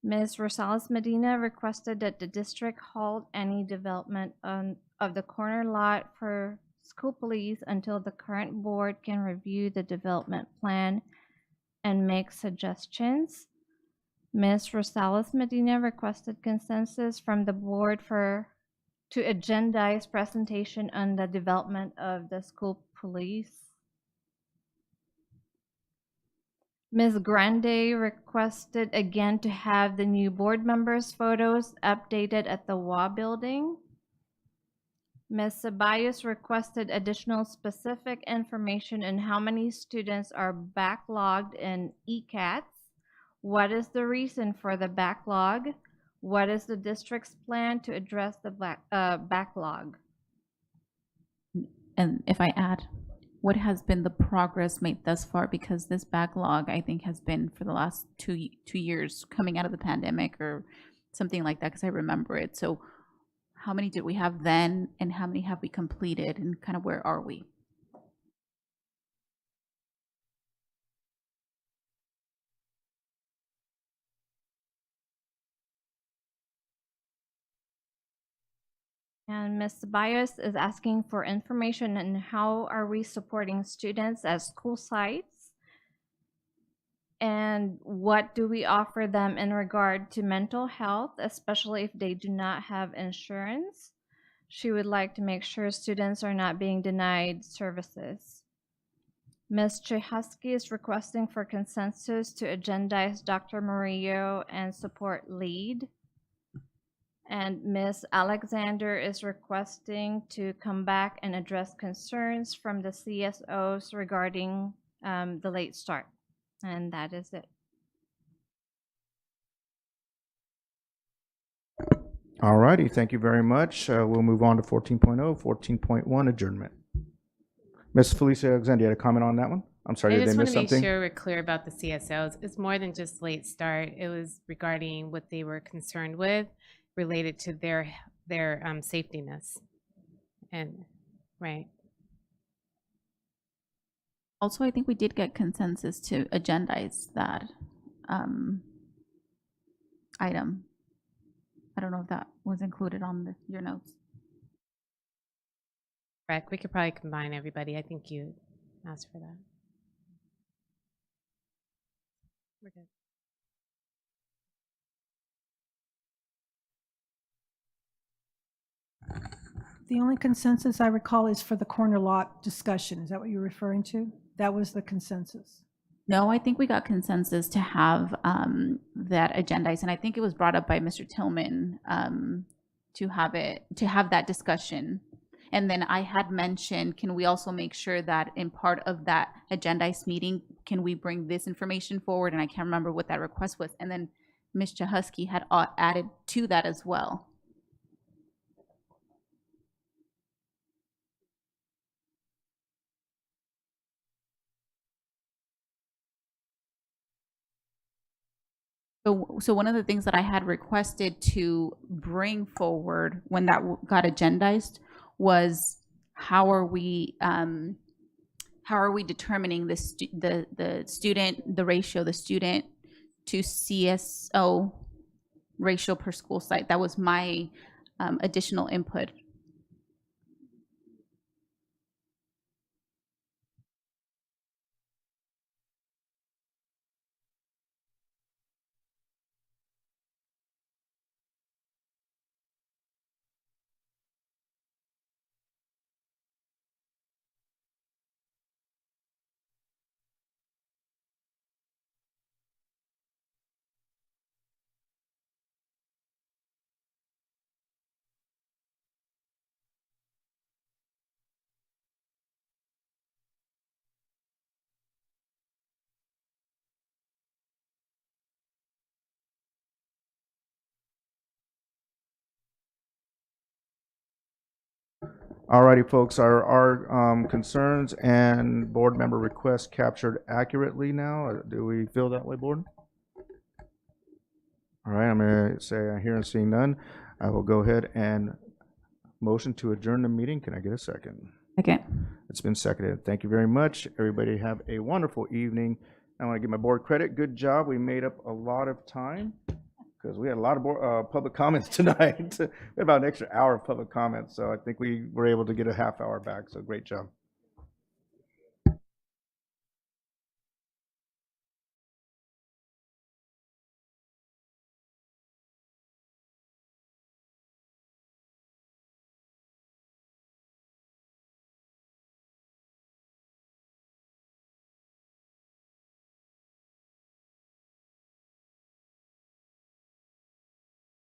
Ms. Rosales Medina requested that the district halt any development of the corner lot for school police until the current board can review the development plan and make suggestions. Ms. Rosales Medina requested consensus from the board to agendize presentation on the development of the school police. Ms. Grande requested again to have the new board members' photos updated at the WA building. Ms. Ceballos requested additional specific information on how many students are backlogged in ECATS. What is the reason for the backlog? What is the district's plan to address the backlog? And if I add, what has been the progress made thus far? Because this backlog, I think, has been for the last two years coming out of the pandemic or something like that, because I remember it. So how many did we have then, and how many have we completed, and kind of where are we? And Ms. Ceballos is asking for information on how are we supporting students at school sites, and what do we offer them in regard to mental health, especially if they do not have insurance. She would like to make sure students are not being denied services. Ms. Chehusky is requesting for consensus to agendize Dr. Murillo and support lead. And Ms. Alexander is requesting to come back and address concerns from the CSOs regarding the late start. And that is it. All righty, thank you very much. We'll move on to 14.0, 14.1 adjournment. Ms. Felicia Alexander, you had a comment on that one? I'm sorry, I did I just want miss to make something? sure we're clear about the CSOs. It's more than just late start. It was regarding what they were concerned with related to their safetiness. And right. Also, I think we did get consensus to agendize that item. I don't know if that was included on your notes. Correct. We could probably combine everybody. I think you asked for that. We're good. The only consensus I recall is for the corner lot discussion. Is that what you're referring to? That was the consensus. No, I think we got consensus to have that agendized, and I think it was brought up by Mr. Tillman to have that discussion. And then I had mentioned, can we also make sure that in part of that agendized meeting, can we bring this information forward? And I can't remember what that request was. And then Ms. Chehusky had added to that as well. So one of the things that I had requested to bring forward when that got agendized was how are we determining the student, the ratio, the student to CSO ratio per school site. That was my additional input. Alrighty, folks, are our concerns and board member requests captured accurately now? Do we feel that way, board? All right, I'm going to say I hear and seeing none. I will go ahead and motion to adjourn the meeting. Can I get a second? Okay. It's been seconded. Thank you very much. Everybody have a wonderful evening. I want to give my board credit. Good job. We made up a lot of time because we had a lot of public comments tonight. We had about an extra hour of public comments, so I think we were able to get a half hour back, so great job.